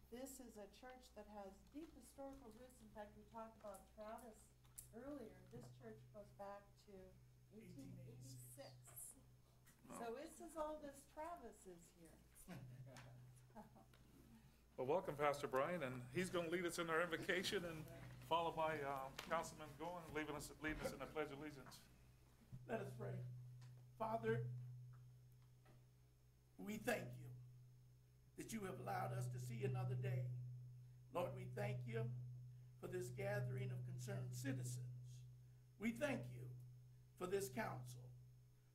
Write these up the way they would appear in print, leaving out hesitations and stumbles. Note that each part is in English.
This is a church that has deep historical roots. In fact, we talked about Travis earlier. This church goes back to 1886. So it's as old as Travis is here. Well, welcome, Pastor Brian, and he's going to lead us in our invocation, and followed by Councilman Goins leading us in the Pledge of Allegiance. Let us pray. Father, we thank you that you have allowed us to see another day. Lord, we thank you for this gathering of concerned citizens. We thank you for this council.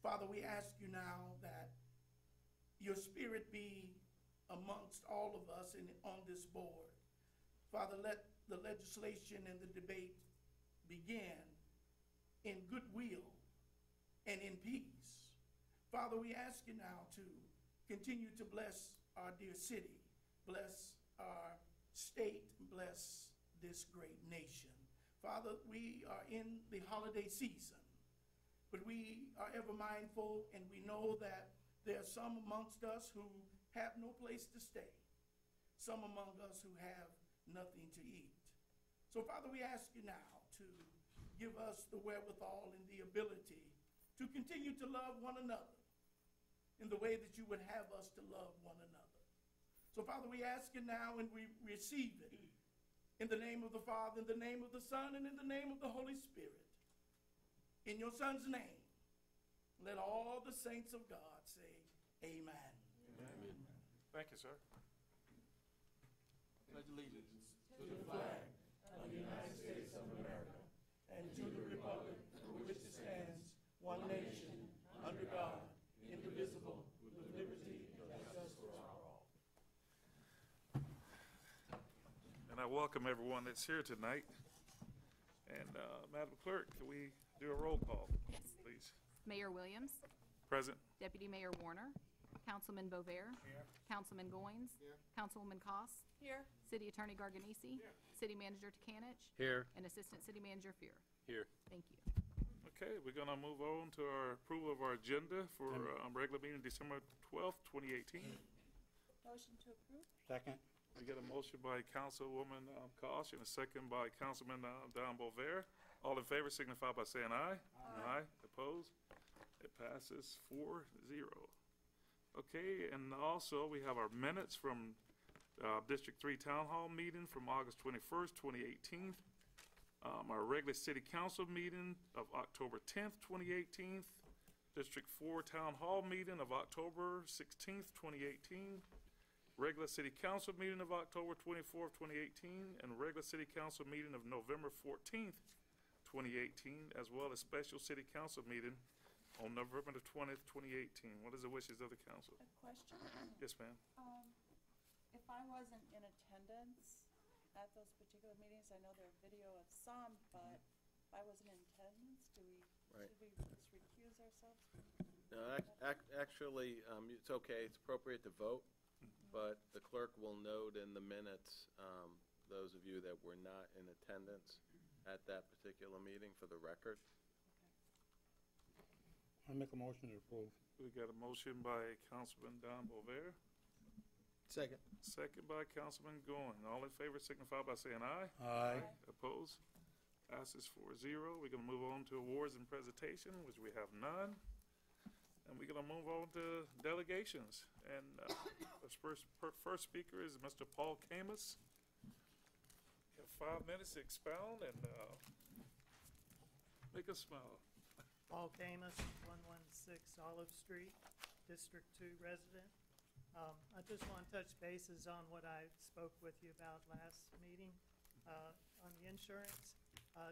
Father, we ask you now that your spirit be amongst all of us on this board. Father, let the legislation and the debate begin in goodwill and in peace. Father, we ask you now to continue to bless our dear city, bless our state, bless this great nation. Father, we are in the holiday season, but we are ever mindful, and we know that there are some amongst us who have no place to stay, some among us who have nothing to eat. So, Father, we ask you now to give us the wherewithal and the ability to continue to love one another in the way that you would have us to love one another. So, Father, we ask you now, and we receive it in the name of the Father, in the name of the Son, and in the name of the Holy Spirit. In your Son's name, let all the saints of God say amen. Amen. Thank you, sir. Pledge allegiance to the flag of the United States of America and to the republic for which it stands, one nation, under God, indivisible, with liberty and justice for all. And I welcome everyone that's here tonight. And Madam Clerk, can we do a roll call, please? Mayor Williams. Present. Deputy Mayor Warner. Councilman Bovair. Here. Councilman Goins. Here. Councilwoman Koss. Here. City Attorney Garganese. Here. City Manager Takanich. Here. And Assistant City Manager Fear. Here. Thank you. Okay, we're going to move on to our approval of our agenda for regular meeting December 12th, 2018. Motion to approve? Second. We got a motion by Councilwoman Koss and a second by Councilman Don Bovair. All in favor signify by saying aye. Aye. Opposed? It passes 4-0. Okay, and also we have our minutes from District 3 Town Hall meeting from August 21st, 2018. Our regular City Council meeting of October 10th, 2018. District 4 Town Hall meeting of October 16th, 2018. Regular City Council meeting of October 24th, 2018. And regular City Council meeting of November 14th, 2018, as well as special City Council meeting on November the 20th, 2018. What is the wishes of the council? A question? Yes, ma'am. If I wasn't in attendance at those particular meetings, I know there's video of some, but if I wasn't in attendance, should we just recuse ourselves? No, actually, it's okay. It's appropriate to vote, but the clerk will note in the minutes those of you that were not in attendance at that particular meeting for the record. I make a motion to approve. We got a motion by Councilman Don Bovair. Second. Second by Councilman Goins. All in favor signify by saying aye. Aye. Opposed? Passes 4-0. We're going to move on to awards and presentation, which we have none. And we're going to move on to delegations. And our first speaker is Mr. Paul Camus. You have 5 minutes to expound and make us smile. Paul Camus, 116 Olive Street, District 2 resident. I just want to touch bases on what I spoke with you about last meeting on the insurance.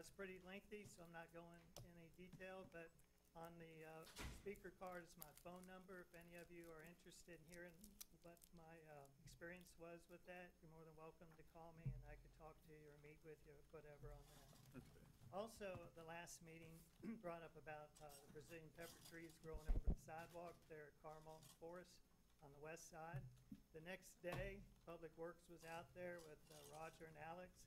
It's pretty lengthy, so I'm not going in any detail, but on the speaker card is my phone number. If any of you are interested in hearing what my experience was with that, you're more than welcome to call me and I could talk to you or meet with you, whatever on that. Okay. Also, the last meeting brought up about the Brazilian pepper trees growing over the sidewalk there at Carmel Forest on the west side. The next day, Public Works was out there with Roger and Alex,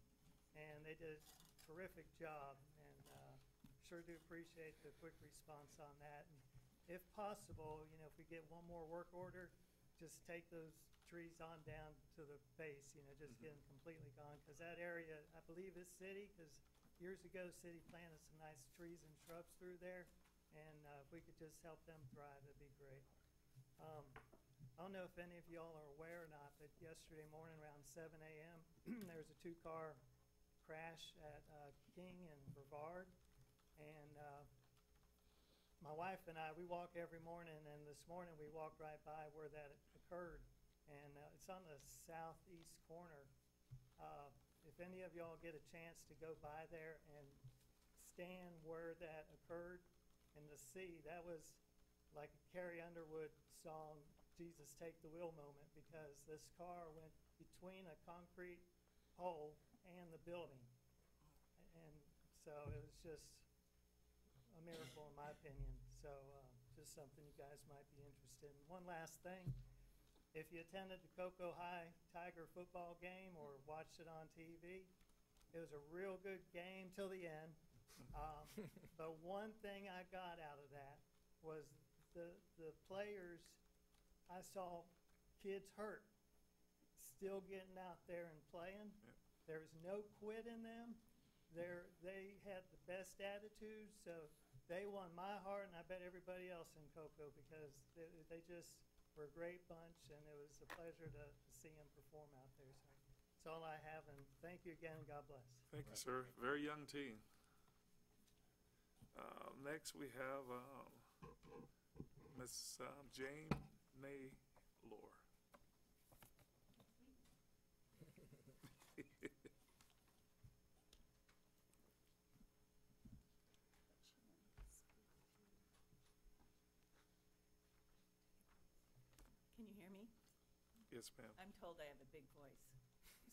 and they did a terrific job, and sure do appreciate the quick response on that. And if possible, you know, if we get one more work order, just take those trees on down to the base, just getting completely gone. Because that area, I believe is city, because years ago, city planted some nice trees and shrubs through there. And if we could just help them thrive, that'd be great. I don't know if any of y'all are aware or not, but yesterday morning around 7 a.m., there was a 2-car crash at King and Brevard. And my wife and I, we walk every morning, and this morning we walked right by where that occurred. And it's on the southeast corner. If any of y'all get a chance to go by there and stand where that occurred and to see, that was like a Carrie Underwood song, Jesus Take the Wheel moment, because this car went between a concrete pole and the building. And so it was just a miracle in my opinion. So just something you guys might be interested in. One last thing. If you attended the Cocoa High Tiger football game or watched it on TV, it was a real good game till the end. But one thing I got out of that was the players, I saw kids hurt, still getting out there and playing. Yeah. There was no quit in them. They had the best attitude, so they won my heart, and I bet everybody else in Cocoa, because they just were a great bunch, and it was a pleasure to see them perform out there. So that's all I have, and thank you again, and God bless. Thank you, sir. Very young team. Next, we have Miss Jane Naylor. Can you hear me? Yes, ma'am. I'm told I have a big voice,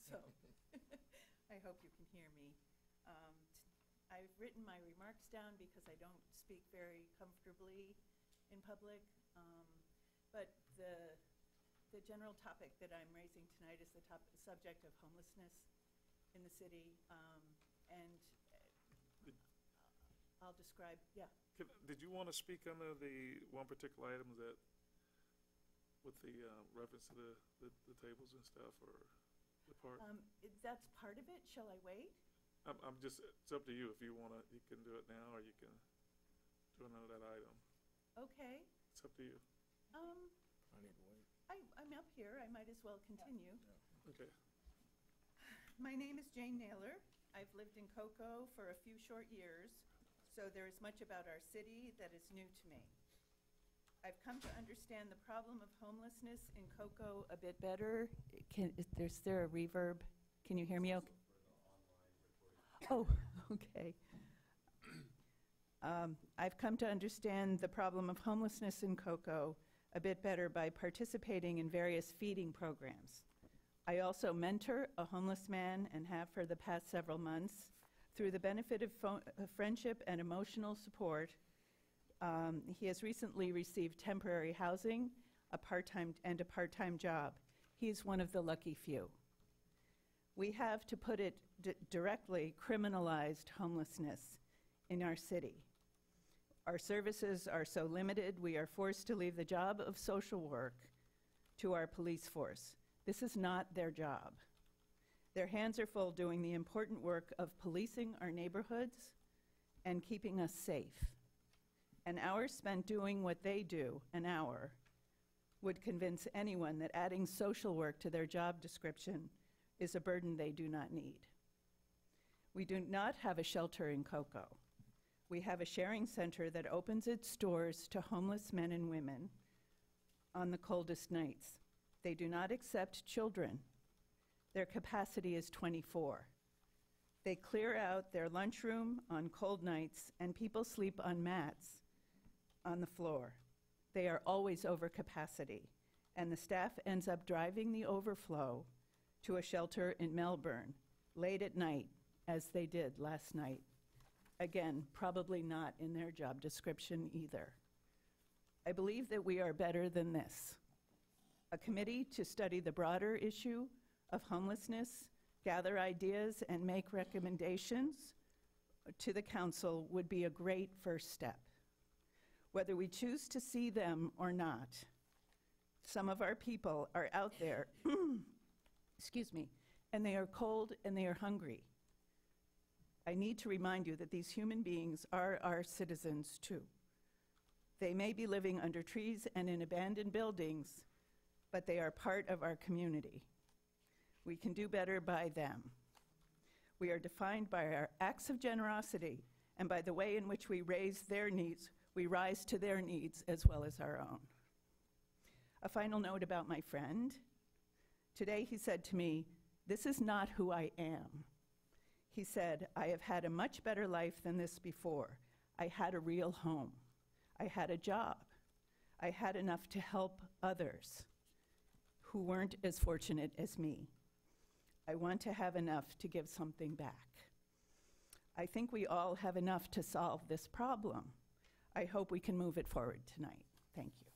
so I hope you can hear me. I've written my remarks down because I don't speak very comfortably in public, but the general topic that I'm raising tonight is the subject of homelessness in the city, and I'll describe, yeah. Did you want to speak under the one particular item that, with the reference to the tables and stuff, or the part? That's part of it. Shall I wait? I'm just, it's up to you. If you want to, you can do it now, or you can do another item. Okay. It's up to you. I need to wait. I'm up here. I might as well continue. Okay. My name is Jane Naylor. I've lived in Cocoa for a few short years, so there is much about our city that is new to me. I've come to understand the problem of homelessness in Cocoa a bit better. Is there a reverb? Can you hear me okay? Oh, okay. I've come to understand the problem of homelessness in Cocoa a bit better by participating in various feeding programs. I also mentor a homeless man and have for the past several months. Through the benefit of friendship and emotional support, he has recently received temporary housing, a part-time job. He's one of the lucky few. We have, to put it directly, criminalized homelessness in our city. Our services are so limited, we are forced to leave the job of social work to our police force. This is not their job. Their hands are full doing the important work of policing our neighborhoods and keeping us safe. An hour spent doing what they do, an hour, would convince anyone that adding social work to their job description is a burden they do not need. We do not have a shelter in Cocoa. We have a sharing center that opens its doors to homeless men and women on the coldest nights. They do not accept children. Their capacity is 24. They clear out their lunchroom on cold nights, and people sleep on mats on the floor. They are always over capacity, and the staff ends up driving the overflow to a shelter in Melbourne late at night, as they did last night. Again, probably not in their job description either. I believe that we are better than this. A committee to study the broader issue of homelessness, gather ideas, and make recommendations to the council would be a great first step. Whether we choose to see them or not, Some of our people are out there, excuse me, and they are cold and they are hungry. I need to remind you that these human beings are our citizens too. They may be living under trees and in abandoned buildings, but they are part of our community. We can do better by them. We are defined by our acts of generosity and by the way in which we raise their needs, we rise to their needs as well as our own. A final note about my friend. Today he said to me, "This is not who I am." He said, "I have had a much better life than this before. I had a real home. I had a job. I had enough to help others who weren't as fortunate as me. I want to have enough to give something back." I think we all have enough to solve this problem. I hope we can move it forward tonight. Thank you.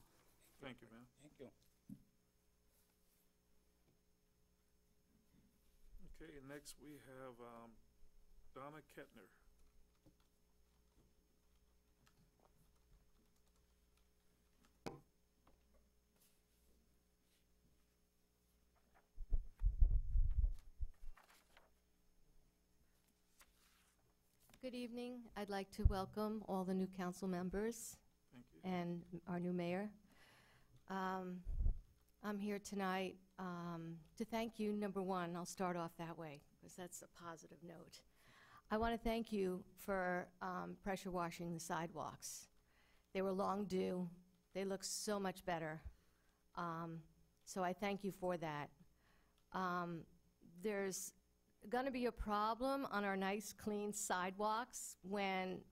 Thank you, ma'am. Thank you. Okay, and next we have Donna Kettner. Good evening. I'd like to welcome all the new council members Thank you. and our new mayor. I'm here tonight to thank you, number one. I'll start off that way, because that's a positive note. I want to thank you for pressure washing the sidewalks. They were long due. They look so much better. So I thank you for that. There's going to be a problem on our nice, clean sidewalks when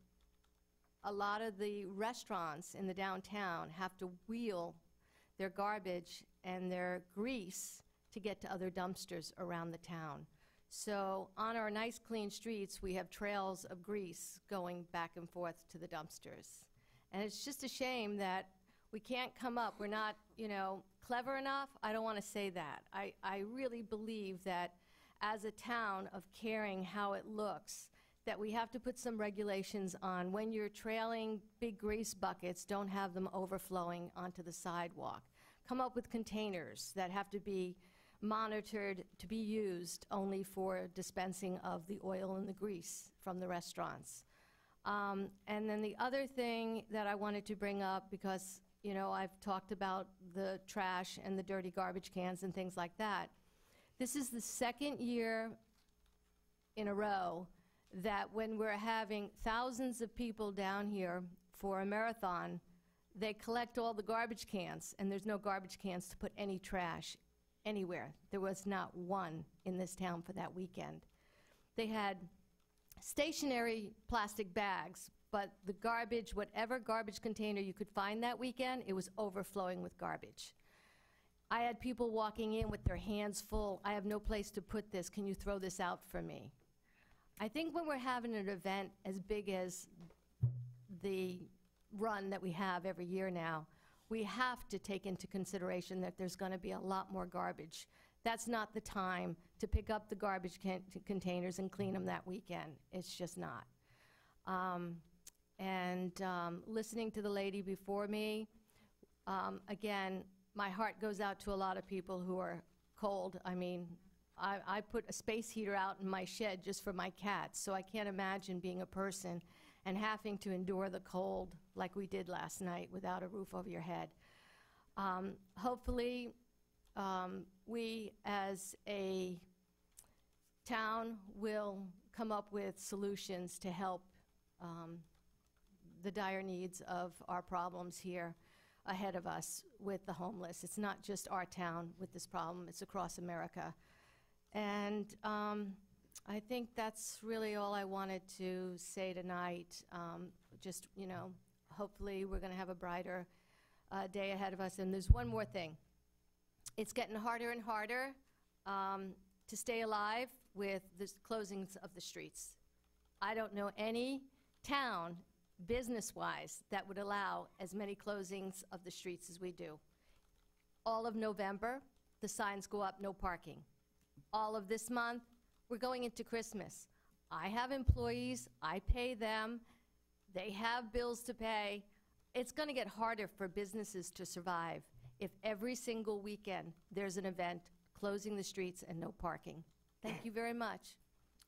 a lot of the restaurants in the downtown have to wheel their garbage and their grease to get to other dumpsters around the town. So on our nice, clean streets, we have trails of grease going back and forth to the dumpsters. And it's just a shame that we can't come up. We're not, clever enough. I don't want to say that. I really believe that as a town of caring how it looks, that we have to put some regulations on when you're trailing big grease buckets, don't have them overflowing onto the sidewalk. Come up with containers that have to be monitored to be used only for dispensing of the oil and the grease from the restaurants. And then the other thing that I wanted to bring up, because, I've talked about the trash and the dirty garbage cans and things like that. This is the second year in a row that when we're having thousands of people down here for a marathon, they collect all the garbage cans, and there's no garbage cans to put any trash anywhere. There was not one in this town for that weekend. They had stationary plastic bags, but the garbage, whatever garbage container you could find that weekend, it was overflowing with garbage. I had people walking in with their hands full. "I have no place to put this. Can you throw this out for me?" I think when we're having an event as big as the run that we have every year now, we have to take into consideration that there's going to be a lot more garbage. That's not the time to pick up the garbage containers and clean them that weekend. It's just not. Listening to the lady before me, again, my heart goes out to a lot of people who are cold. I mean, I put a space heater out in my shed just for my cats, so I can't imagine being a person and having to endure the cold like we did last night without a roof over your head. Hopefully, we as a town will come up with solutions to help the dire needs of our problems here ahead of us with the homeless. It's not just our town with this problem, it's across America. And I think that's really all I wanted to say tonight. Hopefully we're going to have a brighter day ahead of us. And there's one more thing. It's getting harder and harder to stay alive with the closings of the streets. I don't know any town, business-wise, that would allow as many closings of the streets as we do. All of November, the signs go up, no parking. All of this month, we're going into Christmas. I have employees, I pay them, they have bills to pay. It's going to get harder for businesses to survive. if every single weekend there's an event closing the streets and no parking. Thank you very much.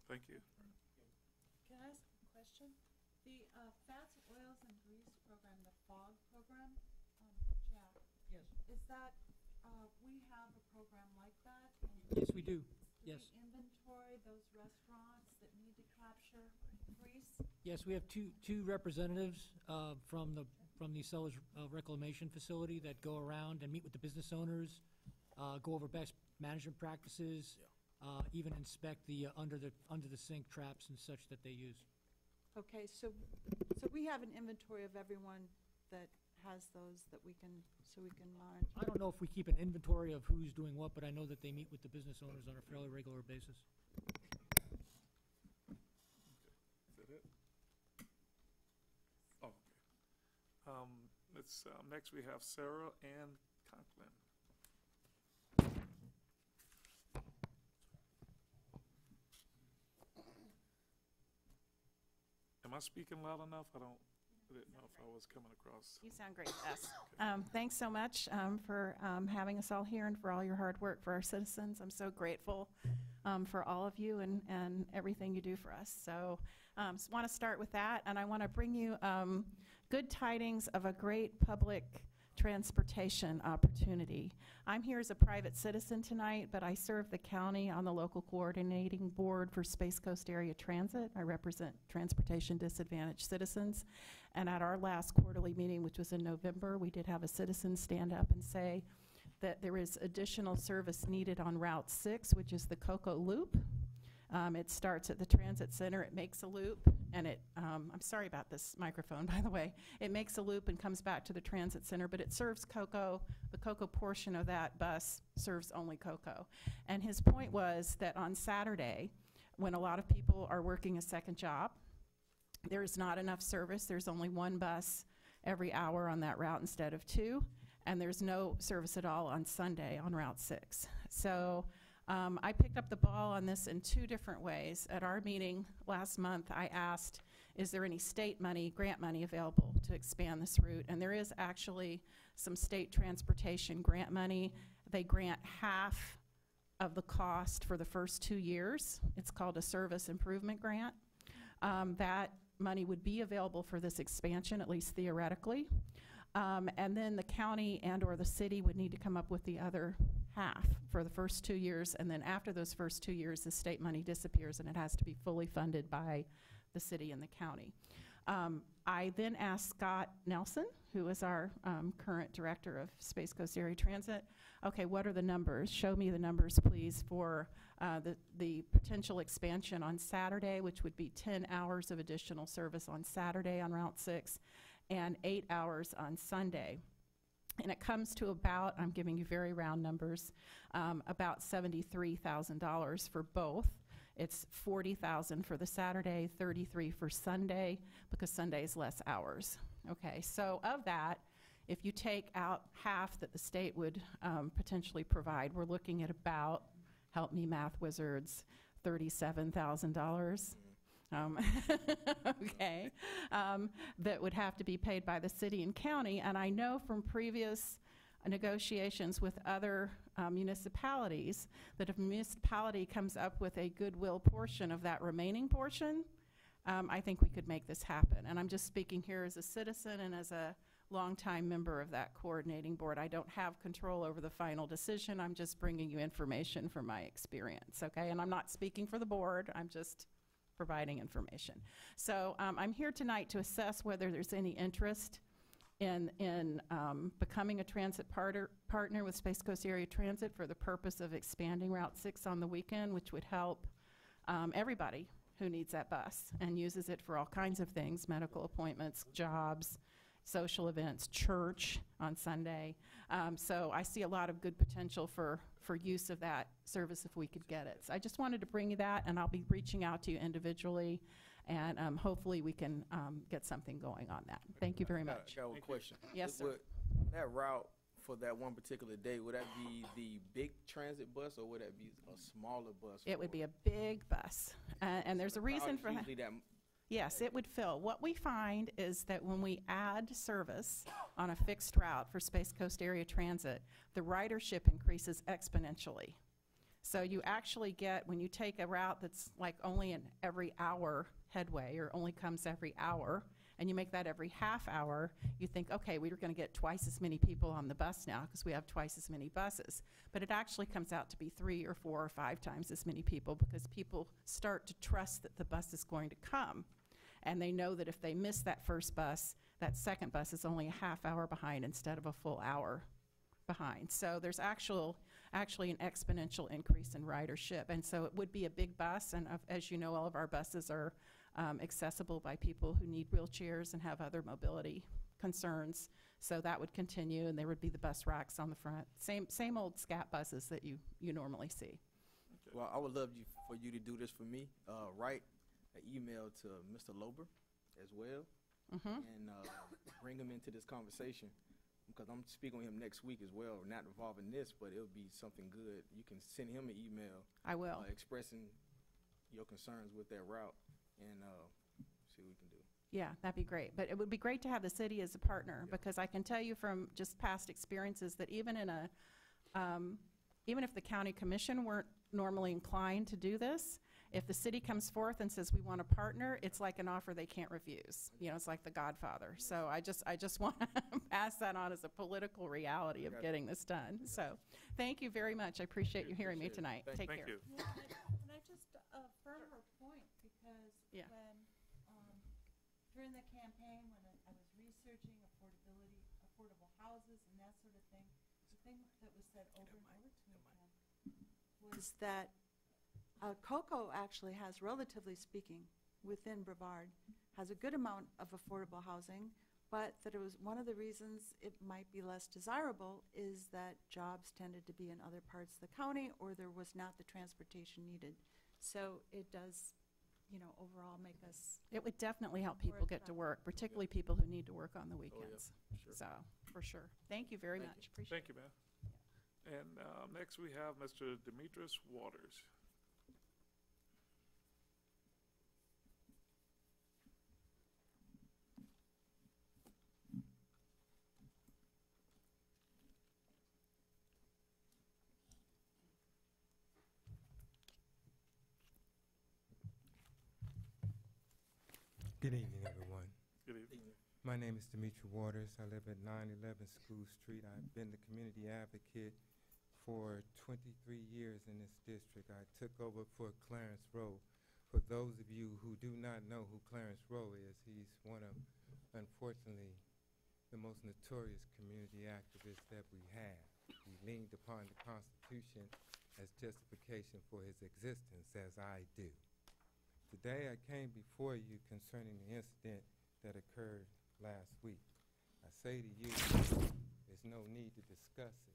Thank you. Can I ask a question? The fats, oils, and grease program, the FOG program, Jack, Yes. is that, we have a program like that? Yes, we do. Yes. Do we inventory those restaurants that need to capture grease? Yes, we have two representatives from the Sellers Reclamation Facility that go around and meet with the business owners, go over best management practices, even inspect the under the sink traps and such that they use. Okay, so we have an inventory of everyone that has those that we can monitor. I don't know if we keep an inventory of who's doing what, but I know that they meet with the business owners on a fairly regular basis. Is that it? Oh, okay. Next we have Sarah Ann Conklin. Am I speaking loud enough? I didn't know if I was coming across. You sound great, Bess. Thanks so much for having us all here and for all your hard work for our citizens. I'm so grateful for all of you and everything you do for us. So want to start with that, and I want to bring you good tidings of a great public transportation opportunity. I'm here as a private citizen tonight, but I serve the county on the local coordinating board for Space Coast Area Transit. I represent transportation disadvantaged citizens. And at our last quarterly meeting, which was in November, we did have a citizen stand up and say that there is additional service needed on Route 6, which is the Cocoa Loop. It starts at the transit center, it makes a loop, and I'm sorry about this microphone, by the way. It makes a loop and comes back to the transit center, but it serves Cocoa. The Cocoa portion of that bus serves only Cocoa. And his point was that on Saturday, when a lot of people are working a second job, there's not enough service. There's only one bus every hour on that route instead of two, and there's no service at all on Sunday on Route 6. So I picked up the ball on this in two different ways. At our meeting last month, I asked, is there any state money, grant money available to expand this route? And there is actually some state transportation grant money. They grant half of the cost for the first 2 years. It's called a service improvement grant. That money would be available for this expansion, at least theoretically. And then the county and or the city would need to come up with the other half for the first 2 years, and then after those first 2 years, the state money disappears and it has to be fully funded by the city and the county. I then asked Scott Nelson, who is our current director of Space Coast Area Transit, okay, what are the numbers? Show me the numbers, please, for the potential expansion on Saturday, which would be 10 hours of additional service on Saturday on Route 6, and 8 hours on Sunday. And it comes to about, I'm giving you very round numbers, about $73,000 for both. It's $40,000 for the Saturday, $33,000 for Sunday, because Sunday is less hours. Okay, so of that, if you take out half that the state would potentially provide, we're looking at about, help me math wizards, $37,000. Okay, that would have to be paid by the city and county. And I know from previous negotiations with other municipalities that if a municipality comes up with a goodwill portion of that remaining portion, I think we could make this happen. And I'm just speaking here as a citizen and as a longtime member of that coordinating board. I don't have control over the final decision. I'm just bringing you information from my experience, okay? And I'm not speaking for the board. I'm just providing information. So I'm here tonight to assess whether there's any interest in becoming a transit partner with Space Coast Area Transit for the purpose of expanding Route 6 on the weekend, which would help everybody who needs that bus and uses it for all kinds of things, medical appointments, jobs, social events, church on Sunday. So I see a lot of good potential for use of that service if we could get it. So I just wanted to bring you that, and I'll be reaching out to you individually, and hopefully we can get something going on that. Thank you very much. I got a question. Yes, sir. Would that route for that one particular day, would that be the big transit bus, or would that be a smaller bus? It would be a big bus, and there's a reason for that. Usually that Yes, it would fill. What we find is that when we add service on a fixed route for Space Coast Area Transit, the ridership increases exponentially. So you actually get, when you take a route that's like only an every hour headway, or only comes every hour, and you make that every half hour, you think, okay, we're going to get twice as many people on the bus now because we have twice as many buses. But it actually comes out to be 3 or 4 or 5 times as many people, because people start to trust that the bus is going to come. And they know that if they miss that first bus, that second bus is only a half hour behind instead of a full hour behind. So there's actually an exponential increase in ridership. And so it would be a big bus, and as you know, all of our buses are accessible by people who need wheelchairs and have other mobility concerns. So that would continue, and there would be the bus racks on the front. Same old SCAT buses that you normally see. Well, I would love for you to do this for me. Write an email to Mr. Lober as well, and bring him into this conversation, because I'm speaking with him next week as well, not involving this, but it'll be something good. You can send him an email. I will. Expressing your concerns with that route, and see what we can do. Yeah, that'd be great. But it would be great to have the city as a partner, because I can tell you from just past experiences that even in a, even if the county commission weren't normally inclined to do this, if the city comes forth and says we want to partner, it's like an offer they can't refuse. You know, it's like The Godfather. So I just want to pass that on as a political reality of getting this done. So thank you very much. I appreciate you hearing me tonight. Take care. Thank you. Yeah, can I just affirm her point, because Yeah. when, during the campaign, when I was researching affordable houses and that sort of thing, the thing that was said over and over to me then was that Cocoa actually has, relatively speaking, within Brevard, has a good amount of affordable housing, but that it was one of the reasons it might be less desirable is that jobs tended to be in other parts of the county, or there was not the transportation needed. So it does, you know, overall make us. It would definitely help people get to work, particularly people who need to work on the weekends. Sure. So, for sure. Thank you very Thank much. Appreciate Thank you, ma'am. And next we have Mr. Demetrius Waters. Good evening, everyone. Good evening. My name is Demetri Waters. I live at 911 School Street. I've been the community advocate for 23 years in this district. I took over for Clarence Rowe. For those of you who do not know who Clarence Rowe is, he's one of, unfortunately, the most notorious community activists that we have. He leaned upon the Constitution as justification for his existence, as I do. Today I came before you concerning the incident that occurred last week. I say to you, there's no need to discuss it,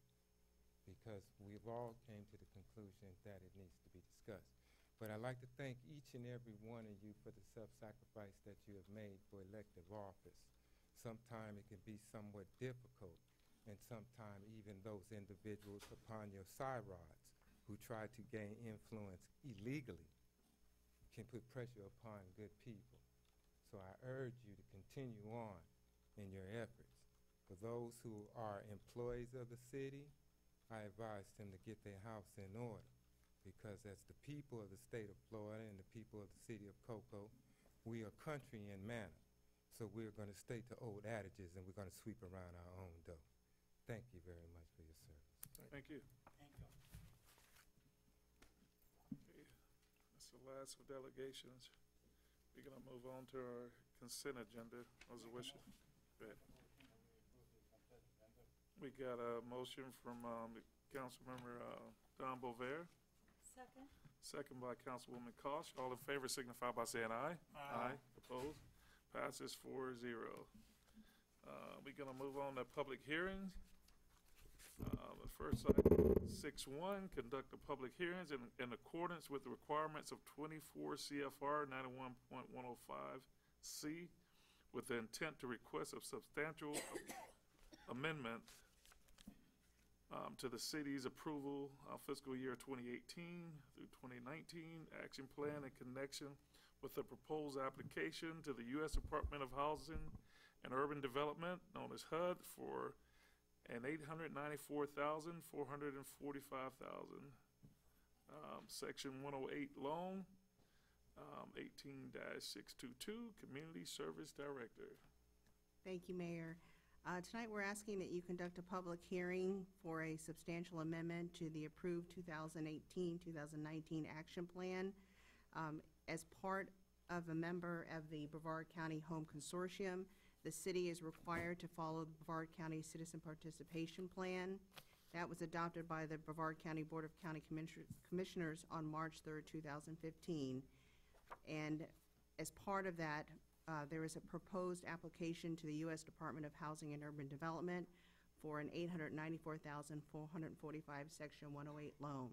because we've all came to the conclusion that it needs to be discussed. But I'd like to thank each and every one of you for the self-sacrifice that you have made for elective office. Sometimes it can be somewhat difficult, and sometimes even those individuals upon your side rods who try to gain influence illegally can put pressure upon good people. So I urge you to continue on in your efforts. For those who are employees of the city, I advise them to get their house in order, because as the people of the state of Florida and the people of the city of Cocoa, we are country in manner. So we're going to stay to old adages, and we're going to sweep around our own dough. Thank you very much for your service. Thank you. That's the last of delegations. We're gonna move on to our consent agenda. Those are wishes. Go ahead. We got a motion from Councilmember Don Bover, Second? second by Councilwoman Kosh. All in favor signify by saying aye. Aye. Opposed? Passes 4-0. We're gonna move on to public hearings. The first item, 6.1, conduct the public hearings in accordance with the requirements of 24 CFR 91.105C with the intent to request a substantial amendment to the city's approval fiscal year 2018 through 2019 action plan in connection with the proposed application to the U.S. Department of Housing and Urban Development, known as HUD, for an $894,445,000. Section 108 loan, 18-622, Community Service Director. Thank you, Mayor. Tonight, we're asking that you conduct a public hearing for a substantial amendment to the approved 2018-2019 action plan. As part of a member of the Brevard County Home Consortium, the city is required to follow the Brevard County Citizen Participation Plan. That was adopted by the Brevard County Board of County Commissioners on March 3rd, 2015. And as part of that, there is a proposed application to the U.S. Department of Housing and Urban Development for an $894,445 Section 108 loan.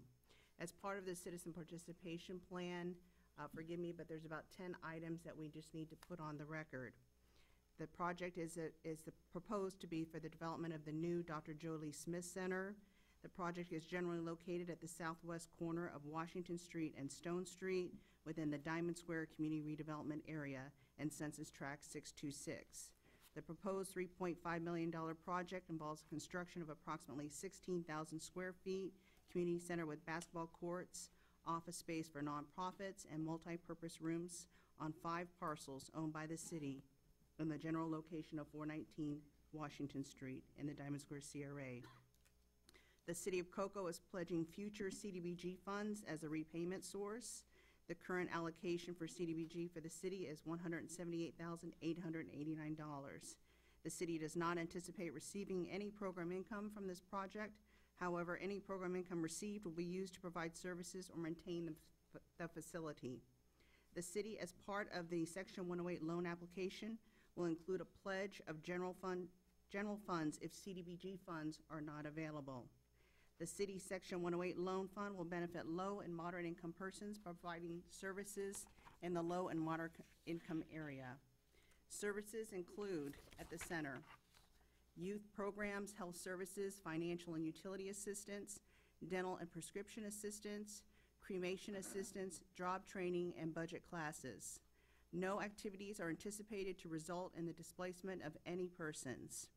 As part of the Citizen Participation Plan, forgive me, but there's about 10 items that we just need to put on the record. The project is proposed to be for the development of the new Dr. Jolie Smith Center. The project is generally located at the southwest corner of Washington Street and Stone Street within the Diamond Square Community Redevelopment Area and Census Tract 626. The proposed $3.5 million project involves construction of approximately 16,000 square feet, community center with basketball courts, office space for nonprofits, and multi-purpose rooms on 5 parcels owned by the city in the general location of 419 Washington Street in the Diamond Square CRA. The City of Cocoa is pledging future CDBG funds as a repayment source. The current allocation for CDBG for the city is $178,889. The city does not anticipate receiving any program income from this project. However, any program income received will be used to provide services or maintain the facility. The city, as part of the Section 108 loan application, will include a pledge of general funds if CDBG funds are not available. The city's Section 108 loan fund will benefit low and moderate income persons providing services in the low and moderate income area. Services include, at the center, youth programs, health services, financial and utility assistance, dental and prescription assistance, cremation assistance, job training, and budget classes. No activities are anticipated to result in the displacement of any persons.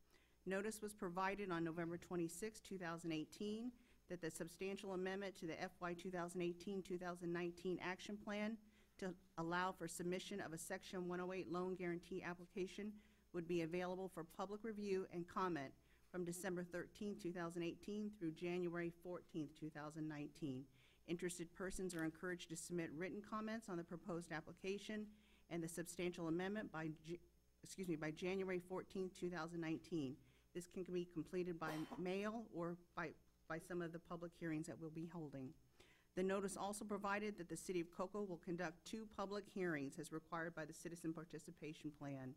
Notice was provided on November 26, 2018, that the substantial amendment to the FY 2018-2019 action plan to allow for submission of a Section 108 loan guarantee application would be available for public review and comment from December 13, 2018 through January 14, 2019. Interested persons are encouraged to submit written comments on the proposed application and the substantial amendment by January 14, 2019. This can be completed by mail or by some of the public hearings that we'll be holding. The notice also provided that the City of Cocoa will conduct 2 public hearings as required by the Citizen Participation Plan.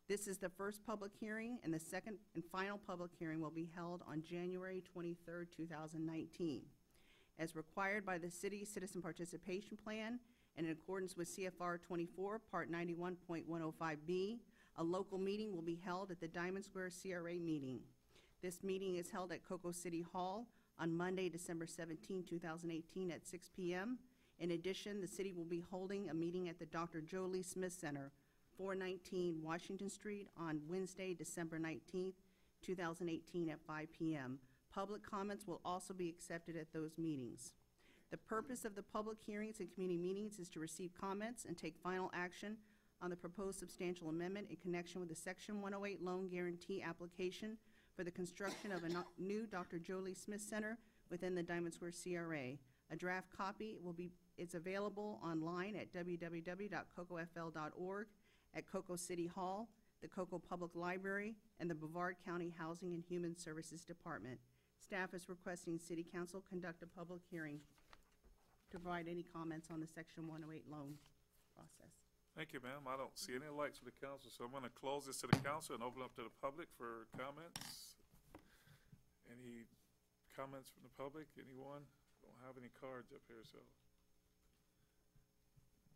This is the first public hearing, and the second and final public hearing will be held on January 23, 2019. As required by the City's Citizen Participation Plan, and in accordance with CFR 24, Part 91.105B, a local meeting will be held at the Diamond Square CRA meeting. This meeting is held at Cocoa City Hall on Monday, December 17, 2018 at 6 p.m. In addition, the city will be holding a meeting at the Dr. Jolie Smith Center, 419 Washington Street on Wednesday, December 19, 2018 at 5 p.m. Public comments will also be accepted at those meetings. The purpose of the public hearings and community meetings is to receive comments and take final action on the proposed substantial amendment in connection with the Section 108 loan guarantee application for the construction of a new Dr. Jolie Smith Center within the Diamond Square CRA. A draft copy is available online at www.cocofl.org, at Cocoa City Hall, the Cocoa Public Library, and the Brevard County Housing and Human Services Department. Staff is requesting City Council conduct a public hearing to provide any comments on the Section 108 loan process. Thank you, ma'am. I don't see any lights for the council, so I'm going to close this to the council and open up to the public for comments. Any comments from the public? Anyone? Don't have any cards up here, so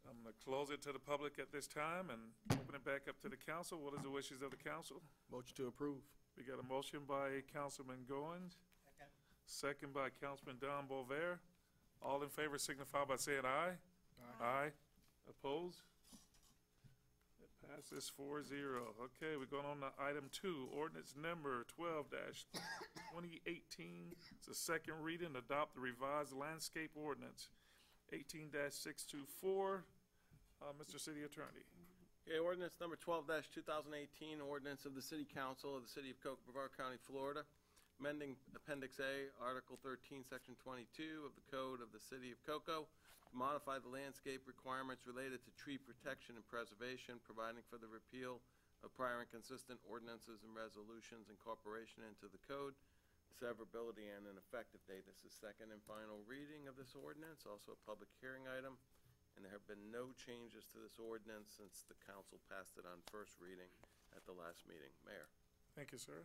I'm going to close it to the public at this time and open it back up to the council. What is the wishes of the council? Motion to approve. We got a motion by Councilman Goins. Second by Councilman Don Bover. All in favor signify by saying aye. Aye. Opposed? It Passes 4-0. Okay, we're going on to item 2, ordinance number 12-2018. It's a second reading, adopt the revised landscape ordinance, 18-624. Mr. City Attorney. Okay, ordinance number 12-2018, ordinance of the City Council of the City of Brevard County, Florida, amending Appendix A, Article 13, Section 22 of the Code of the City of Cocoa, to modify the landscape requirements related to tree protection and preservation, providing for the repeal of prior inconsistent ordinances and resolutions, incorporation into the code, severability, and an effective date. This is second and final reading of this ordinance, also a public hearing item, and there have been no changes to this ordinance since the council passed it on first reading at the last meeting. Mayor. Thank you, sir.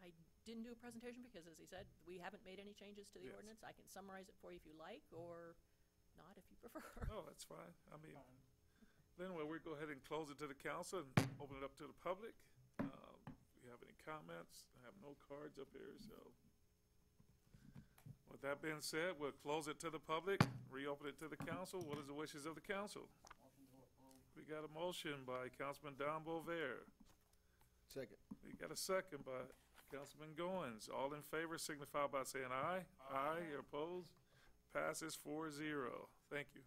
I didn't do a presentation because, as he said, we haven't made any changes to the Yes. ordinance. I can summarize it for you if you like, or not if you prefer. No, that's fine. I mean, anyway, we'll go ahead and close it to the council and open it up to the public. If you have any comments, I have no cards up here, so. With that being said, we'll close it to the public, reopen it to the council. What is the wishes of the council? We got a motion by Councilman Don Bover. Second. We got a second by Councilman Goins. All in favor signify by saying aye. Aye. You're opposed? Passes 4-0. Thank you.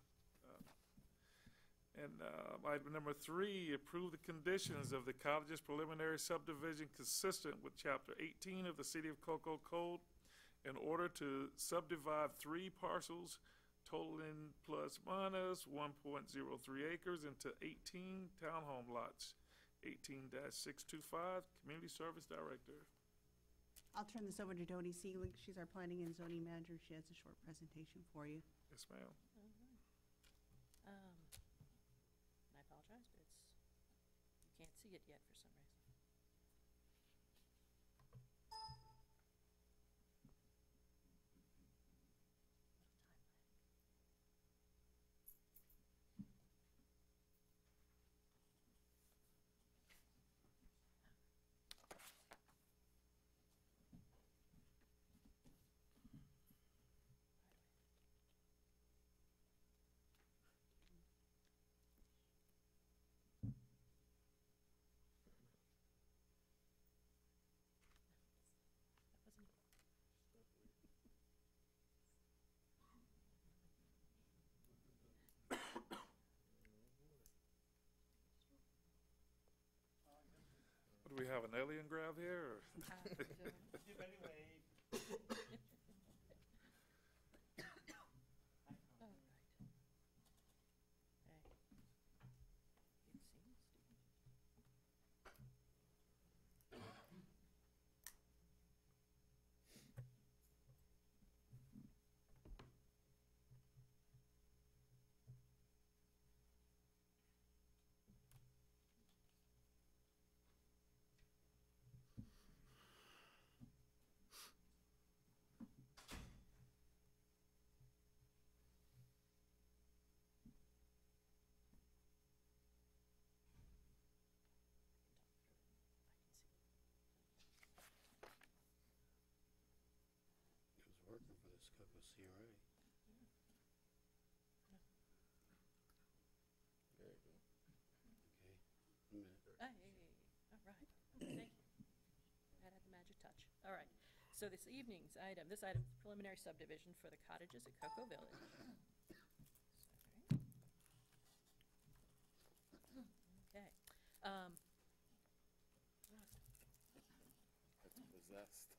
Item number 3, approve the conditions of the cottages preliminary subdivision consistent with Chapter 18 of the City of Cocoa Code in order to subdivide 3 parcels totaling plus minus 1.03 acres into 18 townhome lots. 18-625, Community Service Director. I'll turn this over to Dodie Seelig. She's our planning and zoning manager. She has a short presentation for you. Yes, ma'am. I apologize, but you can't see it yet for some reason. What, do we have an alien grab here? Or? Working for this Cocoa CRA. There you go. Okay, a minute. Hey, all right. Thank you. That had the magic touch. All right. So this evening's item, this item is preliminary subdivision for the cottages at Cocoa Village. Okay. It's possessed.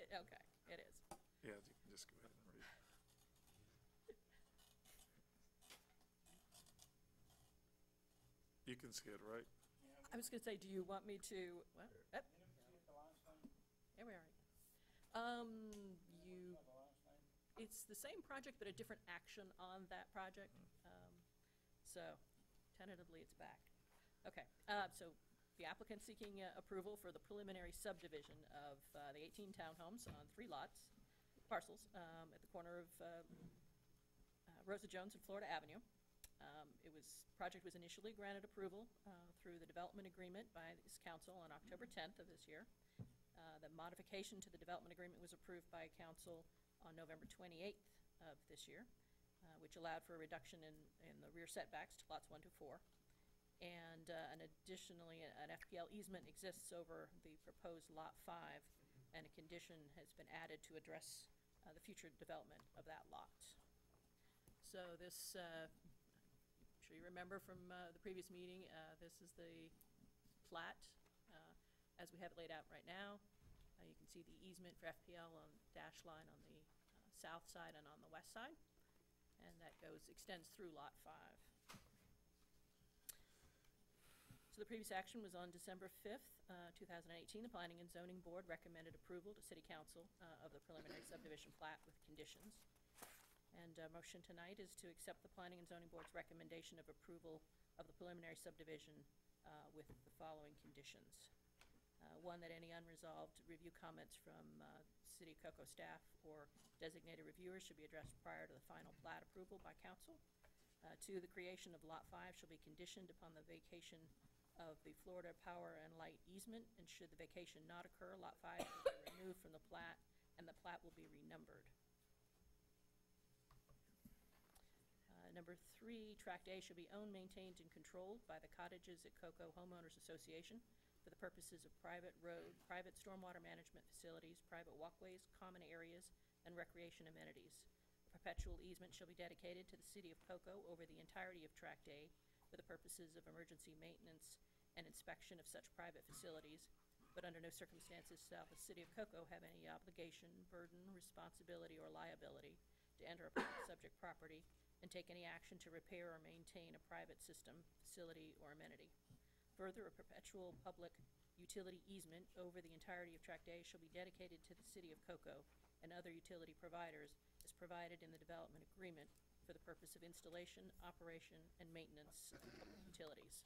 Okay, it is. Yeah, you can just go ahead and read. You can see it, right? I was going to say, do you want me to, well, there we are. It's the same project, but a different action on that project. So tentatively, it's back. Okay, so the applicant seeking approval for the preliminary subdivision of the 18 townhomes on 3 parcels at the corner of Rosa Jones and Florida Avenue. Project was initially granted approval through the development agreement by this council on October 10th of this year. The modification to the development agreement was approved by council on November 28th of this year, which allowed for a reduction in the rear setbacks to lots 1 to 4. And additionally, an FPL easement exists over the proposed Lot 5, and a condition has been added to address the future development of that lot. So this, I'm sure you remember from the previous meeting, this is the plat as we have it laid out right now. You can see the easement for FPL on dash line on the south side and on the west side, and that extends through Lot 5. So the previous action was on December 5th, 2018. The Planning and Zoning Board recommended approval to City Council of the preliminary subdivision plat with conditions. And motion tonight is to accept the Planning and Zoning Board's recommendation of approval of the preliminary subdivision with the following conditions. One, that any unresolved review comments from City of Cocoa staff or designated reviewers should be addressed prior to the final plat approval by council. Two, the creation of Lot 5 shall be conditioned upon the vacation of the Florida Power and Light easement, and should the vacation not occur, Lot 5 will be removed from the plat, and the plat will be renumbered. Number 3, Tract A shall be owned, maintained, and controlled by the Cottages at Cocoa Homeowners Association for the purposes of private road, private stormwater management facilities, private walkways, common areas, and recreation amenities. A perpetual easement shall be dedicated to the City of Cocoa over the entirety of Tract A for the purposes of emergency maintenance and inspection of such private facilities, but under no circumstances shall the City of Cocoa have any obligation, burden, responsibility, or liability to enter upon the subject property and take any action to repair or maintain a private system, facility, or amenity. Further, a perpetual public utility easement over the entirety of Tract A shall be dedicated to the City of Cocoa and other utility providers as provided in the development agreement for the purpose of installation, operation, and maintenance of public utilities.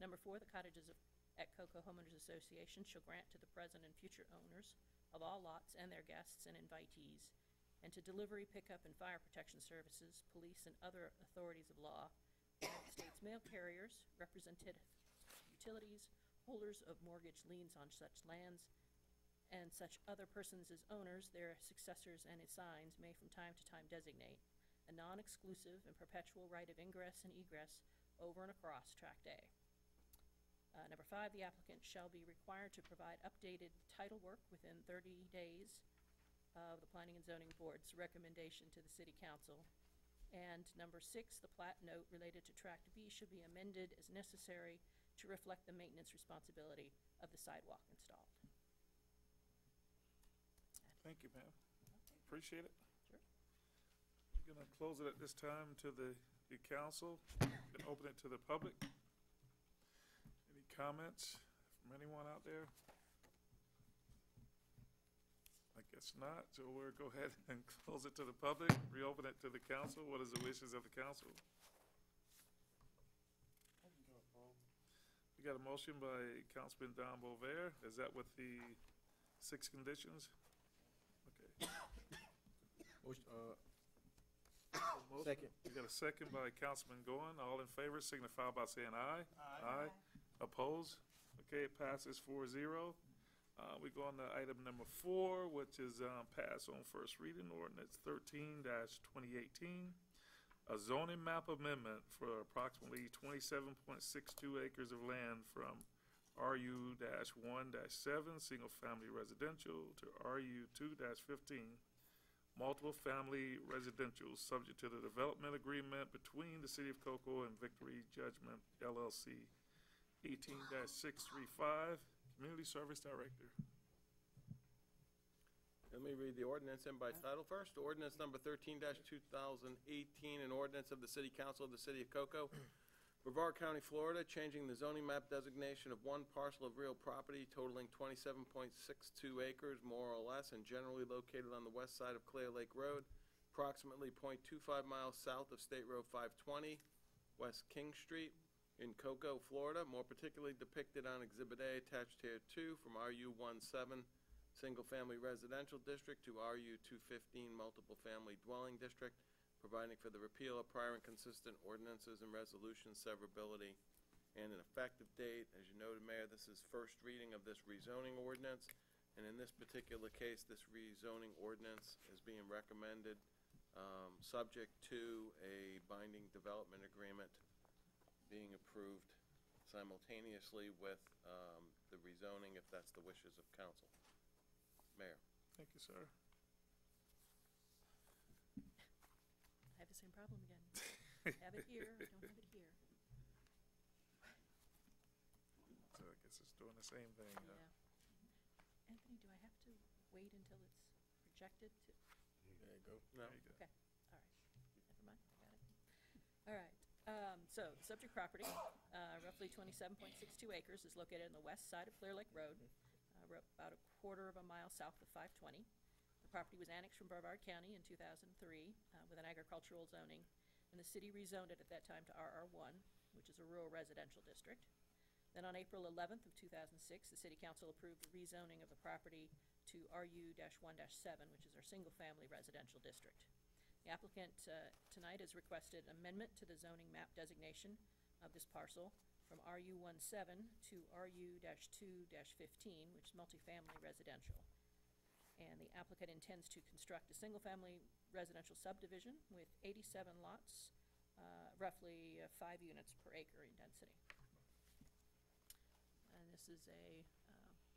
Number 4, the Cottages at Cocoa Homeowners Association shall grant to the present and future owners of all lots and their guests and invitees, and to delivery, pickup, and fire protection services, police, and other authorities of law, United States mail carriers, representative utilities, holders of mortgage liens on such lands, and such other persons as owners, their successors, and assigns may from time to time designate a non-exclusive and perpetual right of ingress and egress over and across Tract A. Number 5, the applicant shall be required to provide updated title work within 30 days of the Planning and Zoning Board's recommendation to the City Council. And number 6, the plat note related to Tract B should be amended as necessary to reflect the maintenance responsibility of the sidewalk installed. Thank you, ma'am. Appreciate it. Sure. We're going to close it at this time to the council and open it to the public. Any comments from anyone out there? I guess not, so we'll go ahead and close it to the public, reopen it to the council. What is the wishes of the council? We got a motion by Councilman Don Bover. Is that with the 6 conditions? Okay. Second. We got a second by Councilman Goen. All in favor signify by saying aye. Aye. Oppose? Okay, it passes 4-0. We go on to item number 4, which is pass on first reading, ordinance 13-2018. A zoning map amendment for approximately 27.62 acres of land from RU-1-7, single-family residential, to RU-2-15, multiple-family residential, subject to the development agreement between the City of Cocoa and Victory Judgment LLC. 18-635, Community Service Director. Let me read the ordinance in by title first. Ordinance number 13-2018, an ordinance of the City Council of the City of Cocoa, Brevard County, Florida, changing the zoning map designation of one parcel of real property totaling 27.62 acres, more or less, and generally located on the west side of Clear Lake Road, approximately 0.25 miles south of State Road 520, West King Street, in Cocoa, Florida, more particularly depicted on Exhibit A attached here 2 from RU-17 Single-Family Residential District to RU-215 Multiple Family Dwelling District, providing for the repeal of prior inconsistent ordinances and resolution severability, and an effective date. As you noted, Mayor, this is first reading of this rezoning ordinance, and in this particular case, this rezoning ordinance is being recommended subject to a binding development agreement being approved simultaneously with the rezoning, if that's the wishes of council. Mayor. Thank you, sir. I have the same problem again. Have it here, I don't have it here. So I guess it's doing the same thing. Yeah. Anthony, do I have to wait until it's projected to? There you go. No. There you go. Okay, all right. Never mind, I got it. All right, so the subject property, roughly 27.62 acres, is located on the west side of Clear Lake Road, about a quarter of a mile south of 520. The property was annexed from Brevard County in 2003 with an agricultural zoning, and the city rezoned it at that time to RR1, which is a rural residential district. Then on April 11th of 2006, the city council approved the rezoning of the property to RU-1-7, which is our single-family residential district. The applicant tonight has requested an amendment to the zoning map designation of this parcel from RU-17 to RU-2-15, which is multifamily residential. And the applicant intends to construct a single-family residential subdivision with 87 lots, roughly 5 units per acre in density. And this is a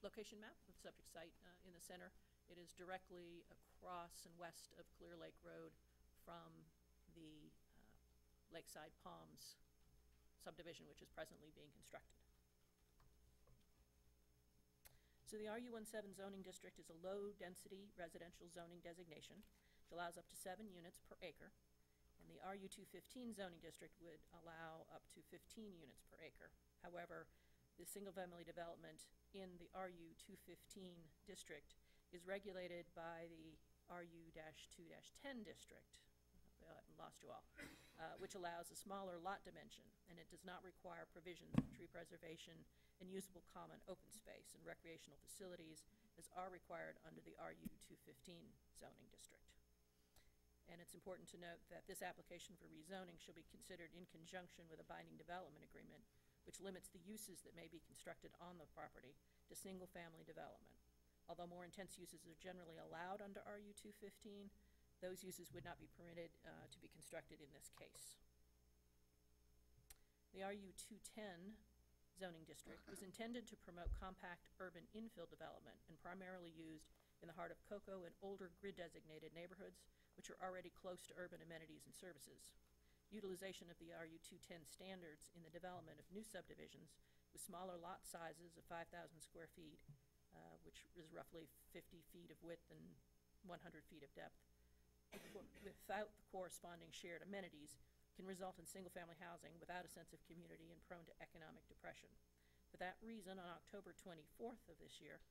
location map with subject site in the center. It is directly across and west of Clear Lake Road from the Lakeside Palms subdivision, which is presently being constructed. So the RU-17 zoning district is a low-density residential zoning designation, which allows up to 7 units per acre. And the RU-215 zoning district would allow up to 15 units per acre. However, the single-family development in the RU-215 district is regulated by the RU-2-10 district. I haven't lost you all. Which allows a smaller lot dimension, and it does not require provisions of tree preservation and usable common open space and recreational facilities as are required under the RU-215 zoning district. And it's important to note that this application for rezoning shall be considered in conjunction with a binding development agreement, which limits the uses that may be constructed on the property to single-family development. Although more intense uses are generally allowed under RU-215, those uses would not be permitted to be constructed in this case. The RU-210 zoning district was intended to promote compact urban infill development and primarily used in the heart of Cocoa and older grid-designated neighborhoods, which are already close to urban amenities and services. Utilization of the RU-210 standards in the development of new subdivisions with smaller lot sizes of 5,000 square feet, which is roughly 50 feet of width and 100 feet of depth, without the corresponding shared amenities, can result in single-family housing without a sense of community and prone to economic depression. For that reason, on October 24th of this year,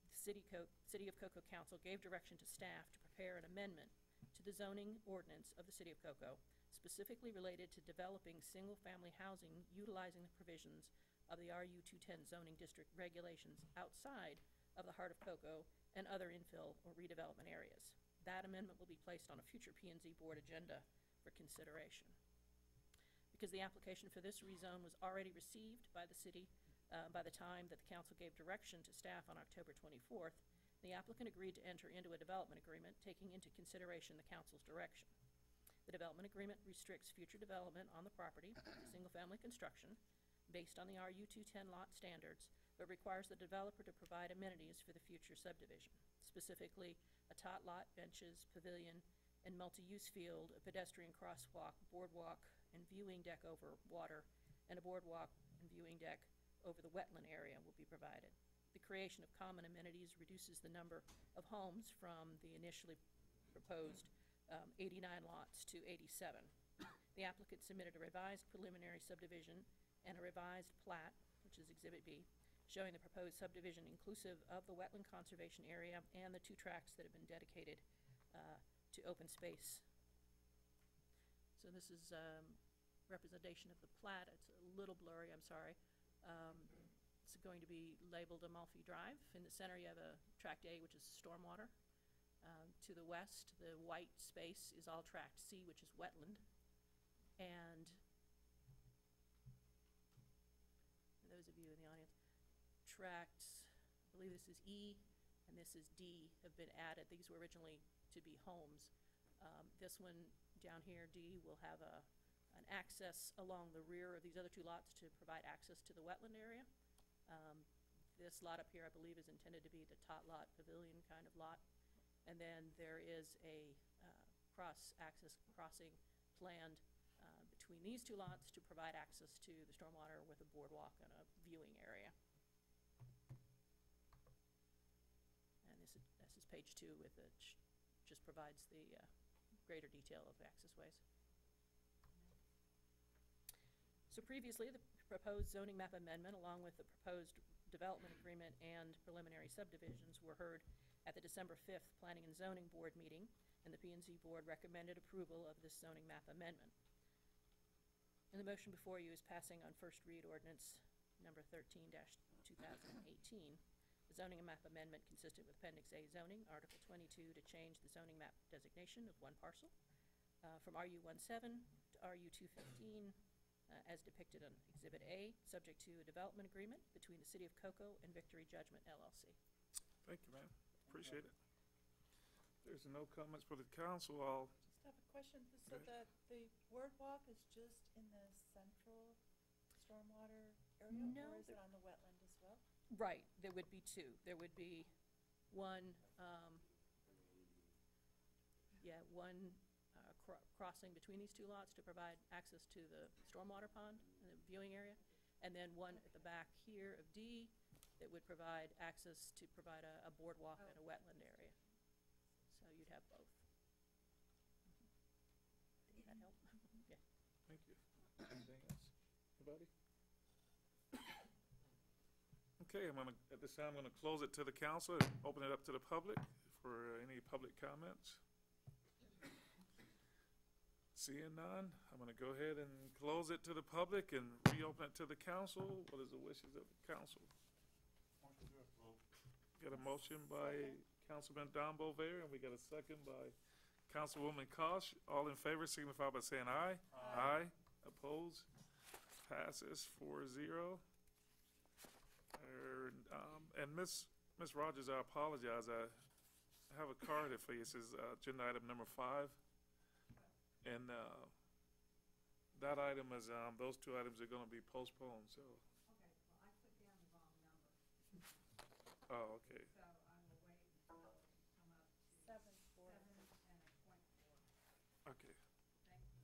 the City of Cocoa Council gave direction to staff to prepare an amendment to the zoning ordinance of the City of Cocoa, specifically related to developing single-family housing utilizing the provisions of the RU-210 zoning district regulations outside of the heart of Cocoa and other infill or redevelopment areas. That amendment will be placed on a future P&Z board agenda for consideration. Because the application for this rezone was already received by the city by the time that the council gave direction to staff on October 24th, the applicant agreed to enter into a development agreement taking into consideration the council's direction. The development agreement restricts future development on the property to single-family construction based on the RU-210 lot standards, but requires the developer to provide amenities for the future subdivision, specifically a tot lot, benches, pavilion, and multi-use field, a pedestrian crosswalk, boardwalk, and viewing deck over water, and a boardwalk and viewing deck over the wetland area will be provided. The creation of common amenities reduces the number of homes from the initially proposed 89 lots to 87. The applicant submitted a revised preliminary subdivision and a revised plat, which is Exhibit B, showing the proposed subdivision inclusive of the wetland conservation area and the 2 tracts that have been dedicated to open space. So this is representation of the plat. It's a little blurry, I'm sorry. It's going to be labeled Amalfi Drive. In the center you have a Tract A, which is stormwater. To the west, the white space is all Tract C, which is wetland. And for those of you in the audience, Tracts, I believe this is E and this is D, have been added. These were originally to be homes. This one down here, D, will have a an access along the rear of these other 2 lots to provide access to the wetland area. This lot up here, I believe, is intended to be the tot lot pavilion kind of lot. And then there is a cross-access crossing planned between these 2 lots to provide access to the stormwater with a boardwalk and a viewing area. And this is page 2, which just provides the greater detail of access ways. So previously, the proposed zoning map amendment, along with the proposed development agreement and preliminary subdivisions, were heard at the December 5th Planning and Zoning Board meeting, and the P&Z Board recommended approval of this zoning map amendment. And the motion before you is passing on first read ordinance number 13-2018. The zoning map amendment consistent with Appendix A zoning, Article 22, to change the zoning map designation of one parcel from RU-17 to RU-215, as depicted on Exhibit A, subject to a development agreement between the City of Cocoa and Victory Judgment LLC. Thank you, ma'am. Appreciate it. There's no comments for the council. I'll Just have a question. So the boardwalk is just in the central stormwater area? No, Or is it on the wetland as well? Right, there would be 2. There would be one, crossing between these 2 lots to provide access to the stormwater pond and the viewing area, and then one at the back here of D that would provide access to provide a boardwalk and a wetland area. So you'd have both. Did that help? Yeah. thank you. Anything else? Anybody? Okay, at this time, I'm gonna close it to the council and open it up to the public for any public comments. Seeing none, I'm gonna go ahead and close it to the public and reopen it to the council. What is the wishes of the council? Got a motion by Councilman Don Bover, and we got a second by Councilwoman Kosh. All in favor signify by saying aye. Aye. Opposed? Passes 4-0. And Miss Rogers, I apologize. I have a card here for you. It says agenda item number 5. And that item is, those 2 items are gonna be postponed, so. Okay, well, I put down the wrong number, Oh, okay. so I will wait until you come up to 7-4. 7 and a .4. Okay. Thank you.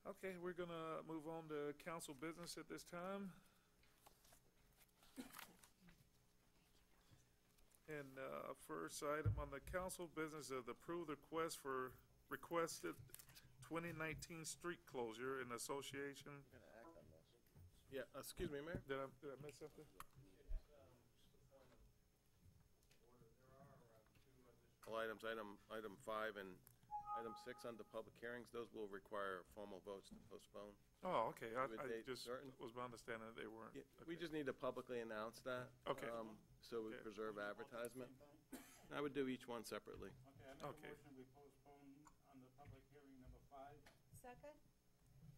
Okay, we're gonna move on to council business at this time. And first item on the council business is approved request for requested 2019 street closure in association. We're gonna act on this. Yeah, excuse me, Mayor? Did I miss something? Items, item 5 and item 6 under public hearings, those will require formal votes to postpone. Oh, okay, I To a date just certain. was my understanding that they weren't. Yeah, we just need to publicly announce that. Okay. So we Okay. preserve advertisement. I would do each one separately. Okay, I make Okay. a motion, we postpone on the public hearing number 5. Second?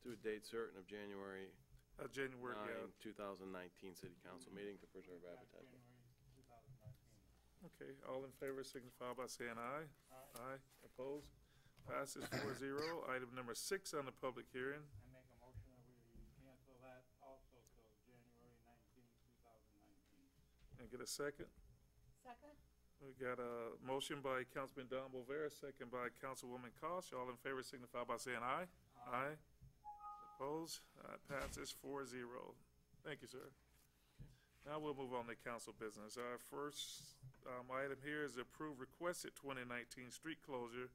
To a date certain of January January, 9, 2019 city council meeting to preserve advertisement. January 2019. Okay, all in favor signify by saying aye. Aye. Opposed? Passes 4-0. Item number 6 on the public hearing. I make a motion that we cancel that also till January 19, 2019. And get a second? Second? We got a motion by Councilman Don Bolvera, second by Councilwoman Kosh. All in favor signify by saying aye. Aye. Opposed? Passes 4-0. Thank you, sir. Now we'll move on to council business. Our first item here is approved requested 2019 street closure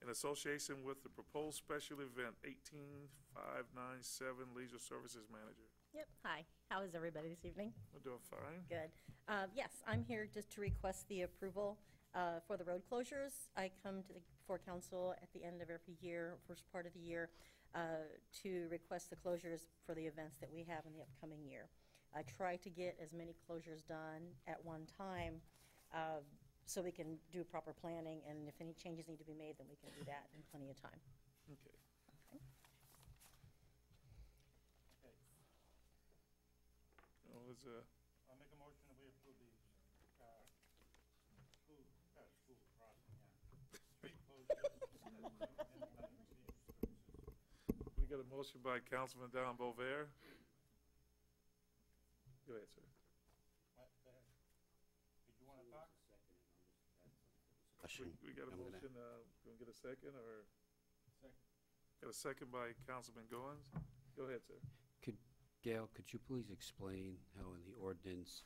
in association with the proposed special event 18597 Leisure Services Manager. Yep, hi. How is everybody this evening? We're doing fine. Good. Yes, I'm here just to request the approval for the road closures. I come to before council at the end of every year, first part of the year, to request the closures for the events that we have in the upcoming year. I try to get as many closures done at one time so we can do proper planning, and if any changes need to be made, then we can do that in plenty of time. Okay. I'll make a motion that we approve the school crossing, yeah. Street closures. We got a motion by Councilman Don Bover. Go ahead, sir. What, did you wanna talk? We got a I'm gonna- motion, can we get a second, or? Second. Got a second by Councilman Goins? Go ahead, sir. Gail, could you please explain how in the ordinance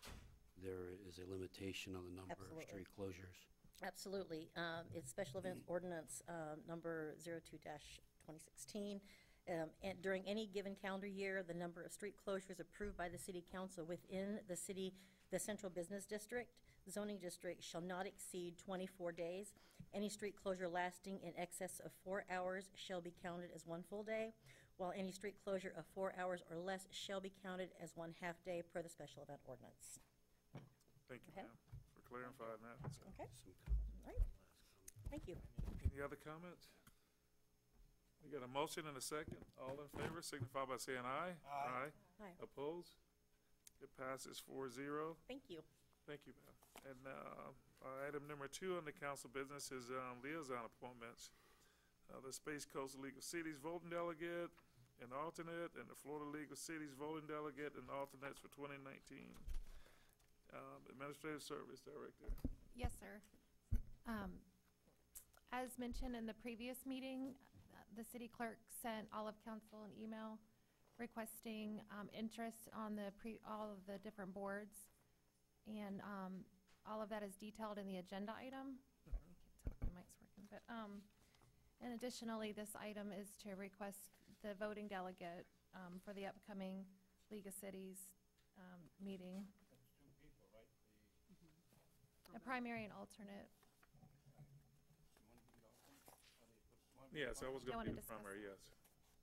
there is a limitation on the number of Absolutely. street closures? Absolutely. It's Special Events Ordinance number 02-2016. And during any given calendar year, the number of street closures approved by the city council within the central business district, zoning district, shall not exceed 24 days. Any street closure lasting in excess of 4 hours shall be counted as one full day, while any street closure of 4 hours or less shall be counted as one half-day per the special event ordinance. Thank you, Okay. ma'am, for clarifying that. So, Okay? All right. Thank you. any other comments? We got a motion and a second. All in favor signify by saying aye. Aye. Aye. Opposed? It passes 4-0. Thank you. Thank you, ma'am. And item number 2 on the council business is liaison appointments. The Space Coast League of Cities voting delegate and alternate, and the Florida League of Cities voting delegate and alternates for 2019. Administrative Service Director. Yes, sir. As mentioned in the previous meeting, the city clerk sent all of council an email requesting interest on all of the different boards. And all of that is detailed in the agenda item. I can't tell if my mic's working, but, and additionally, this item is to request the voting delegate for the upcoming League of Cities meeting. That's 2 people, right? A primary and alternate. You wanna be the alternate? Or they put one- Yes, I was You going wanna to be the discuss primary, it? yes.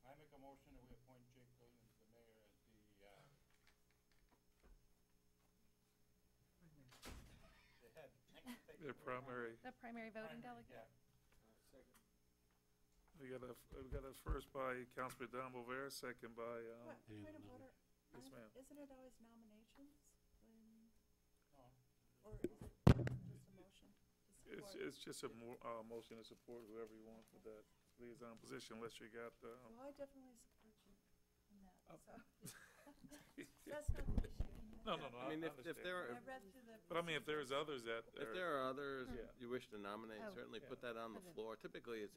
I make a motion that we appoint Jake Williams, the mayor, as the head. Their primary. The primary voting delegate. Yeah. Second. We got a first by Councilman Don Bover, second by, What, point of order? yes, ma'am. Isn't it always nominations when, No. or is it just a motion to It's, support? it's just a motion to support whoever you want for that liaison position, unless you got, Well, I definitely support you in that, Oh. so. That's not the issue. no, I mean, if understand. there are, I read through the. But I mean, if there's others that if are, there are others Yeah. you wish to nominate, Oh. certainly Yeah. put that on the Put it- floor. Typically,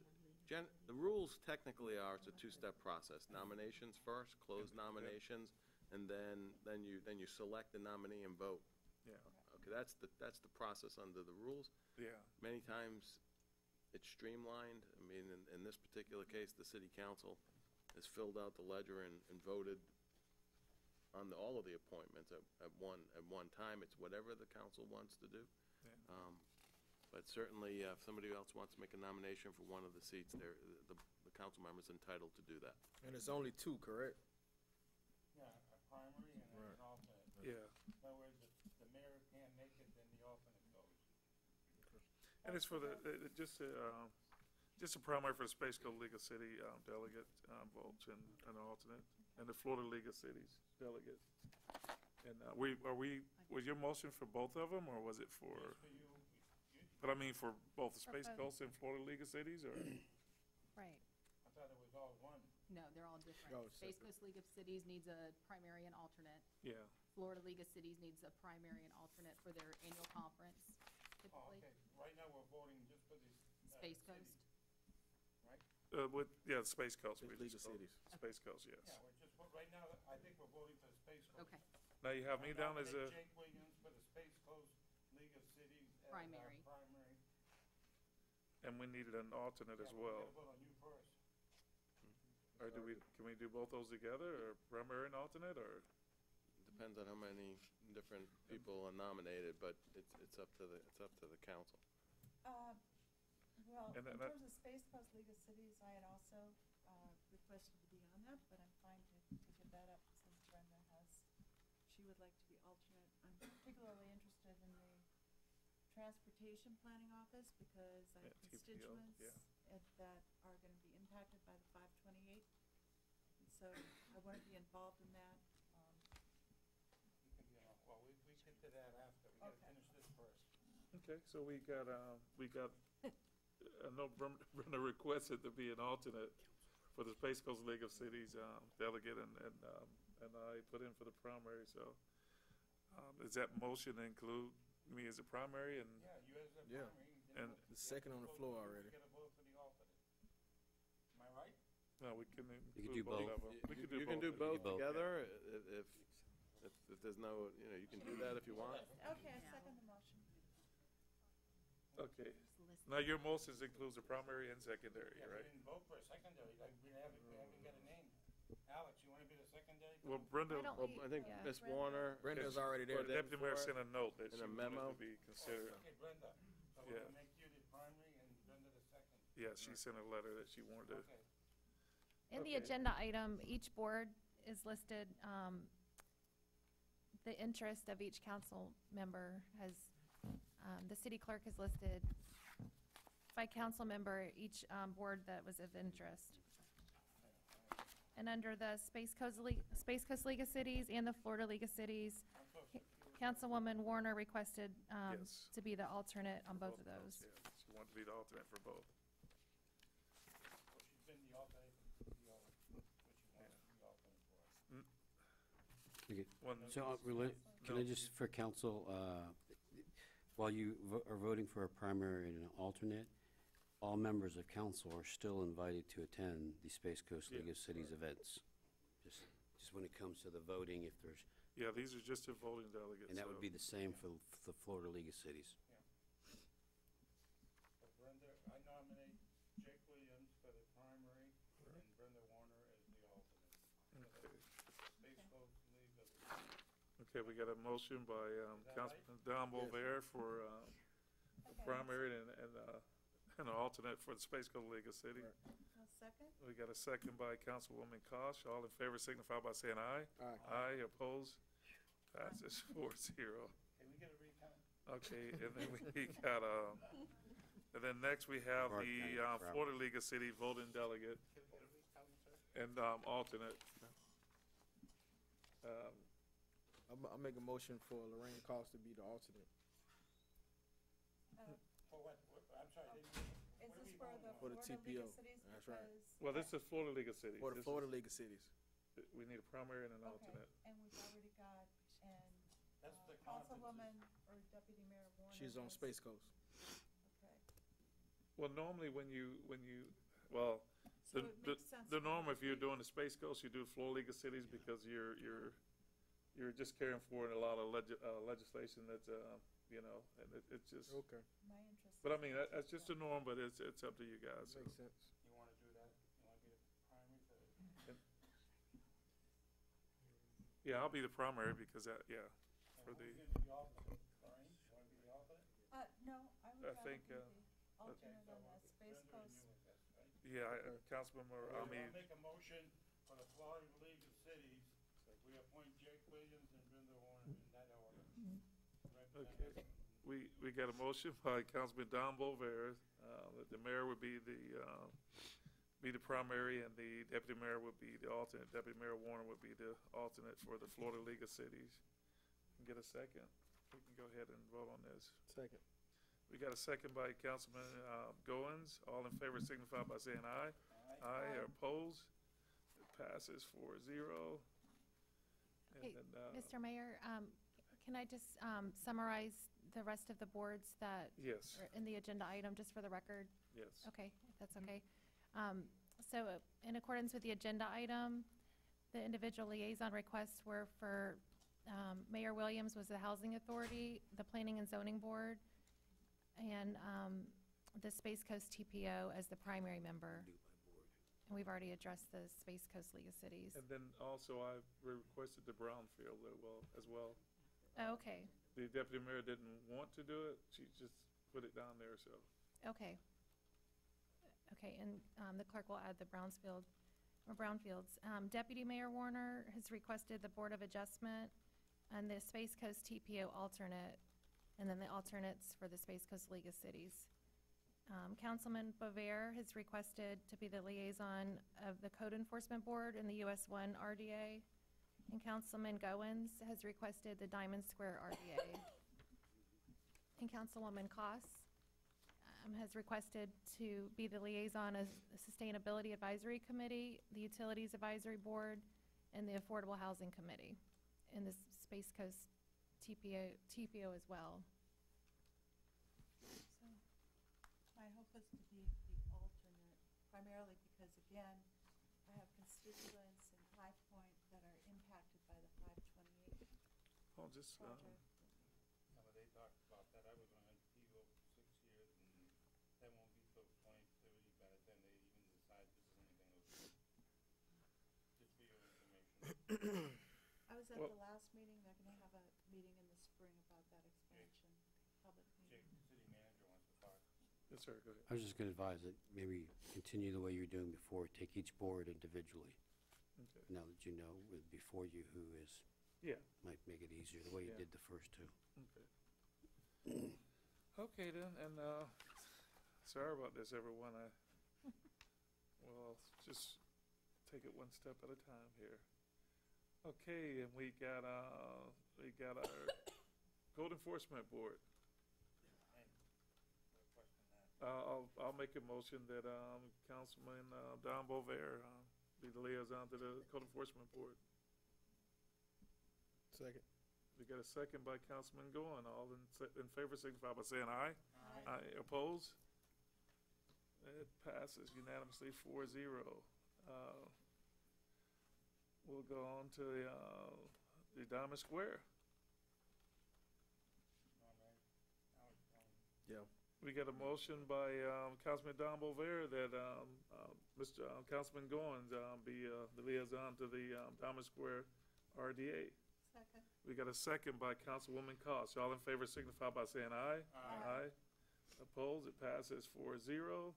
the rules technically are, it's a 2-step process. Nominations first, close nominations, and then you select the nominee and vote. yeah, Okay, that's the process under the rules. yeah, Many times, it's streamlined. I mean, in this particular case, the city council has filled out the ledger and voted on all of the appointments at one time. It's whatever the council wants to do. yeah. But certainly, if somebody else wants to make a nomination for one of the seats, the council member's entitled to do that. And it's only 2, correct? Yeah, a primary and Right. an alternate. Yeah. In other words, if the mayor can't make it, then the alternate goes. And it's for just a primary for the Space Coast League of City delegate votes and alternate, and the Florida League of Cities delegate. And was your motion for both of them, or was it for? Just for you, But I mean, for both the For Space both. Coast and Florida League of Cities, or? Right. I thought it was all one. No, they're all different. Oh, Space separate. Coast League of Cities needs a primary and alternate. Yeah, Florida League of Cities needs a primary and alternate for their annual conference, Oh, typically. okay. Right now, we're voting just for the. Space city, Coast. Right? Space Coast. we League just of voted. Cities. Space Coast, yes. Yeah, we're just, right now, I think we're voting for the Space Coast. Okay, Now you have me I down as a, nominate Jake Williams for the Space Coast League of Cities as our Primary. primary. and we needed an alternate as Yeah, we're well. gonna vote on you first. Or can we do both those together, or primary and alternate, or? Depends on how many different people are nominated, but it's up to the council. Well, And in that- terms of Space Coast League of Cities, I had also requested to be on that, but I'm fine to give that up since Brenda she would like to be alternate. I'm particularly interested in the Transportation Planning Office because I have Yeah, TPO, constituents yeah. that are going to be impacted by the 528. And so I want to be involved in that. You can be on, well, we get to that after. We gotta Okay. finish this first. Okay, so we got, I know Brenda requested to be an alternate for the Space Coast League of Cities delegate, and I put in for the primary, so. Does that motion include me as a primary and? Yeah, you as a Yeah. primary. And The second on the floor already. Get a vote for the alternate. Am I right? no, we can You include could do both both. of them. We could You can do both both. together if there's no, you can do that if you want. Okay, I second the motion. Okay. Now, your motions includes the primary and secondary, Yeah, right? we didn't vote for a secondary, like, we haven't got a name. Alex, you wanna be the secondary? Well, Brenda, Why don't Well, we- I think yeah. Ms. Warner. Brenda's already there. put in Deputy Mayor for it. sent a note that In she a wanted memo? to be considered. Okay, Brenda, so we're Yeah. gonna make you the primary and Brenda the second. Yeah, she sent a letter that she wanted to. Okay. In the Okay. agenda item, each board is listed, the interest of each council member has, the city clerk has listed by council member, each board that was of interest. And under the Space Coast League of Cities and the Florida League of Cities, Councilwoman Warner requested Yes. to be the alternate on both of those. Yeah, she wanted to be the alternate for both. So she's been the alternate for what she wants to be alternate for. Okay. One- So, can I just, for council, while you are voting for a primary and an alternate, all members of council are still invited to attend the Space Coast League Yeah, of Cities events. Just when it comes to the voting, if there's, Yeah, these are just the voting delegates. and that would so- be the same for the Florida League of Cities. So Brenda, I nominate Jake Williams for the primary and Brenda Warner as the alternate. Okay. Space Coast League of Okay, we got a motion by that Councilman Don Bolvere for the primary and an alternate for the Space Coast League of Cities. I'll second. We got a second by Councilwoman Kosh. All in favor signify by saying aye. Aye. Aye, opposed? Passes 4-0. Can we get a recount? Okay, and then we got, and then next we have Mark the County, Broward. Florida League of Cities voting delegate Can we get a recount, sir? and alternate. I'll make a motion for Lorraine Cost to be the alternate. For what, I'm sorry, didn't Is what are this we for voting the on? For the Florida League of TPO. Cities? That's right. Because- Well, this is Florida League of Cities. For the This Florida is- League of Cities. We need a primary and an Okay, alternate. and we've already got, and That's the Councilwoman or Deputy Mayor Warner. She's on was- Space Coast. Okay. Well, normally well, So it makes sense the for norm, her if you're to be- doing the Space Coast, you do Florida League of Cities because you're just carrying forward a lot of legislation that's, and it's just, Okay. My interest. but I is mean, in that's just the norm, but it's up to you guys. so. Makes sense. You wanna do that? You wanna be the primary for the? Yeah, I'll be the primary because for Who's the, gonna be the alternate? Lorraine, you wanna be the alternate? No, I would I rather think, be the Okay, alternate so on we'll the get Space Brenda and Coast. you, I guess, right? yeah, Councilmember, I I'll mean, make a motion for the Florida League of Cities, that we appoint Jake Williams and Brenda Warner in that order. Okay. We got a motion by Councilman Don Bolvere, that the mayor would be the primary and the deputy mayor would be the alternate. Deputy Mayor Warner would be the alternate for the Florida League of Cities. Get a second? We can go ahead and vote on this. Second. We got a second by Councilman Goins. All in favor signify by saying aye. Aye, or opposed? It passes 4-0. And Hey, then, Mr. Mayor, can I just summarize the rest of the boards that yes, are in the agenda item, just for the record? yes. Okay, if that's okay. So in accordance with the agenda item, the individual liaison requests were for Mayor Williams was the Housing Authority, the Planning and Zoning Board, and the Space Coast TPO as the primary member. And we've already addressed the Space Coast League of Cities. And then also I requested the Brownfield as well. Oh, okay, The deputy mayor didn't want to do it. She just put it down there, so. okay. Okay, and the clerk will add the Brownfields. Deputy Mayor Warner has requested the Board of Adjustment and the Space Coast TPO alternate, and then the alternates for the Space Coast League of Cities. Councilman Bovair has requested to be the liaison of the Code Enforcement Board and the US 1 RDA. And Councilman Goins has requested the Diamond Square RDA. And Councilwoman Koss has requested to be the liaison as the Sustainability Advisory Committee, the Utilities Advisory Board, and the Affordable Housing Committee, and the Space Coast TPO as well. So, my hope is to be the alternate, primarily because, again, I have constituents in High Point that are impacted by the 528 I'll just, project. Yeah, but they talked about that. I was on NPO for 6 years, and that won't be till 2030 by the time they even decide to do anything with it. Just for your information. I was at Well- the last meeting, they're gonna have a meeting in the spring about that expansion, public Jake, meeting. the city manager wants to talk. yes, sir, go ahead. I was just going to advise that maybe continue the way you're doing before, take each board individually. Okay. Now that you know with before you who is, Yeah. might make it easier, the way you Yeah. did the first two. Okay. Okay then, and, sorry about this, everyone, well, just take it one step at a time here. Okay, and we got our Code Enforcement Board. I'll make a motion that, Councilman, Don Bover, be the liaison to the Code Enforcement Board. Second. We got a second by Councilman Goin. All in favor signify by saying aye. Aye. Oppose? It passes unanimously 4-0. We'll go on to the Diamond Square. Yeah. We got a motion by Councilman Don Bover that Mr. Councilman Goins be the liaison to the Diamond Square RDA. Second. We got a second by Councilwoman Cost. All in favor signify by saying aye. Aye. Opposed? It passes 4-0.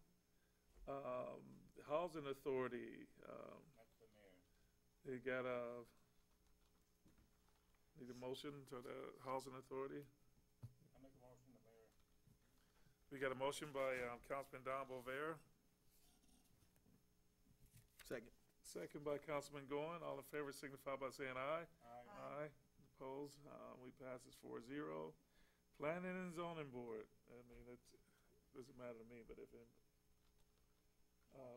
Housing Authority, That's the mayor. you got need a motion to the Housing Authority? I make a motion, the mayor. We got a motion by Councilman Don Bover, Second. second by Councilman Goin. All in favor signify by saying aye. Aye. Opposed? We passes 4-0. Planning and Zoning Board. I mean, it doesn't matter to me, but if it, No,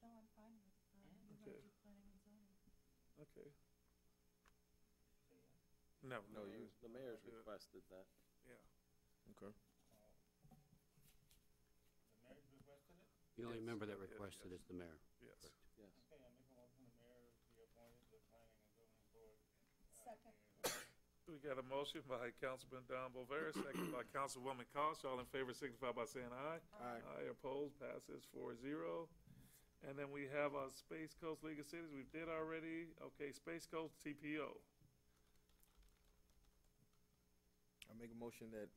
I'm fine with, you Okay. want to do planning and zoning. okay. No. No, you. The mayor's Yeah. requested that. Yeah. Okay. The mayor requested it? The only Yes. member that Yes, requested yes. is the mayor. Yes. Yes. Okay, I make a motion, the mayor be appointed to the planning and zoning board. Second. We got a motion by Councilman Don Bover, second by Councilwoman Cost. All in favor signify by saying aye. Aye. Opposed? Passes 4-0. And then we have our Space Coast League of Cities. We did already. Okay, Space Coast TPO. I make a motion that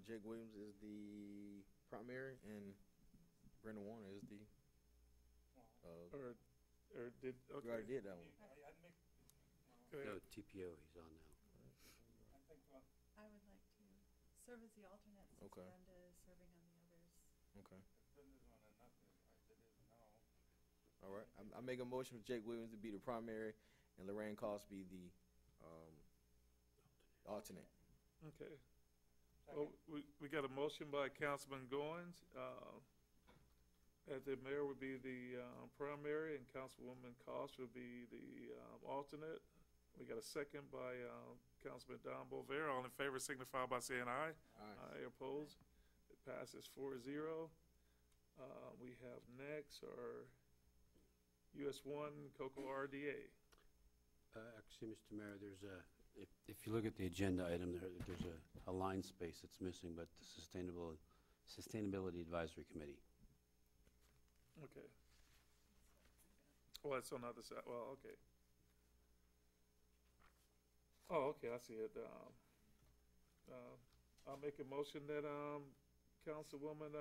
Jake Williams is the primary and Brenda Warner is the. Or did, You okay. already did that one. I'd make, Go ahead. No, TPO, he's on now. I think, I would like to serve as the alternate since Okay. Brenda is serving on the others. Okay. Brenda's on enough, as it is now. All right. I make a motion for Jake Williams to be the primary and Lorraine Cost be the alternate. Okay. Well, we got a motion by Councilman Goins, that the mayor would be the primary and Councilwoman Cost would be the alternate. We got a second by Councilman Don Bover. All in favor signify by saying aye. Aye. Opposed? It passes 4-0. We have next our US1 Cocoa RDA. Actually, Mr. Mayor, there's if you look at the agenda item, there's a line space that's missing, but the Sustainability Advisory Committee. Okay. Oh, that's on the other side. Well, okay. Oh, okay, I see it. I'll make a motion that Councilwoman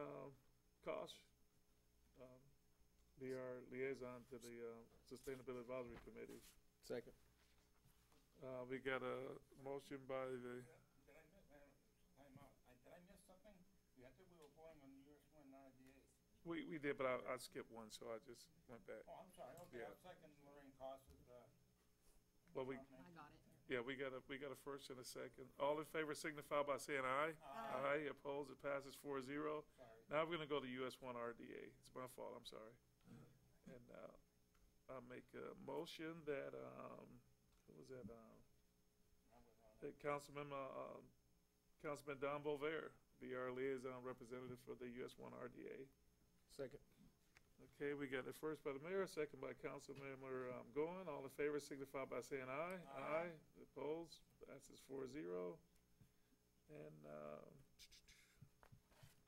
Kosh be our liaison to the Sustainability Advisory Committee. Second. We got a motion by the, Did I miss, time out, did I miss something? I think we were voting on US1 RDA. we did, but I skipped one, so I just went back. Oh, I'm sorry, okay, Yeah. I'll second Lorraine Costas, Well, we, I got it. Yeah, we got a first and a second. All in favor signify by saying aye. Aye. Opposed, it passes 4-0. Now we're gonna go to US one RDA. It's my fault, I'm sorry. And, I'll make a motion that, who was that, that Councilman Don Bover be our liaison representative for the US one RDA. Second. Okay, we got it first by the mayor, second by Councilmember Goin. All in favor signify by saying aye. Aye. Opposed, passes 4-0. And,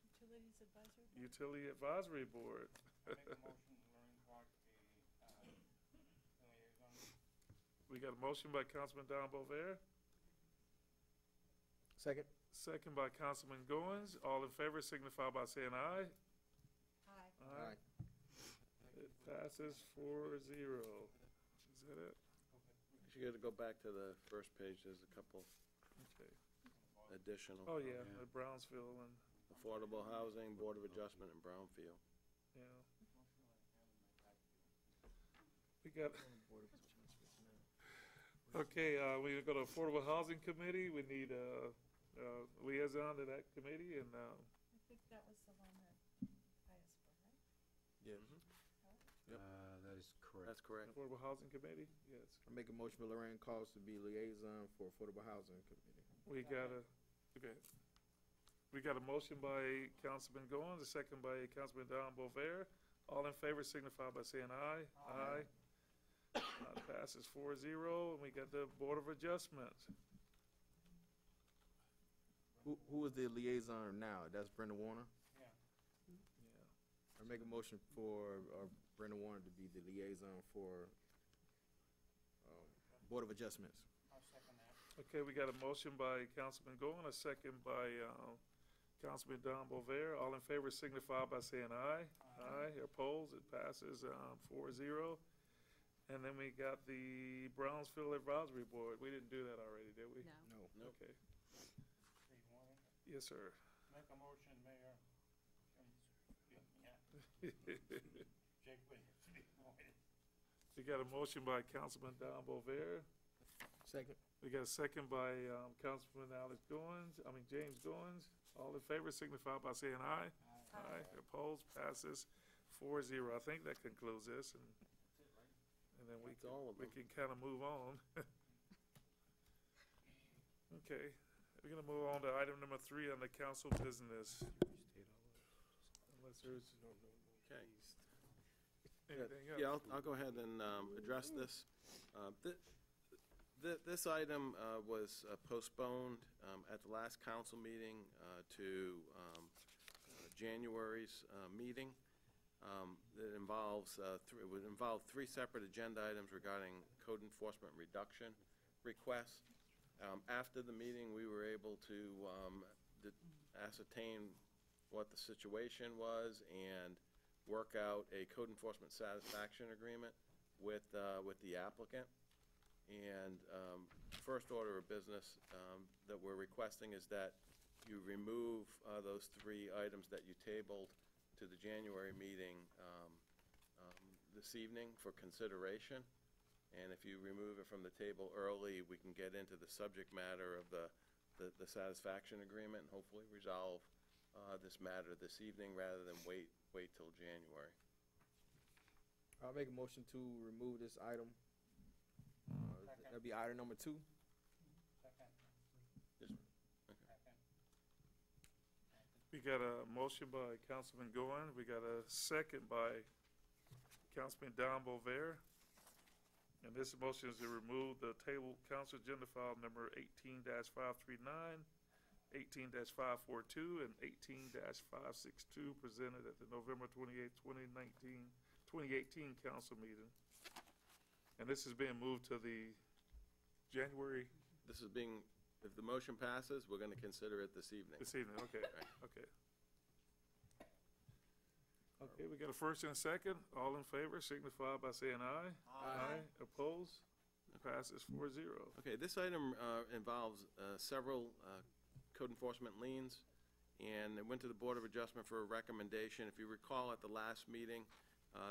Utilities Advisory Board? Utility Advisory Board. Make a motion, Lorraine Clark be, liaison. We got a motion by Councilman Don Bover, Second. second by Councilman Goins. All in favor signify by saying aye. Aye. Aye. It passes 4-0. Is that it? You gotta go back to the first page, there's a couple Okay. additional. Oh, yeah, the Brownsville and, Affordable Housing, Board of Adjustment in Brownfield. yeah. We got, okay, we go to Affordable Housing Committee. We need a liaison to that committee, and, I think that was the one that I asked for, right? Yes. Yep. That is correct. That's correct. Affordable Housing Committee, yes. I make a motion for Lorraine Calls to be liaison for Affordable Housing Committee. We got a, okay. We got a motion by Councilman Goins, a second by Councilman Don Bover. All in favor signify by saying aye. Aye. Passes 4-0, and we got the Board of Adjustment. Who is the liaison now? That's Brenda Warner? Yeah. Yeah. I make a motion for Brenda Warner to be the liaison for Board of Adjustments. I'll second that. Okay, we got a motion by Councilman Goins, a second by Councilman Don Bover. All in favor signify by saying aye. Aye. Opposed, it passes 4-0. And then we got the Brownsville Advisory Board. We didn't do that already, did we? No. No. Okay. Three, one. Yes, sir. Make a motion, Mayor. Jake Williams be appointed. We got a motion by Councilman Don Bover. Second. We got a second by Councilman James Goins. All in favor signify by saying aye. Aye. Opposed, passes 4-0. I think that concludes this, and then we That's all of them. can kind of move on. Okay, we're gonna move on to item number 3 on the council business. Unless there's Okay. anything else. Yeah, I'll go ahead and address this. This item was postponed at the last council meeting to January's meeting. It would involve 3 separate agenda items regarding code enforcement reduction requests. After the meeting, we were able to ascertain what the situation was and work out a code enforcement satisfaction agreement with the applicant. And first order of business that we're requesting is that you remove those 3 items that you tabled to the January meeting this evening for consideration. And if you remove it from the table early, we can get into the subject matter of the satisfaction agreement and hopefully resolve this matter this evening rather than wait till January. I'll make a motion to remove this item. That'll be item number 2. Second. Just- Second. We got a motion by Councilman Goins. We got a second by Councilman Don Bover. And this motion is to remove the table council agenda file number 18-539, 18-542, and 18-562 presented at the November 28, 2018 council meeting. And this is being moved to the January, This is being, if the motion passes, we're going to consider it this evening. okay, okay. Okay, we got a first and a second. All in favor signify by saying aye. Aye. Opposed? Passes 4-0. Okay, this item involves several code enforcement liens, and it went to the Board of Adjustment for a recommendation. If you recall, at the last meeting,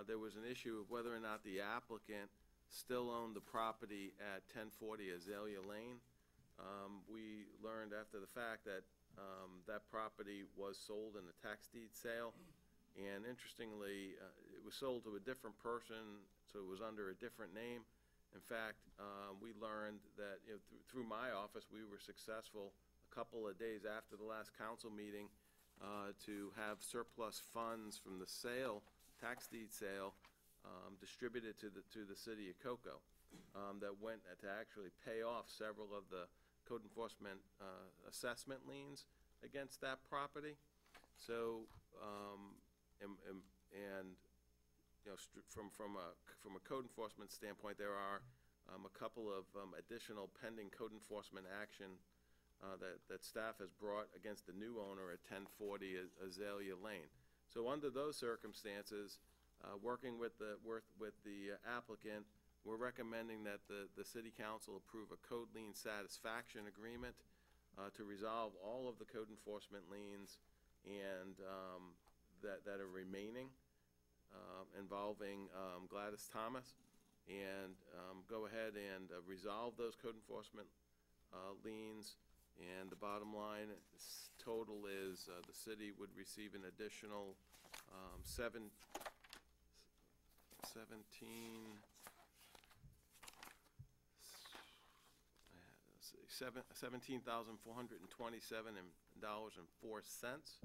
there was an issue of whether or not the applicant still owned the property at 1040 Azalea Lane. We learned after the fact that that property was sold in a tax deed sale, and interestingly, it was sold to a different person, so it was under a different name. In fact, we learned that through my office, we were successful a couple of days after the last council meeting to have surplus funds from the sale, tax deed sale, distributed to the city of Cocoa, that went to actually pay off several of the code enforcement assessment liens against that property. So, from a code enforcement standpoint, there are a couple of additional pending code enforcement action that staff has brought against the new owner at 1040 Azalea Lane. So under those circumstances, working with the applicant, we're recommending that the city council approve a code lien satisfaction agreement to resolve all of the code enforcement liens and that are remaining involving Gladys Thomas, and go ahead and resolve those code enforcement liens. And the bottom line total is the city would receive an additional $17,427.04,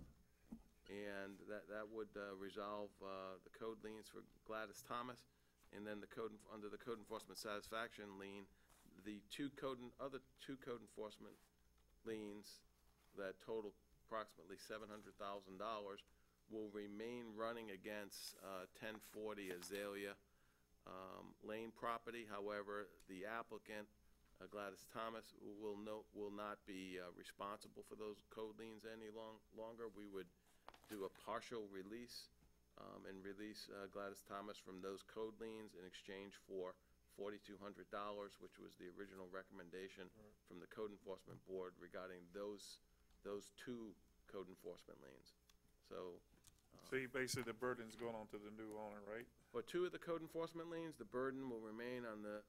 and that would resolve the code liens for Gladys Thomas, and then under the code enforcement satisfaction lien, the other two code enforcement liens that total approximately $700,000 will remain running against 1040 Azalea Lane property. However, the applicant, Gladys Thomas, will not be responsible for those code liens any longer. We would do a partial release and release Gladys Thomas from those code liens in exchange for $4,200, which was the original recommendation from the Code Enforcement Board regarding those two code enforcement liens. So basically the burden's going on to the new owner, right? for two of the code enforcement liens, the burden will remain on the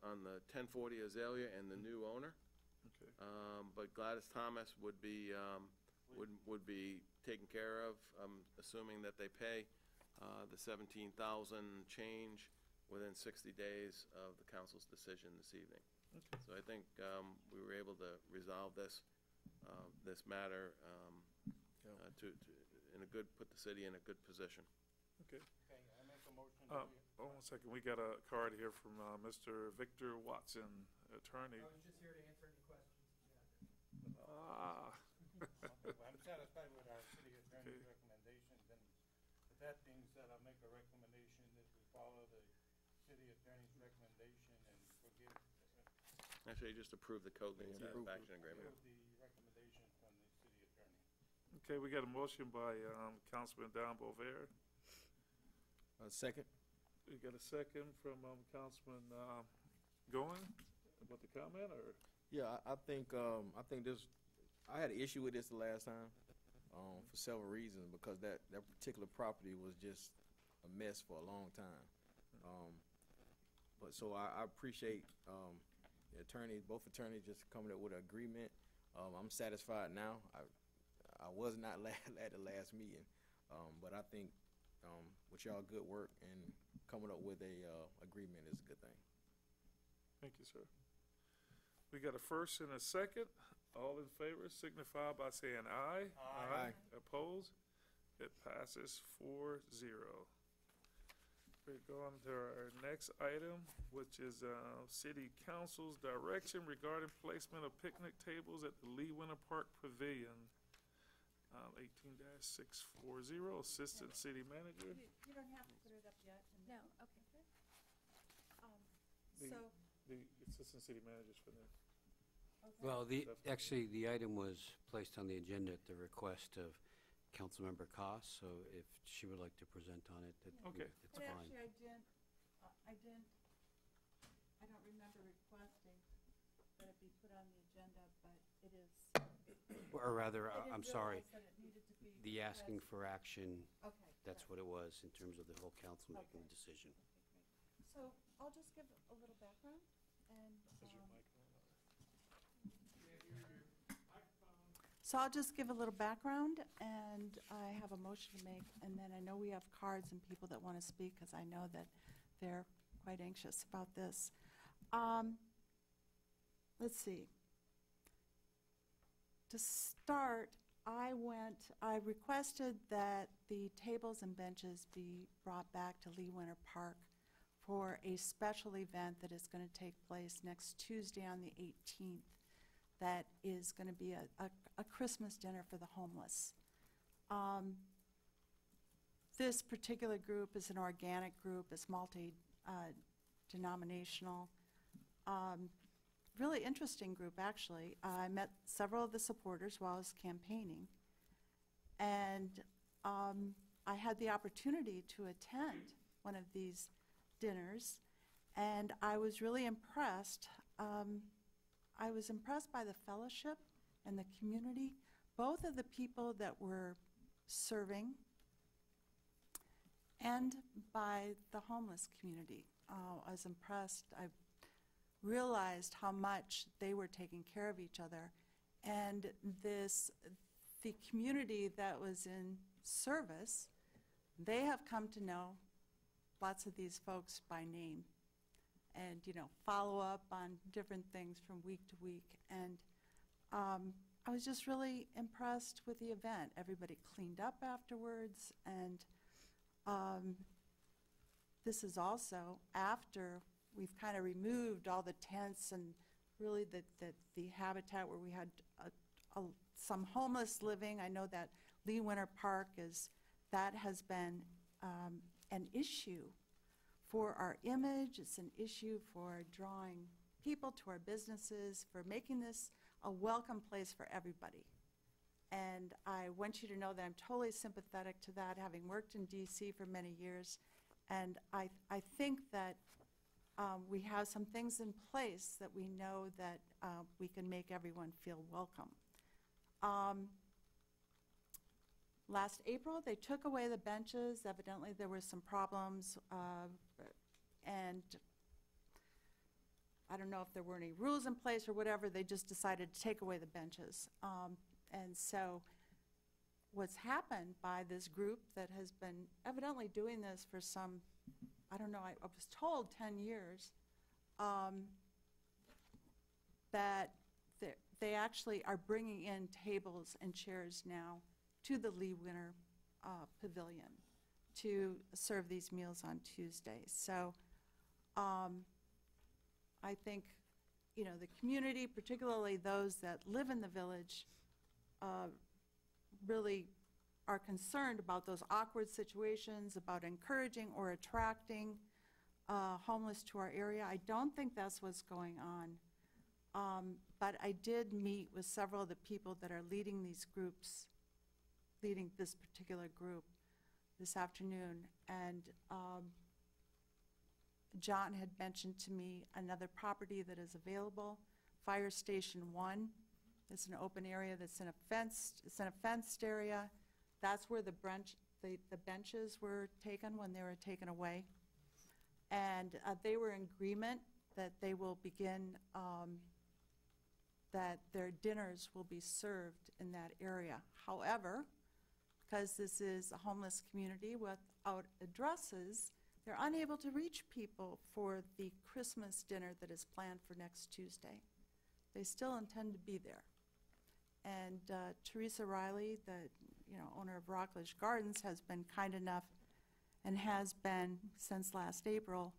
1040 Azalea and the new owner. Okay. But Gladys Thomas would be taken care of, assuming that they pay the $17,000 change within 60 days of the council's decision this evening. Okay. So I think we were able to resolve this matter put the city in a good position. Okay. Okay, I make a motion. Hold on a second. We got a card here from Mr. Victor Watson, attorney. I was just here to answer any questions. I'm satisfied with our city attorney's recommendations, and with that being said, I'll make a recommendation that we follow the city attorney's recommendation and forgive. Actually, just approve the code lien satisfaction agreement. Approve the recommendation from the city attorney. Okay, we got a motion by Councilman Don Bover. Second. We got a second from Councilman Goen. About the comment, or? Yeah, I think this, I had an issue with this the last time, for several reasons, because that particular property was just a mess for a long time. But so I appreciate, the attorneys, both attorneys just coming up with an agreement. I'm satisfied now. I was not at the last meeting, but I think, with y'all good work and coming up with a, agreement is a good thing. Thank you, sir. We got a first and a second. All in favor signify by saying aye. Aye. Opposed? It passes 4-0. We're going to our next item, which is City Council's direction regarding placement of picnic tables at the Lee Winter Park Pavilion. 18-640, Assistant City Manager. You don't have to put it up yet. No, okay. The Assistant City Manager's for them. Okay. Well, actually, the item was placed on the agenda at the request of Councilmember Koss, so if she would like to present on it, it's Okay. But fine. actually, I don't remember requesting that it be put on the agenda, but it is. Or rather, I I'm didn't sorry, realize that it needed to be the asking requested. for action, Okay. that's good. what it was in terms of the whole council making Okay. the decision. Okay, great. So I'll just give a little background and. So I'll just give a little background, and I have a motion to make, and then I know we have cards and people that want to speak, because I know that they're quite anxious about this. Let's see. To start, I requested that the tables and benches be brought back to Lee Winter Park for a special event that is going to take place next Tuesday on the 18th. That is going to be a Christmas dinner for the homeless. This particular group is an organic group. It's multi-denominational. Really interesting group, actually. I met several of the supporters while I was campaigning. And I had the opportunity to attend one of these dinners, and I was really impressed. I was impressed by the fellowship and the community, both of the people that were serving and by the homeless community. I was impressed. I realized how much they were taking care of each other. And the community that was in service, they have come to know lots of these folks by name. And, follow up on different things from week to week. And I was just really impressed with the event. Everybody cleaned up afterwards, and this is also after we've kind of removed all the tents and really the habitat where we had some homeless living. I know that Lee Winter Park has been an issue for our image. It's an issue for drawing people to our businesses, for making this a welcome place for everybody. And I want you to know that I'm totally sympathetic to that, having worked in DC for many years. And I think that we have some things in place that we know that we can make everyone feel welcome. Last April, they took away the benches. Evidently, there were some problems, and I don't know if there were any rules in place or whatever. They just decided to take away the benches. And so what's happened by this group that has been evidently doing this for some, I don't know, I was told 10 years, that they actually are bringing in tables and chairs now to the Lee Winter Pavilion to serve these meals on Tuesdays. So I think, the community, particularly those that live in the village, really are concerned about those awkward situations, about encouraging or attracting homeless to our area. I don't think that's what's going on. But I did meet with several of the people that are leading these groups, leading this particular group this afternoon. And John had mentioned to me another property that is available, Fire Station 1. It's an open area that's in a fenced area. That's where the benches were taken when they were taken away. And they were in agreement that they will begin, that their dinners will be served in that area. However, because this is a homeless community without addresses, they're unable to reach people for the Christmas dinner that is planned for next Tuesday. They still intend to be there. And Teresa Riley, the owner of Rockledge Gardens, has been kind enough and has been, since last April,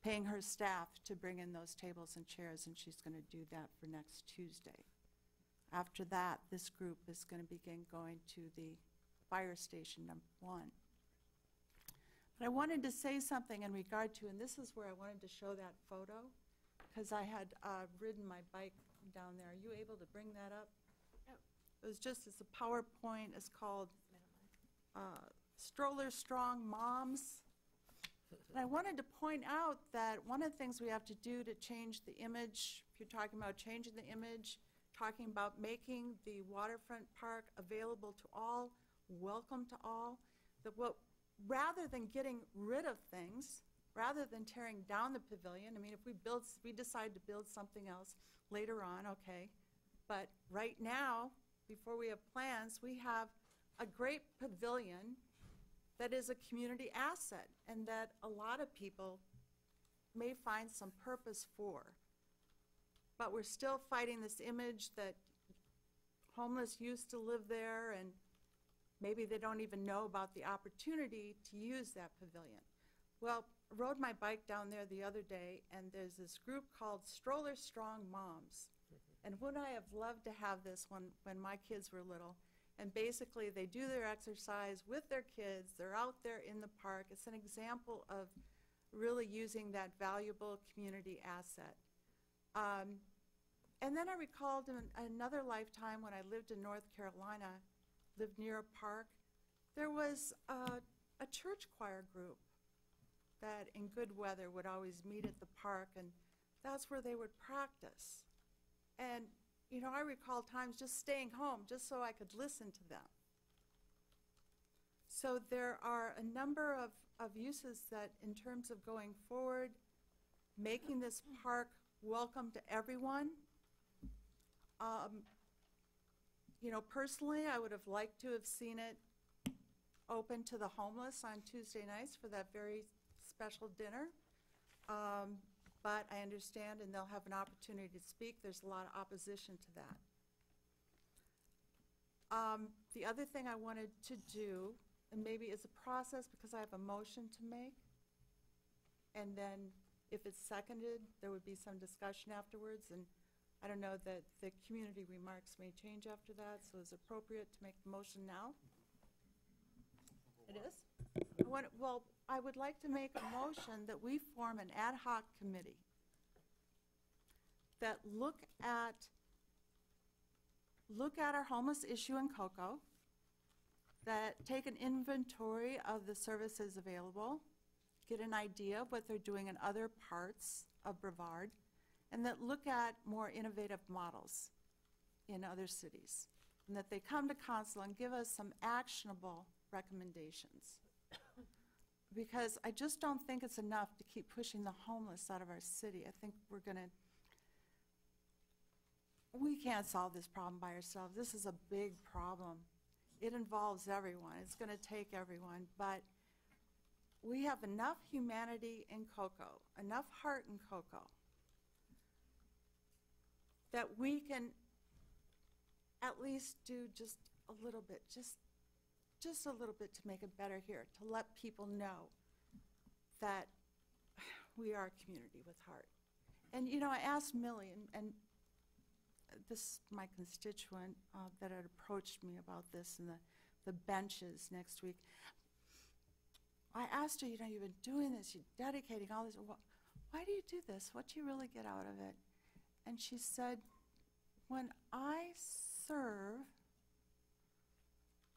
paying her staff to bring in those tables and chairs, and she's going to do that for next Tuesday. After that, this group is going to begin going to the Fire Station #1. But I wanted to say something in regard to, and this is where I wanted to show that photo, because I had ridden my bike down there. Are you able to bring that up? It was just, it's a PowerPoint. It's called Stroller Strong Moms. And I wanted to point out that one of the things we have to do to change the image, if you're talking about changing the image, talking about making the waterfront park available to all, welcome to all, that rather than getting rid of things, rather than tearing down the pavilion. I mean, if we decide to build something else later on, okay. But right now, before we have plans, we have a great pavilion that is a community asset and that a lot of people may find some purpose for. But we're still fighting this image that homeless used to live there and maybe they don't even know about the opportunity to use that pavilion. Well, I rode my bike down there the other day and there's this group called Stroller Strong Moms. And would I have loved to have this when my kids were little? And basically they do their exercise with their kids, they're out there in the park. It's an example of really using that valuable community asset. And then I recalled in another lifetime when I lived in North Carolina, lived near a park, there was a church choir group that in good weather would always meet at the park, and that's where they would practice. And, you know, I recall times just staying home just so I could listen to them. So there are a number of uses that, in terms of going forward, making this park welcome to everyone. You know, personally, I would have liked to have seen it open to the homeless on Tuesday nights for that very special dinner. But I understand, and they'll have an opportunity to speak. There's a lot of opposition to that. The other thing I wanted to do, and maybe it's a process because I have a motion to make, and then if it's seconded, there would be some discussion afterwards, and I don't know that the community remarks may change after that, so it's appropriate to make the motion now. It is? Well, I would like to make a motion that we form an ad hoc committee that look at our homeless issue in Cocoa, that take an inventory of the services available, get an idea of what they're doing in other parts of Brevard, and that look at more innovative models in other cities, and that they come to council and give us some actionable recommendations. Because I just don't think it's enough to keep pushing the homeless out of our city. I think we can't solve this problem by ourselves. This is a big problem. It involves everyone. It's going to take everyone. But we have enough humanity in Cocoa, enough heart in Cocoa, that we can at least do just a little bit, just a little bit to make it better here, to let people know that we are a community with heart. And, you know, I asked Millie, and this is my constituent that had approached me about this and the benches next week. I asked her, you know, you've been doing this, you're dedicating all this. Why do you do this? What do you really get out of it? And she said, when I serve,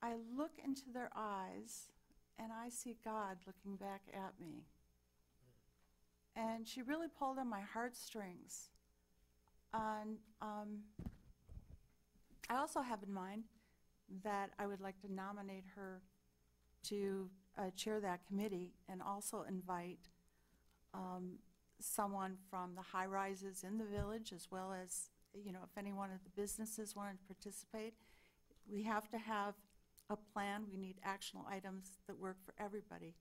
I look into their eyes and I see God looking back at me. And she really pulled on my heartstrings. And I also have in mind that I would like to nominate her to chair that committee and also invite someone from the high rises in the village, as well as, you know, if any one of the businesses wanted to participate. We have to have a plan. We need actionable items that work for everybody.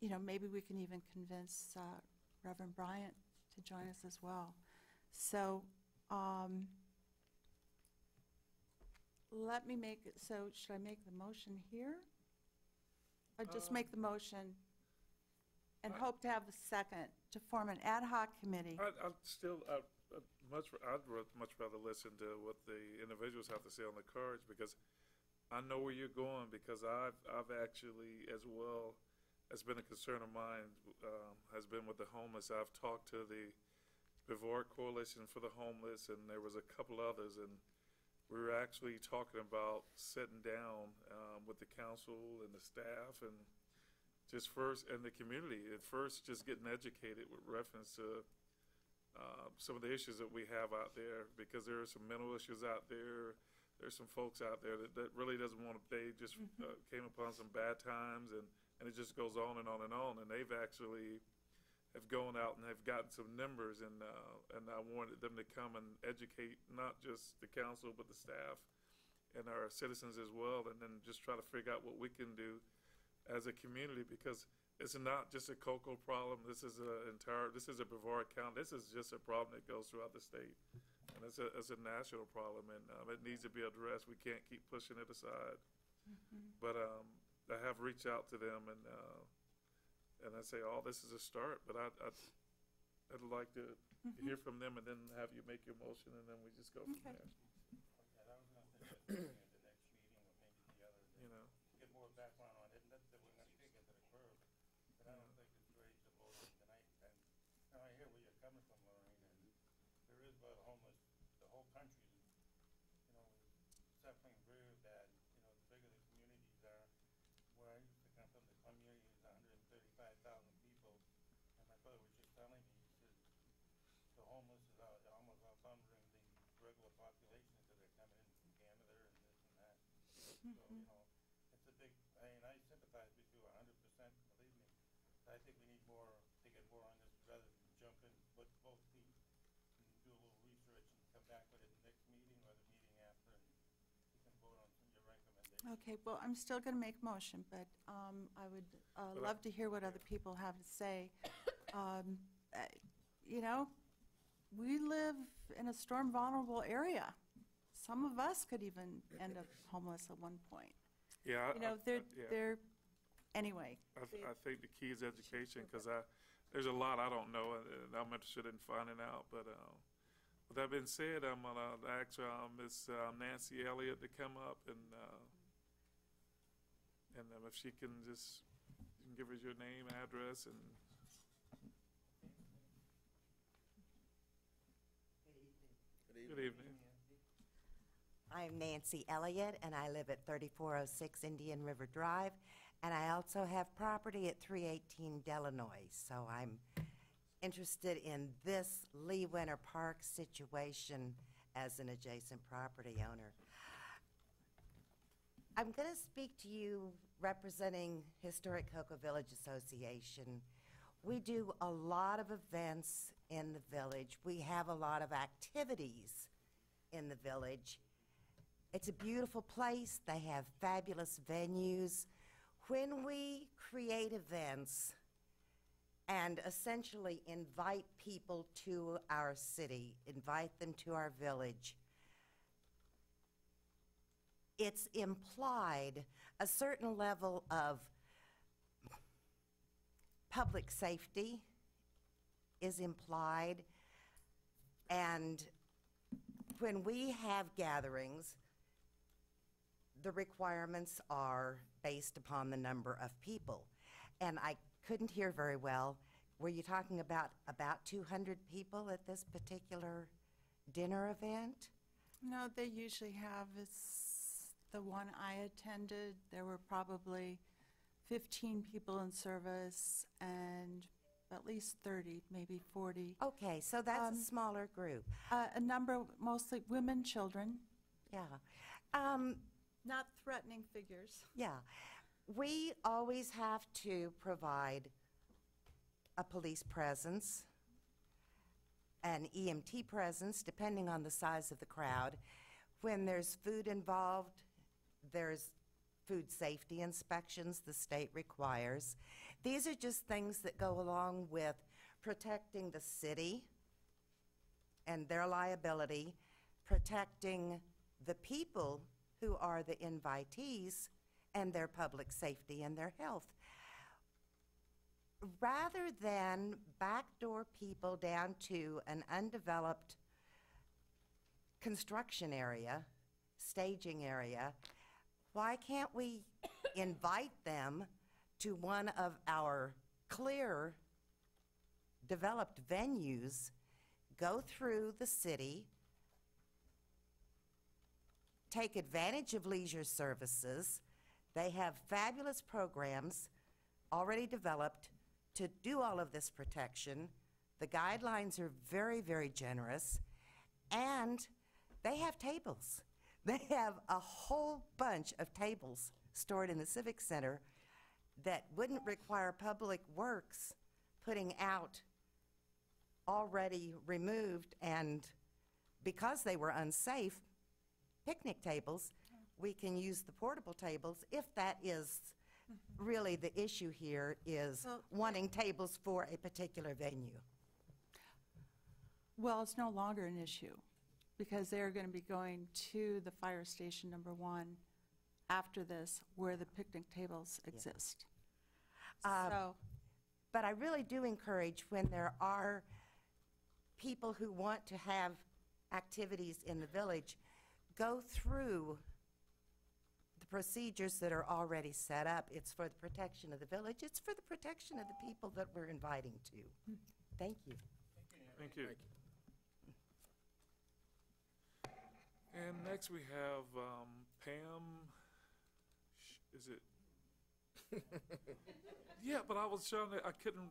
You know, maybe we can even convince Reverend Bryant to join us as well. So let me make it, so should I make the motion here? Or just make the motion and hope to have a second to form an ad hoc committee? I'd much rather listen to what the individuals have to say on the cards, because I know where you're going, because I've actually, as well, has been a concern of mine, has been with the homeless. I've talked to the Brevard Coalition for the Homeless, and there was a couple others, and we were actually talking about sitting down with the council and the staff, and just first, and the community, at first just getting educated with reference to some of the issues that we have out there, because there are some mental issues out there. there's some folks out there that really doesn't want to, they just came upon some bad times, and it just goes on and on and on, and they've actually have gone out and have gotten some numbers, and I wanted them to come and educate not just the council, but the staff and our citizens as well, and then just try to figure out what we can do as a community, because it's not just a Cocoa problem. This is a Brevard County. This is just a problem that goes throughout the state. And it's a national problem, and it needs to be addressed. We can't keep pushing it aside. But I have reached out to them, and I say, this is a start, but I'd like to hear from them and then have you make your motion, and then we just go from there. Yeah, that was gonna suggest maybe at the next meeting or maybe the other, You know. get more background on it, and that we're gonna kick it to the curb. But I don't think it's ready to vote on tonight, and now I hear where you're coming from, Lorraine, and there is about homeless, the whole country, suffering very bad, the bigger the communities are. Where I used to come from, the community is 135,000 people, and my brother was just telling me, he says, the homeless is almost outnumbering the regular population, because they're coming in from Canada and this and that. So, it's a big, I sympathize with you 100%, believe me. But I think we need more, to get more on this, rather than jump in with both feet, and do a little research and come back with it next meeting or the meeting after, and you can vote on some of your recommendations. Okay, well, I'm still going to make a motion, but I would love to hear what other people have to say. We live in a storm vulnerable area. Some of us could even end up homeless at one point. Yeah. Anyway. I think the key is education, because there's a lot I don't know, and I'm interested in finding out. But with that being said, I'm going to ask Miss Nancy Elliott to come up, and if she can just give us your name, address, and. Good evening. I'm Nancy Elliott, and I live at 3406 Indian River Drive, and I also have property at 318 Delanoy, so I'm interested in this Lee Winter Park situation as an adjacent property owner. I'm going to speak to you representing Historic Cocoa Village Association. We do a lot of events in the village. We have a lot of activities in the village. It's a beautiful place. They have fabulous venues. When we create events and essentially invite people to our city, invite them to our village, it's implied a certain level of public safety is implied, and when we have gatherings, the requirements are based upon the number of people. And I couldn't hear very well. Were you talking about 200 people at this particular dinner event? No, they usually have, the one I attended, there were probably 15 people in service and at least 30, maybe 40. Okay, so that's a smaller group. A number, mostly women, children. Yeah. Not threatening figures. Yeah. We always have to provide a police presence, an EMT presence, depending on the size of the crowd. When there's food involved, there's food safety inspections the state requires. These are just things that go along with protecting the city and their liability, protecting the people who are the invitees and their public safety and their health. Rather than backdoor people down to an undeveloped construction area, staging area, why can't we invite them to one of our clear developed venues, go through the city, take advantage of leisure services? They have fabulous programs already developed to do all of this protection. The guidelines are very, very generous, and they have tables. They have a whole bunch of tables stored in the Civic Center that wouldn't require Public Works putting out already removed, and because they were unsafe, picnic tables. We can use the portable tables if that is really the issue here, is wanting tables for a particular venue. Well, it's no longer an issue, because they're going to be going to the fire station number 1 after this, where the picnic tables exist. So, But I really do encourage, when there are people who want to have activities in the village, go through the procedures that are already set up. It's for the protection of the village. It's for the protection of the people that we're inviting to. Thank you. Thank you. And next we have Pam, is it? Yeah, but I was trying to, I couldn't.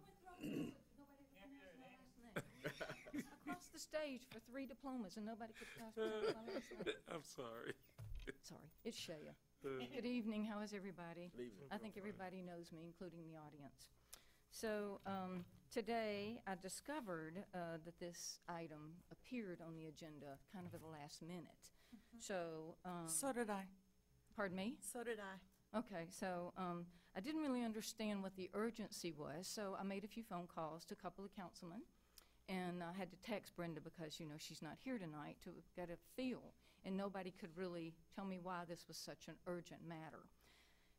Across the stage for 3 diplomas, and nobody could pass my last name. I'm sorry. Sorry, it's Shaya. Good evening, how is everybody? I think everybody knows me, including the audience. So today, I discovered that this item appeared on the agenda kind of at the last minute. So. So did I. Pardon me? So did I. Okay, so I didn't really understand what the urgency was, so I made a few phone calls to a couple of councilmen, and I had to text Brenda because, you know, she's not here tonight to get a feel, and nobody could really tell me why this was such an urgent matter.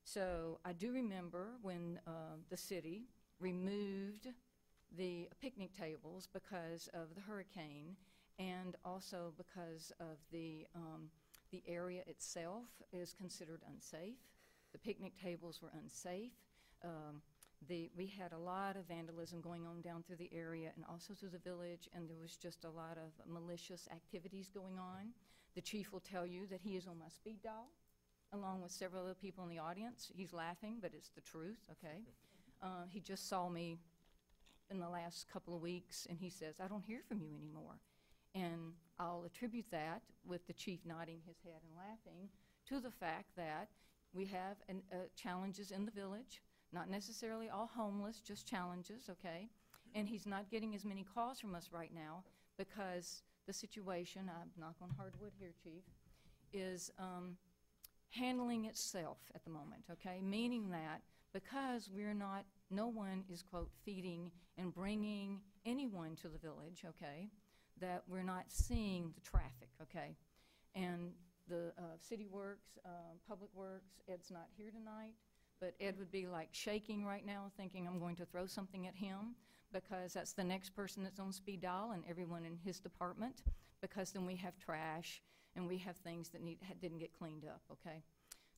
So I do remember when the city removed the picnic tables because of the hurricane, and also because of the area itself is considered unsafe. The picnic tables were unsafe. We had a lot of vandalism going on down through the area and also through the village, and there was just a lot of malicious activities going on. The chief will tell you that he is on my speed dial, along with several other people in the audience. He's laughing, but it's the truth, okay? He just saw me in the last couple of weeks, and he says, I don't hear from you anymore. And I'll attribute that, with the chief nodding his head and laughing, to the fact that we have challenges in the village, not necessarily all homeless, just challenges, okay? And he's not getting as many calls from us right now because the situation, I'm knock on hard wood here, Chief, is handling itself at the moment, okay? Meaning that because we're not, no one is, quote, feeding and bringing anyone to the village, okay, that we're not seeing the traffic, okay? And the City Works, Public Works, Ed's not here tonight, but Ed would be like shaking right now thinking I'm going to throw something at him because that's the next person that's on speed dial, and everyone in his department, because then we have trash and we have things that didn't get cleaned up, okay?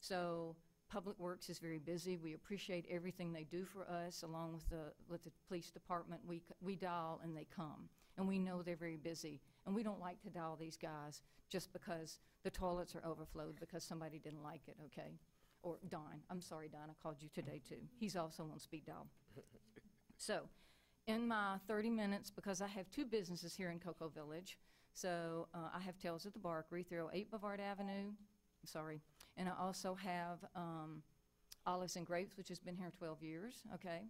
So Public Works is very busy. We appreciate everything they do for us, along with the police department. We dial and they come, and we know they're very busy, and we don't like to dial these guys just because the toilets are overflowed because somebody didn't like it, okay? Or Don, I'm sorry, Don, I called you today too. He's also on speed dial. So in my 30 minutes, because I have 2 businesses here in Cocoa Village, so I have Tales at the Barkery, 308 Bavard Avenue, and I also have Olives and Grapes, which has been here 12 years, okay?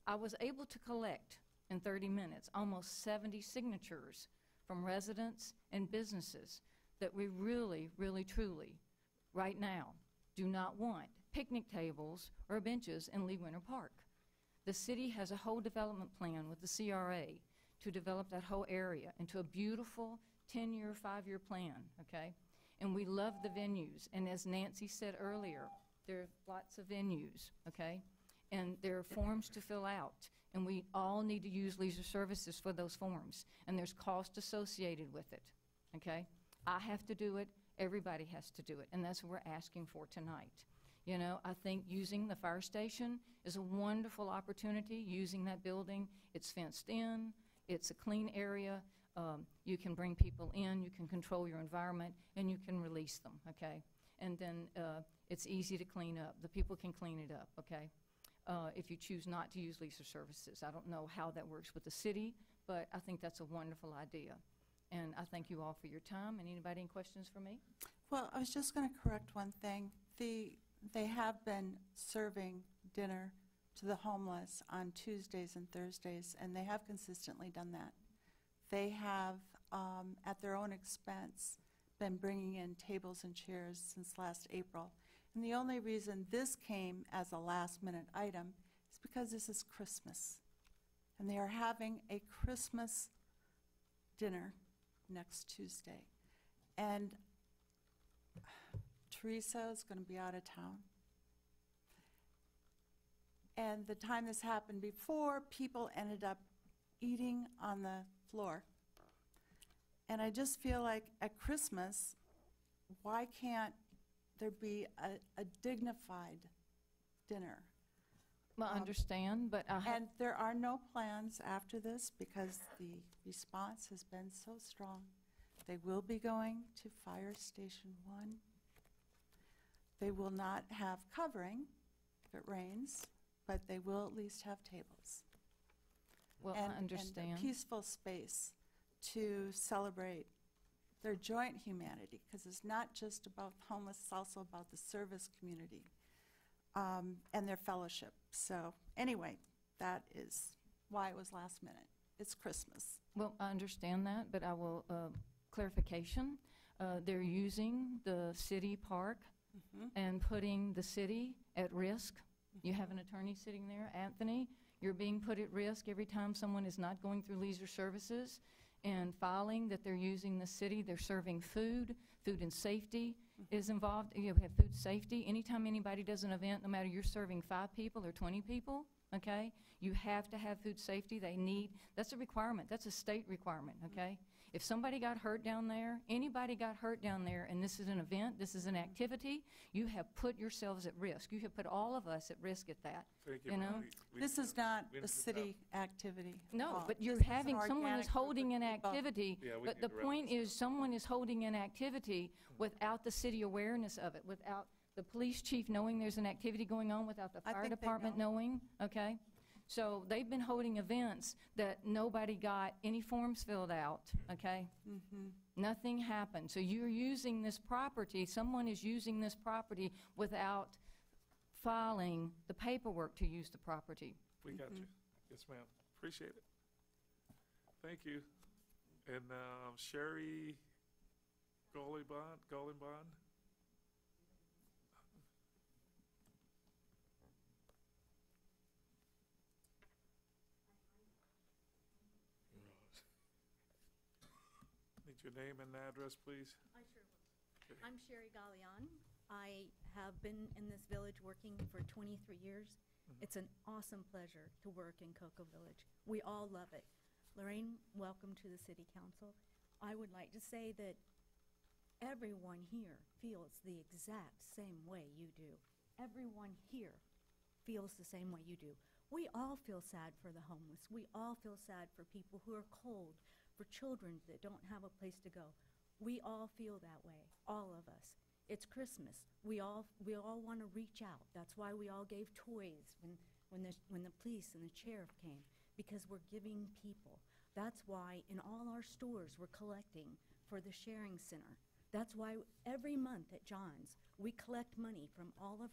I was able to collect in 30 minutes almost 70 signatures from residents and businesses that we really, really, truly, right now, do not want picnic tables or benches in Lee Winter Park. The city has a whole development plan with the CRA to develop that whole area into a beautiful 10-year, 5-year plan, okay? And we love the venues, and as Nancy said earlier, there are lots of venues, okay? And there are forms to fill out, and we all need to use leisure services for those forms, and there's cost associated with it, okay? I have to do it, everybody has to do it, and that's what we're asking for tonight. You know, I think using the fire station is a wonderful opportunity, using that building. It's fenced in, it's a clean area, you can bring people in, you can control your environment, and you can release them, okay? And then it's easy to clean up. The people can clean it up, okay? If you choose not to use leisure services. I don't know how that works with the city, but I think that's a wonderful idea. And I thank you all for your time. And anybody any questions for me? Well, I was just going to correct one thing. They have been serving dinner to the homeless on Tuesdays and Thursdays, and they have consistently done that. They have, at their own expense, been bringing in tables and chairs since last April. And the only reason this came as a last-minute item is because this is Christmas. And they are having a Christmas dinner next Tuesday. And Teresa is going to be out of town. And the time this happened before, people ended up eating on the floor. And I just feel like at Christmas, why can't there be a dignified dinner? Well, I understand, but And there are no plans after this because the response has been so strong. They will be going to Fire Station 1. They will not have covering if it rains, but they will at least have tables. Well, and, I understand. And a peaceful space to celebrate their joint humanity, because it's not just about the homeless, it's also about the service community and their fellowship. So anyway, that is why it was last minute. It's Christmas. Well, I understand that, but I will, clarification. They're using the city park and putting the city at risk. You have an attorney sitting there, Anthony. You're being put at risk every time someone is not going through leisure services and filing that they're using the city. They're serving food. Food and safety is involved. You have food safety. Anytime anybody does an event, no matter you're serving 5 people or 20 people, okay, you have to have food safety. They need, that's a requirement. That's a state requirement, okay? If somebody got hurt down there, anybody got hurt down there, and this is an event, this is an activity, you have put yourselves at risk. You have put all of us at risk at that. Thank you know? This is not a city activity. at No, all. but you're This is an having, someone organic is group of holding an people. activity, Yeah, we but can the get around point this. is, someone is holding an activity without the city awareness of it, without the police chief knowing there's an activity going on, without the I fire think they department know. knowing, okay? So they've been holding events that nobody got any forms filled out, okay? Nothing happened. So you're using this property, someone is using this property without filing the paperwork to use the property. We got you. Yes, ma'am. Appreciate it. Thank you. And Sherry Goldenbond? Need your name and address, please? I sure will. I'm Sherry Gallion. I have been in this village working for 23 years. It's an awesome pleasure to work in Cocoa Village. We all love it. Lorraine, welcome to the City Council. I would like to say that everyone here feels the exact same way you do. Everyone here feels the same way you do. We all feel sad for the homeless. We all feel sad for people who are cold, for children that don't have a place to go. We all feel that way, all of us. It's Christmas. We all want to reach out. That's why we all gave toys when the police and the sheriff came, because we're giving people. That's why in all our stores we're collecting for the sharing center. That's why every month at John's we collect money from all of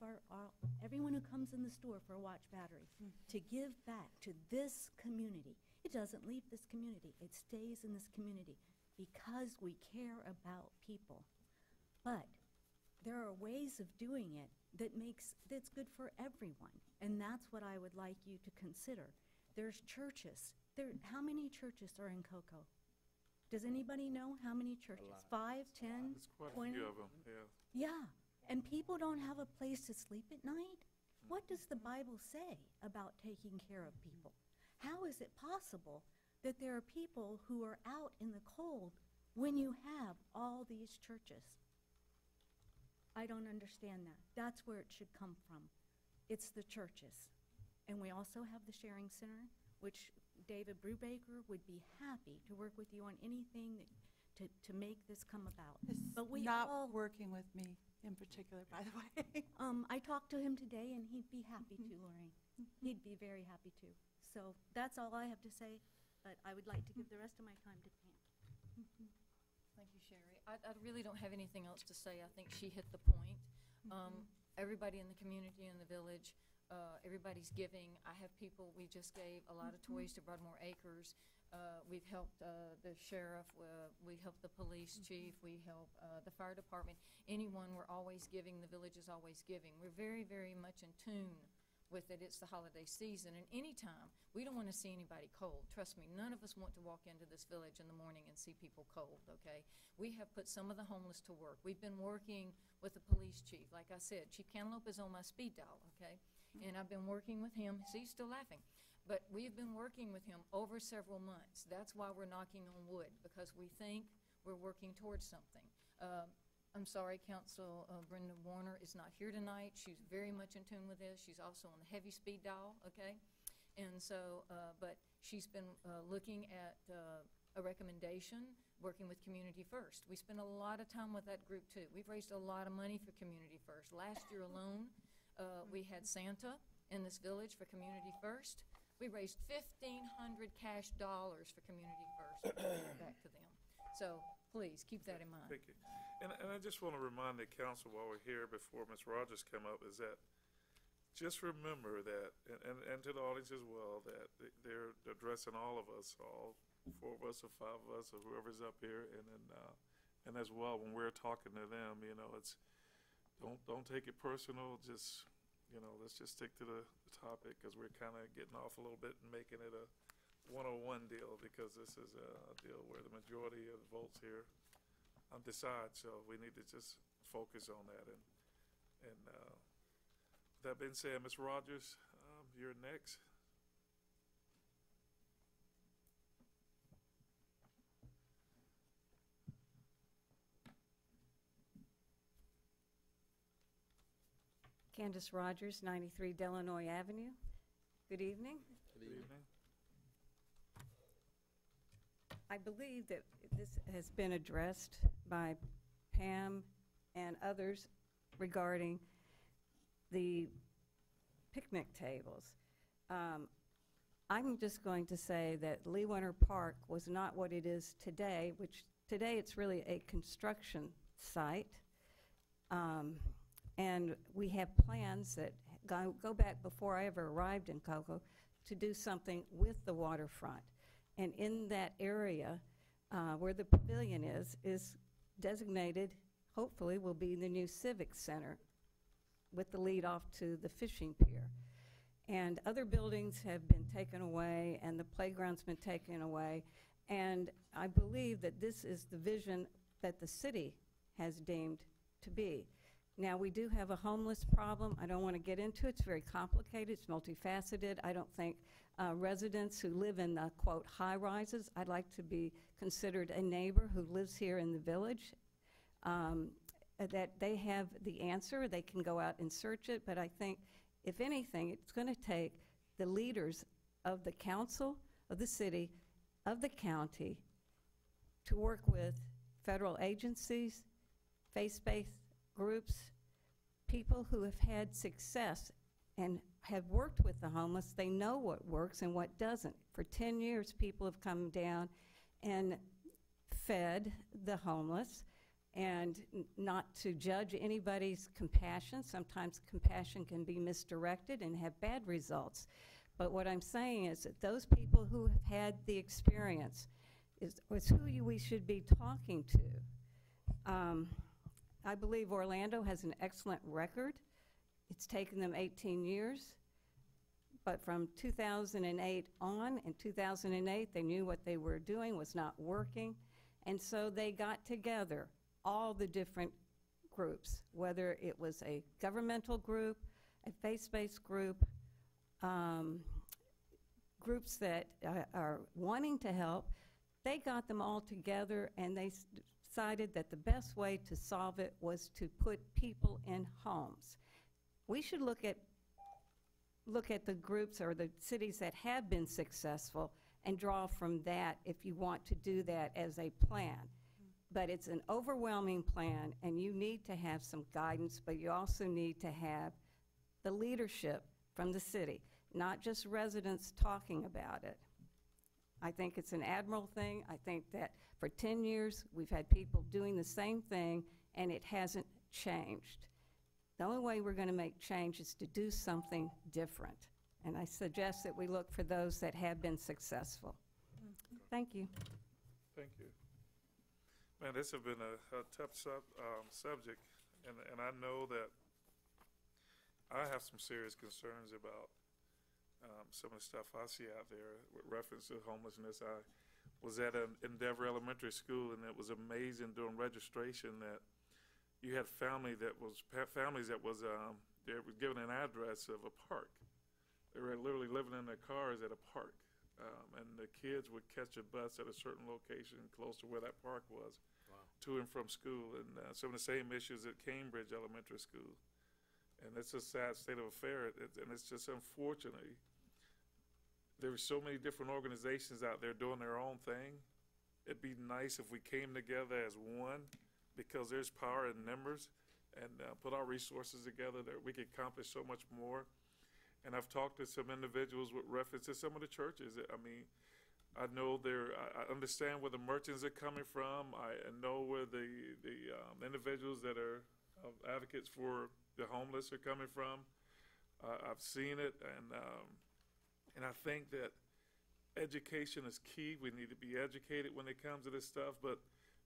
everyone who comes in the store for a watch battery to give back to this community. It doesn't leave this community. It stays in this community because we care about people. But there are ways of doing it that's good for everyone, and that's what I would like you to consider. There's churches. How many churches are in Cocoa? Does anybody know how many churches? 5, 10, There's quite 20? a few of them, yeah. Yeah, and people don't have a place to sleep at night. What does the Bible say about taking care of people? How is it possible that there are people who are out in the cold when you have all these churches? I don't understand that. That's where it should come from. It's the churches. And we also have the Sharing Center, which David Brubaker would be happy to work with you on anything to make this come about. But we Not all working with me in particular, by the way. I talked to him today, and he'd be happy to, Lorraine. He'd be very happy to. So that's all I have to say, but I would like to give the rest of my time to Pam. Thank you, Sherry. I really don't have anything else to say. I think she hit the point. Everybody in the community, in the village, everybody's giving. I have people, we just gave a lot of toys to Broadmoor Acres. We've helped the sheriff, we helped the police chief, we help the fire department. Anyone, we're always giving. The village is always giving. We're very, very much in tune with it. It's the holiday season, and anytime, we don't want to see anybody cold. Trust me, none of us want to walk into this village in the morning and see people cold, okay? We have put some of the homeless to work. We've been working with the police chief. Like I said, Chief Cantaloupe is on my speed dial, okay? And I've been working with him. See, he's still laughing. But we've been working with him over several months. That's why we're knocking on wood, because we think we're working towards something. I'm sorry, Council Brenda Warner is not here tonight. She's very much in tune with this. She's also on the heavy speed dial, okay? And so, but she's been looking at a recommendation, working with Community First. We spend a lot of time with that group, too. We've raised a lot of money for Community First. Last year alone, we had Santa in this village for Community First. We raised $1,500 cash dollars for Community First back to them. So please keep that in mind. Thank you. And I just want to remind the council while we're here before Ms. Rogers come up is that just remember that, and to the audience as well, that they're addressing all of us, all 4 of us or 5 of us or whoever's up here, and then and as well when we're talking to them, you know, it's don't take it personal. Just let's just stick to the topic, because we're kind of getting off a little bit and making it a 101 deal, because this is a deal where the majority of the votes here decide. So we need to just focus on that. And that being said, Ms. Rogers, you're next. Candace Rogers, 93 Delanoy Avenue. Good evening. Good evening. I believe that this has been addressed by Pam and others regarding the picnic tables. I'm just going to say that Lee Winter Park was not what it is today, which today it's really a construction site. And we have plans that go back before I ever arrived in Cocoa to do something with the waterfront. And in that area where the pavilion is designated, hopefully will be the new Civic Center with the lead off to the fishing pier. And other buildings have been taken away, and the playground's been taken away. And I believe that this is the vision that the city has deemed to be. Now, we do have a homeless problem. I don't want to get into it. It's very complicated. It's multifaceted. I don't think residents who live in the, quote, high-rises, I'd like to be considered a neighbor who lives here in the village, that they have the answer. They can go out and search it. But I think, if anything, it's going to take the leaders of the council, of the city, of the county, to work with federal agencies, faith-based groups, people who have had success and have worked with the homeless. They know what works and what doesn't. For 10 years, people have come down and fed the homeless, and not to judge anybody's compassion. Sometimes compassion can be misdirected and have bad results. But what I'm saying is that those people who have had the experience is who we should be talking to. I believe Orlando has an excellent record. It's taken them 18 years. But from 2008 on, in 2008, they knew what they were doing was not working. And so they got together, all the different groups, whether it was a governmental group, a faith-based group, groups that are wanting to help. They got them all together, and they decided that the best way to solve it was to put people in homes. We should look at the groups or the cities that have been successful and draw from that if you want to do that as a plan. But it's an overwhelming plan, and you need to have some guidance, but you also need to have the leadership from the city, not just residents talking about it. I think it's an admirable thing. I think that for 10 years, we've had people doing the same thing, and it hasn't changed. The only way we're going to make change is to do something different. And I suggest that we look for those that have been successful. Thank you. Thank you. Man, this has been a tough subject, and I know that I have some serious concerns about some of the stuff I see out there with reference to homelessness. I was at an Endeavor Elementary School, and it was amazing during registration that you had families that was they were given an address of a park. They were literally living in their cars at a park, and the kids would catch a bus at a certain location close to where that park was, to and from school, and some of the same issues at Cambridge Elementary School. And it's a sad state of affair, and it's just unfortunately, there are so many different organizations out there doing their own thing. It'd be nice if we came together as one, because there's power in numbers, and put our resources together that we could accomplish so much more. And I've talked to some individuals with reference to some of the churches. I mean, I know I understand where the merchants are coming from. I know where the individuals that are advocates for the homeless are coming from. I've seen it, and I think that education is key. We need to be educated when it comes to this stuff, but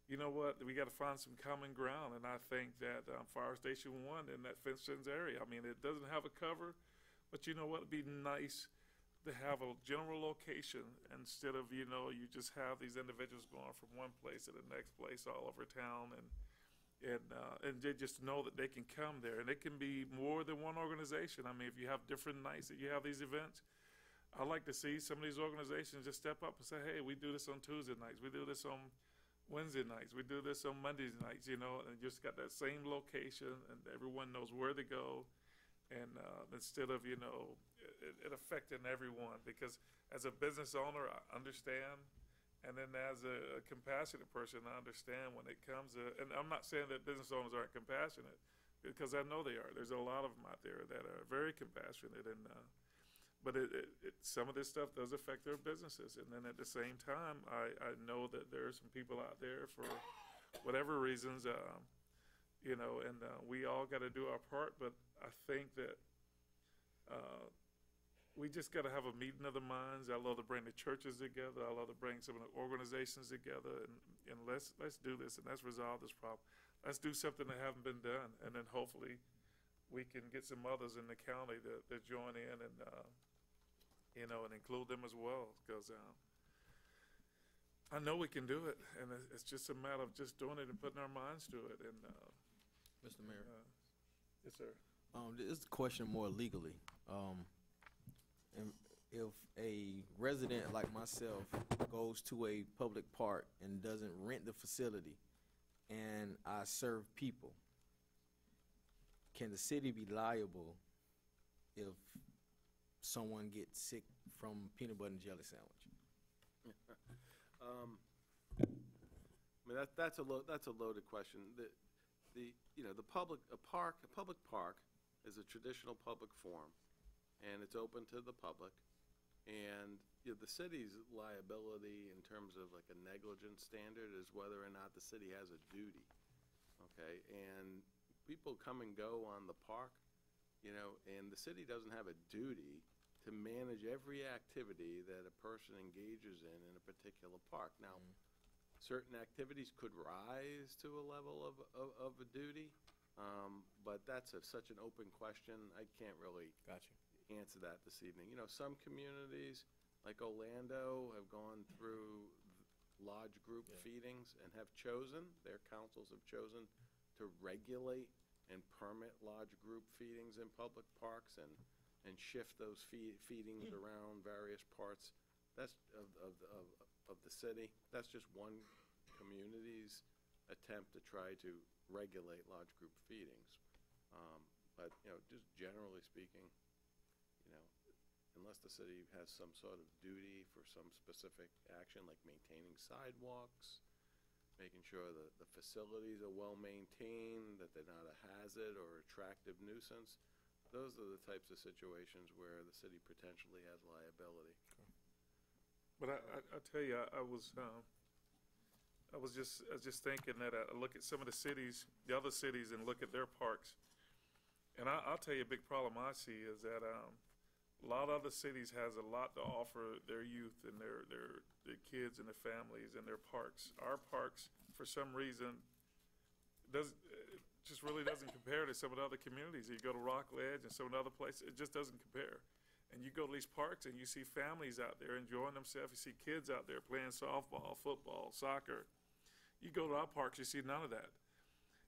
you know what? We got to find some common ground, and I think that Fire Station 1 in that Finchlands area, I mean, it doesn't have a cover, but you know what? It'd be nice to have a general location instead of, you just have these individuals going from one place to the next place all over town, and they just know that they can come there, and it can be more than one organization. I mean, if you have different nights that you have these events, I'd like to see some of these organizations just step up and say, hey, we do this on Tuesday nights, we do this on Wednesday nights, we do this on Monday nights, and just got that same location, and everyone knows where to go, and instead of, it affecting everyone, because as a business owner, I understand. And then as a compassionate person, I understand when it comes to, and I'm not saying that business owners aren't compassionate, because I know they are. There's a lot of them out there that are very compassionate, and but some of this stuff does affect their businesses. And then at the same time, I know that there are some people out there for whatever reasons, and we all got to do our part. But I think that we just got to have a meeting of the minds. I love to bring the churches together. I love to bring some of the organizations together, and let's do this, and let's resolve this problem. Let's do something that haven't been done, and then hopefully we can get some others in the county to join in, and and include them as well, because I know we can do it, and it's just a matter of just doing it and putting our minds to it. And Mr. Mayor. Yes, sir. This is a question more legally. If a resident like myself goes to a public park and doesn't rent the facility, and I serve people, can the city be liable if someone gets sick from peanut butter and jelly sandwich? I mean, that's a loaded question. A public park is a traditional public forum, and it's open to the public. And the city's liability in terms of like a negligence standard is whether or not the city has a duty. Okay, and people come and go on the park, and the city doesn't have a duty to manage every activity that a person engages in a particular park. Now, certain activities could rise to a level of a duty, but that's such an open question. I can't really answer that this evening. Some communities, like Orlando, have gone through lodge group feedings and their councils have chosen to regulate and permit lodge group feedings in public parks and shift those feedings around various parts of the city. That's just one community's attempt to try to regulate large group feedings. But just generally speaking, unless the city has some sort of duty for some specific action, like maintaining sidewalks, making sure that the facilities are well maintained, that they're not a hazard or attractive nuisance, those are the types of situations where the city potentially has liability. But I tell you, I was just thinking that I look at some of the cities, the other cities, and look at their parks. And I'll tell you, a big problem I see is that a lot of other cities has a lot to offer their youth and their kids and their families and their parks. Our parks, for some reason, just really doesn't compare to some of the other communities. You go to Rockledge and some of the other places, it just doesn't compare. And you go to these parks and you see families out there enjoying themselves. You see kids out there playing softball, football, soccer. You go to our parks, you see none of that.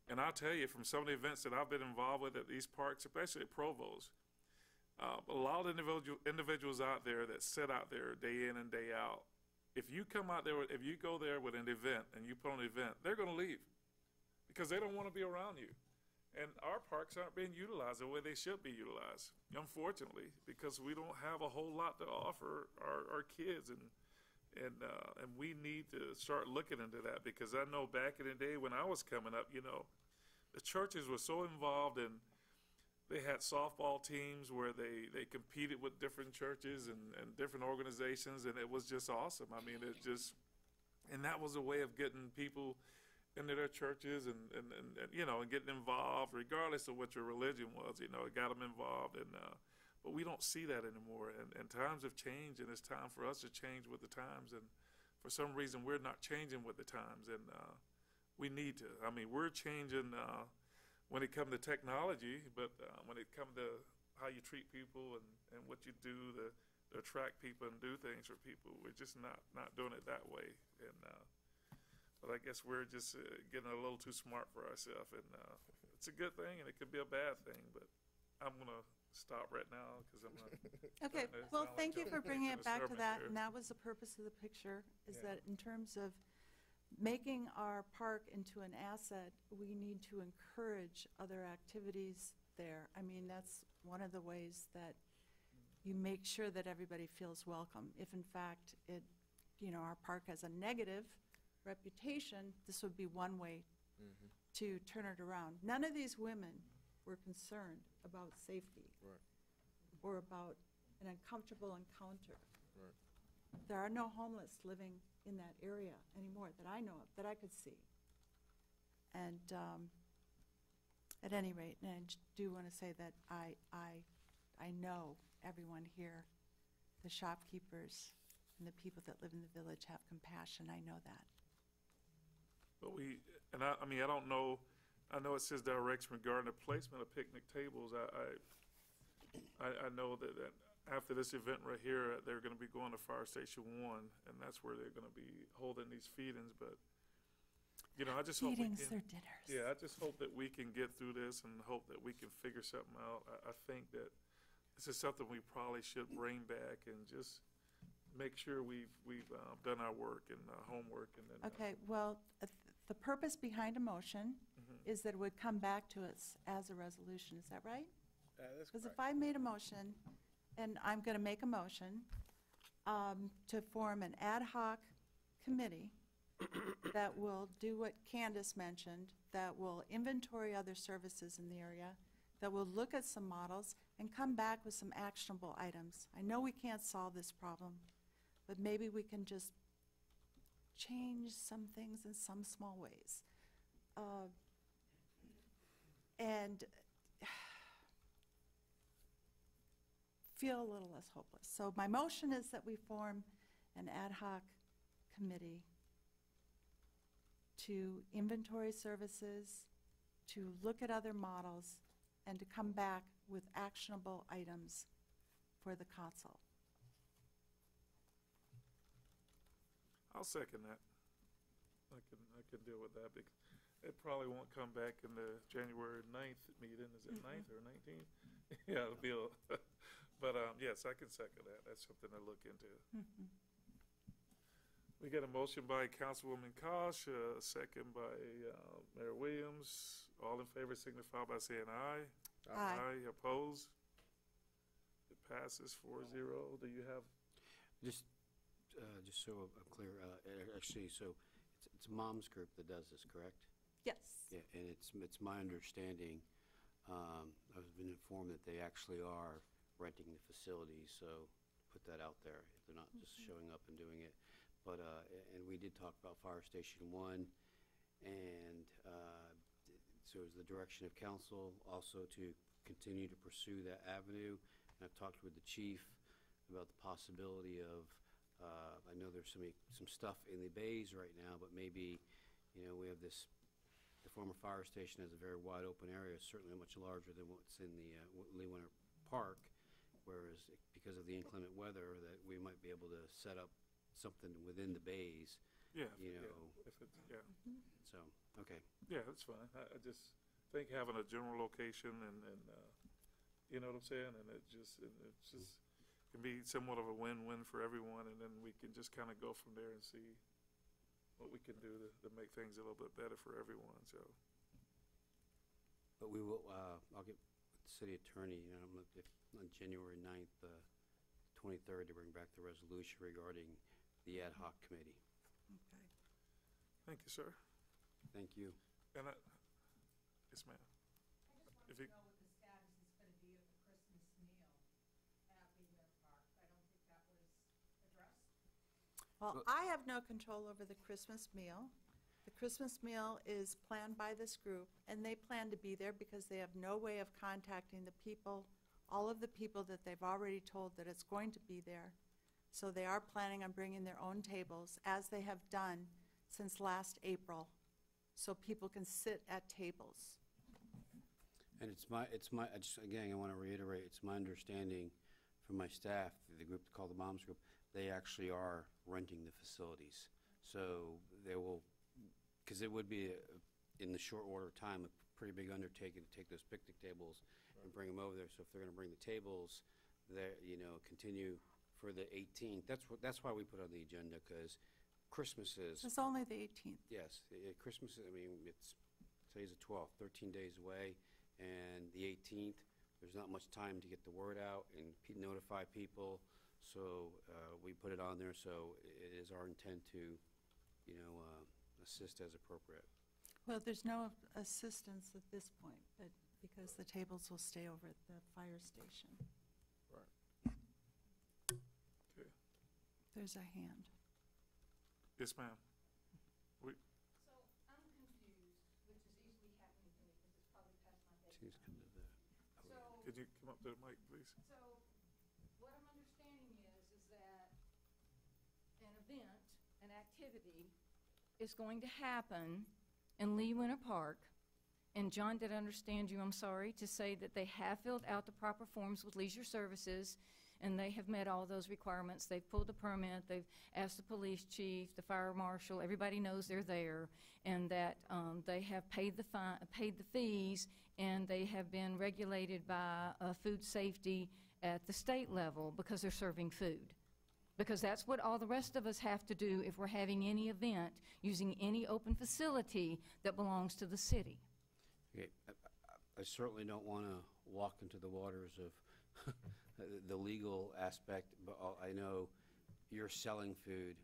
And I'll tell you, from some of the events that I've been involved with at these parks, especially at Provo's, a lot of individuals out there that sit out there day in and day out, if you come out there, if you go there with an event and you put on an event, they're going to leave because they don't want to be around you. And our parks aren't being utilized the way they should be utilized, unfortunately, because we don't have a whole lot to offer our kids. And we need to start looking into that, because I know back in the day when I was coming up, the churches were so involved, and they had softball teams where they competed with different churches and different organizations, and it was just awesome. I mean, and that was a way of getting people into their churches and getting involved, regardless of what your religion was. It got them involved, but we don't see that anymore. And times have changed, and it's time for us to change with the times. And for some reason, we're not changing with the times, and we need to. I mean, we're changing when it comes to technology, but when it comes to how you treat people and what you do to attract people and do things for people, we're just not doing it that way. And but I guess we're just getting a little too smart for ourselves, and it's a good thing, and it could be a bad thing. But I'm gonna stop right now because I'm not. Okay, well, thank you for bringing it back to that, and that was the purpose of the picture, is that in terms of making our park into an asset, we need to encourage other activities there. I mean, that's one of the ways that you make sure that everybody feels welcome. If in fact our park has a negative reputation, this would be one way to turn it around. None of these women were concerned about safety or about an uncomfortable encounter. There are no homeless living in that area anymore that I know of, that I could see. And at any rate, and I do want to say that I know everyone here, the shopkeepers and the people that live in the village, have compassion. I know that. But I don't know. I know it says direction regarding the placement of picnic tables. I know that after this event right here, they're going to be going to Fire Station 1, and that's where they're going to be holding these feedings. But I just hope we can. Or dinners. Yeah, I just hope that we can get through this and hope that we can figure something out. I think that this is something we probably should bring back and just make sure we've done our work and homework, and then. Okay, well, the purpose behind a motion is that it would come back to us as a resolution. Is that right? That's Because correct. if I made a motion, and I'm going to make a motion to form an ad hoc committee that will do what Candace mentioned, that will inventory other services in the area, that will look at some models and come back with some actionable items. I know we can't solve this problem, but maybe we can just change some things in some small ways. And feel a little less hopeless. So my motion is that we form an ad hoc committee to inventory services, to look at other models, and to come back with actionable items for the council. I'll second that. I can deal with that, because it probably won't come back in the January 9th meeting. Is it 9th or 19th? Yeah, it'll be but yes, I can second that. That's something to look into. We got a motion by Councilwoman Kosh, a second by Mayor Williams. All in favor signify by saying aye. Aye. Opposed? It passes 4-0. Do you have? Just so I'm clear, actually, so it's Mom's Group that does this, correct? Yes. Yeah, and it's my understanding, I've been informed that they actually are renting the facility, so put that out there. They're not just showing up and doing it. But, and we did talk about Fire Station 1, and so it was the direction of council also to continue to pursue that avenue. And I've talked with the chief about the possibility of, I know there's some stuff in the bays right now, but maybe, we have this, the former fire station has a very wide open area, certainly much larger than what's in the Lee Winter Park, whereas because of the inclement weather, that we might be able to set up something within the bays. Yeah, You know, if it's, yeah. so, okay. Yeah, that's fine. I just think having a general location and you know what I'm saying? And it's just can be somewhat of a win-win for everyone, and then we can just kind of go from there and see what we can do to make things a little bit better for everyone, so. But we will, I'll get with the city attorney, on January 9th, 23rd, to bring back the resolution regarding the ad hoc committee. Okay. Thank you, sir. Thank you. And yes, ma'am. If you, what the status is going to be of the Christmas meal at Leavenworth Park. I don't think that was addressed. Well, I have no control over the Christmas meal. The Christmas meal is planned by this group, and they plan to be there because they have no way of contacting the people, all of the people that they've already told that it's going to be there. So they are planning on bringing their own tables, as they have done since last April, so people can sit at tables. And again, I want to reiterate, it's my understanding from my staff, the group called the Moms Group, they actually are renting the facilities. So they will, because it would be, in the short order of time, a pretty big undertaking to take those picnic tables and bring them over there. So if they're going to bring the tables, there, continue for the 18th. That's why we put on the agenda, because Christmas is. It's only the 18th. Yes, Christmas, today's the 12th, 13 days away, and the 18th, there's not much time to get the word out and notify people, so we put it on there, so it is our intent to, assist as appropriate. Well, there's no assistance at this point, but because the tables will stay over at the fire station. Right. Okay. There's a hand. Yes, ma'am. So I'm confused, which is easily happening to me because it's probably past my bedtime. So, Could you come up to the mic, please? so what I'm understanding is that an event, an activity is going to happen in Lee Winter Park. And John, did I understand you, I'm sorry, to say that they have filled out the proper forms with Leisure Services, and they have met all those requirements. They've pulled the permit, they've asked the police chief, the fire marshal, everybody knows they're there, and that they have paid the fees, and they have been regulated by food safety at the state level because they're serving food. Because that's what all the rest of us have to do if we're having any event using any open facility that belongs to the city. Okay, I certainly don't want to walk into the waters of the legal aspect, but I know you're selling food.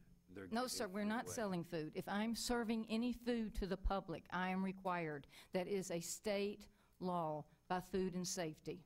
No, sir, we're not selling food. If I'm serving any food to the public, I am required. That is a state law by food and safety.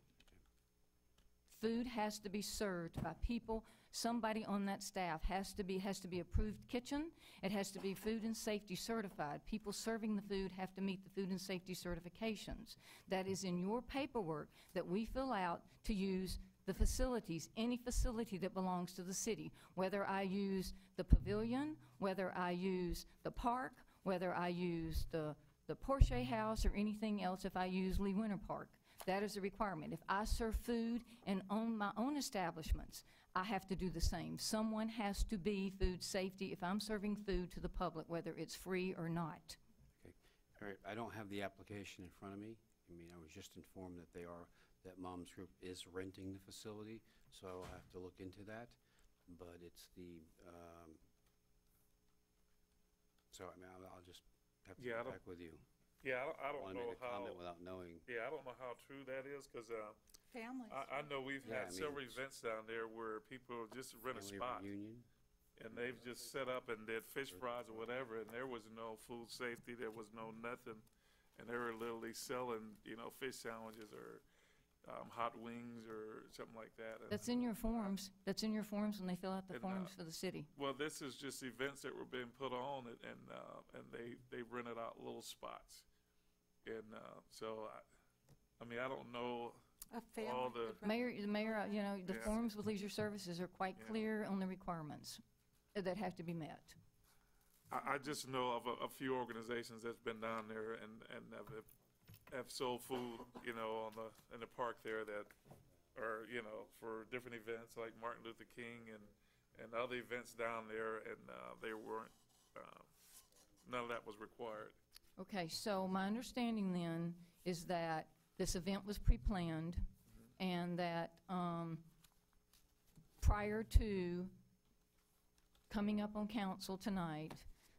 Food has to be served by people. Somebody on that staff has to be approved kitchen. It has to be food and safety certified. People serving the food have to meet the food and safety certifications. That is in your paperwork that we fill out to use the facilities, any facility that belongs to the city, whether I use the pavilion, whether I use the park, whether I use the Porsche house or anything else, if I use Lee Winter Park. That is a requirement. If I serve food and own my own establishments, I have to do the same. Someone has to be food safety if I'm serving food to the public, whether it's free or not. Okay. All right, I don't have the application in front of me. I was just informed that that Moms Group is renting the facility, so I'll have to look into that. But it's I'll just have to get back with you. Yeah, I don't wanna know make a how. comment without knowing. Yeah, I don't know how true that is, because Families. I know we've Yeah, had several events down there where people just rent a Family spot. reunion. And they've just set up and did fish fries or whatever, and there was no food safety, there was no nothing. And they were literally selling, fish sandwiches or, hot wings or something like that. And, That's in your forms. That's in your forms when they fill out the And, forms for the city. well, this is just events that were being put on, and they rented out little spots. And so, I mean, I don't know all the. Mayor, you know, the Yeah. forms with leisure services are quite Yeah. clear on the requirements that have to be met. I just know of a few organizations that's been down there and have sold food, you know, in the park there that are, you know, for different events like Martin Luther King and other events down there, and they weren't, none of that was required. Okay, so my understanding then is that this event was pre-planned and that prior to coming up on council tonight,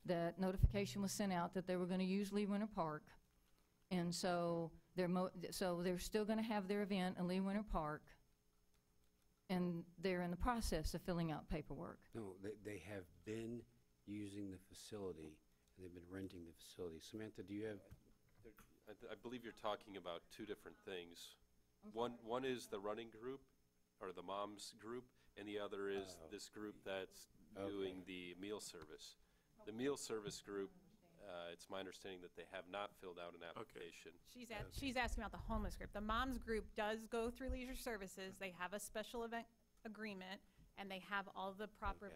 that notification was sent out that they were going to use Lee Winter Park. And so they're still going to have their event in Lee Winter Park, and they're in the process of filling out paperwork. No, they have been using the facility, and they've been renting the facility. Samantha, do you have? I believe you're talking about two different things. One is the running group, or the moms group, and the other is this group that's doing the meal service. The meal service group, it's my understanding that they have not filled out an application. She's asking about the homeless group. The moms group does go through leisure services. They have a special event agreement, and they have all the proper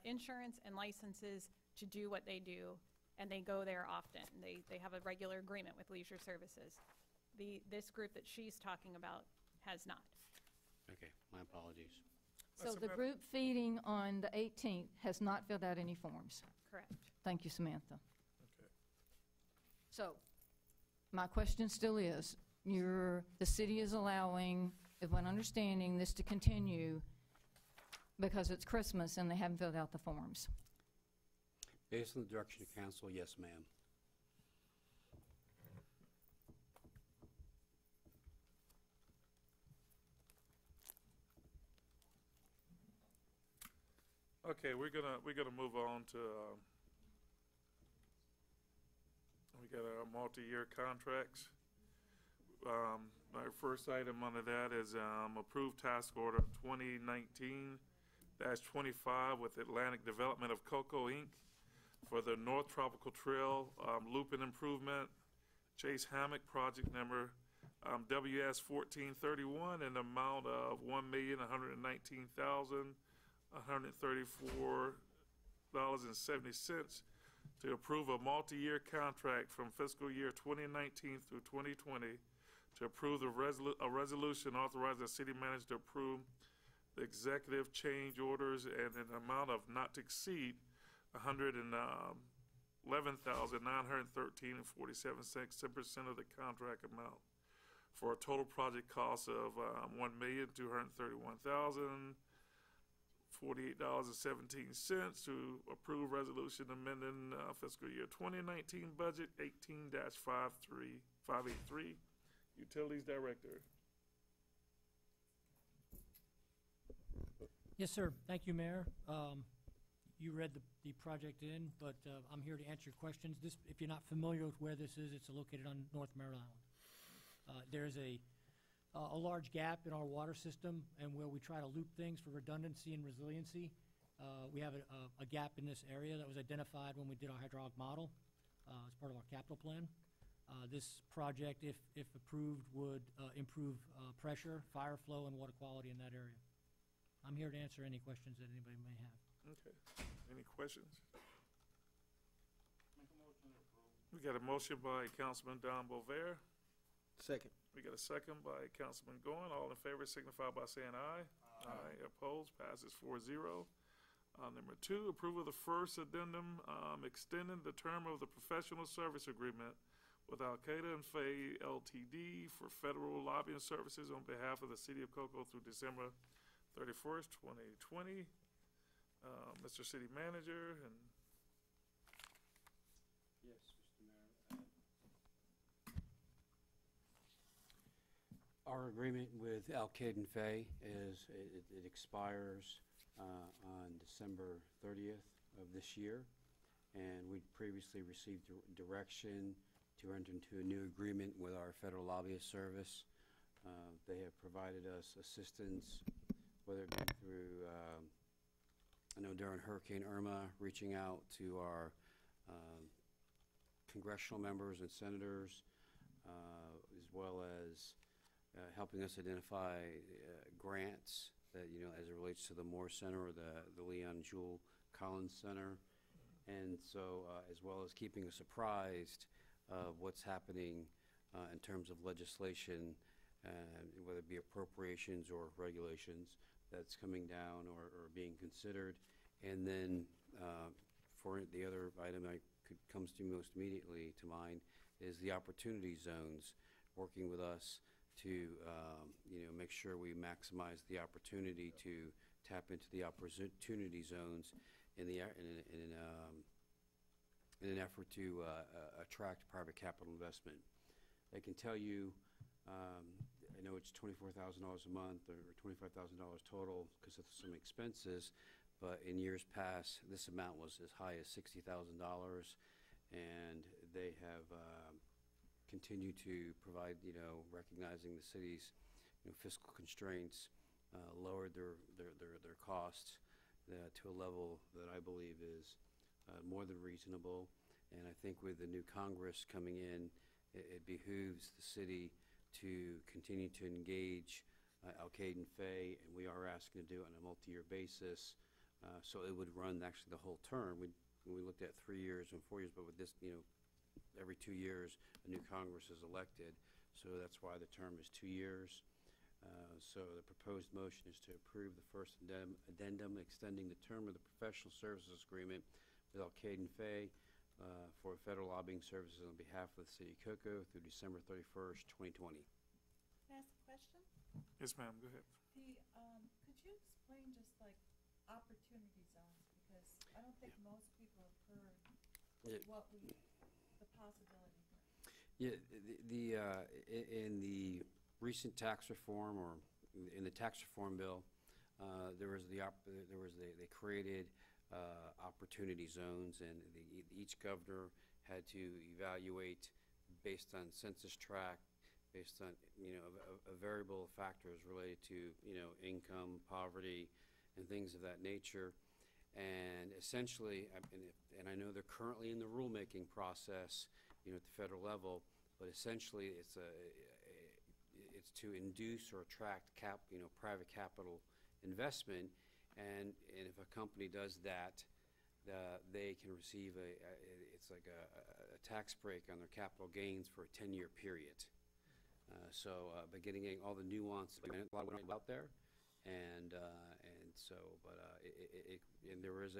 insurance and licenses to do what they do, and they go there often. They have a regular agreement with leisure services. This group that she's talking about has not. Okay, my apologies. So the group feeding on the 18th has not filled out any forms. Correct. Thank you, Samantha. So, my question still is, the city is allowing, if I'm understanding, this to continue because it's Christmas and they haven't filled out the forms. Based on the direction of council, yes, ma'am. Okay, we're gonna move on to, we got our multi-year contracts. Our first item under that is approved task order 2019-25 with Atlantic Development of Cocoa, Inc. for the North Tropical Trail looping improvement, Chase Hammock project number WS 1431 in the amount of $1,119,134.70 to approve a multi-year contract from fiscal year 2019 through 2020 to approve a resolution authorizing the city manager to approve the executive change orders and an amount of not to exceed $111,913.47, 10% of the contract amount, for a total project cost of $1,231,048.17 to approve resolution amending fiscal year 2019 budget 18-583. Utilities Director. Yes, sir. Thank you, Mayor. You read the project in, but I'm here to answer your questions. If you're not familiar with where this is, it's located on North Merritt Island. There's a large gap in our water system, and where we try to loop things for redundancy and resiliency, we have a gap in this area that was identified when we did our hydraulic model as part of our capital plan. This project, if approved, would improve pressure, fire flow, and water quality in that area. I'm here to answer any questions that anybody may have. Okay. Any questions? We got a motion by Councilman Don Bover. Second. We got a second by Councilman Goin. All in favor signify by saying aye. Aye. Opposed? Passes 4-0. Number 2, approval of the first addendum extending the term of the professional service agreement with Al-Qaeda and Faye LTD for federal lobbying services on behalf of the City of Cocoa through December 31st, 2020. Mr. City Manager and. Yes, Mr. Mayor. Our agreement with Al-Qaeda and Faye is, it expires on December 30th of this year, and we previously received direction to enter into a new agreement with our federal lobbyist service They have provided us assistance, whether it be through, I know during Hurricane Irma, reaching out to our congressional members and senators, as well as helping us identify grants that, as it relates to the Moore Center or the Leon Jewell Collins Center. And so, as well as keeping us apprised of what's happening in terms of legislation, whether it be appropriations or regulations that's coming down or being considered. And then for the other item that comes to most immediately to mind is the opportunity zones, working with us to make sure we maximize the opportunity to tap into the opportunity zones in an effort to attract private capital investment. I can tell you, I know it's $24,000 a month or $25,000 total because of some expenses, but in years past, this amount was as high as $60,000, and they have continued to provide, recognizing the city's fiscal constraints, lowered their costs to a level that I believe is more than reasonable. And I think with the new Congress coming in, it behooves the city to continue to engage Al-Qaeda and Faye, and we are asking to do it on a multi-year basis. So it would run actually the whole term. We looked at 3 years and 4 years, but with this, every 2 years, a new Congress is elected. So that's why the term is 2 years. So the proposed motion is to approve the first addendum extending the term of the professional services agreement with Al-Qaeda and Faye for federal lobbying services on behalf of the city of Cocoa through December 31st, 2020. Can I ask a question? Yes, ma'am, go ahead. Could you explain just like opportunity zones? Because I don't think most people have heard the possibility here. Yeah, in the recent tax reform, or in the tax reform bill, they created opportunity zones, and each governor had to evaluate based on census tract, based on a variable factors related to income, poverty, and things of that nature. And essentially, and I know they're currently in the rulemaking process, at the federal level, but essentially it's to induce or attract private capital investment, and if a company does that, they can receive it's like a tax break on their capital gains for a 10-year period. By getting all the nuance out there, and there is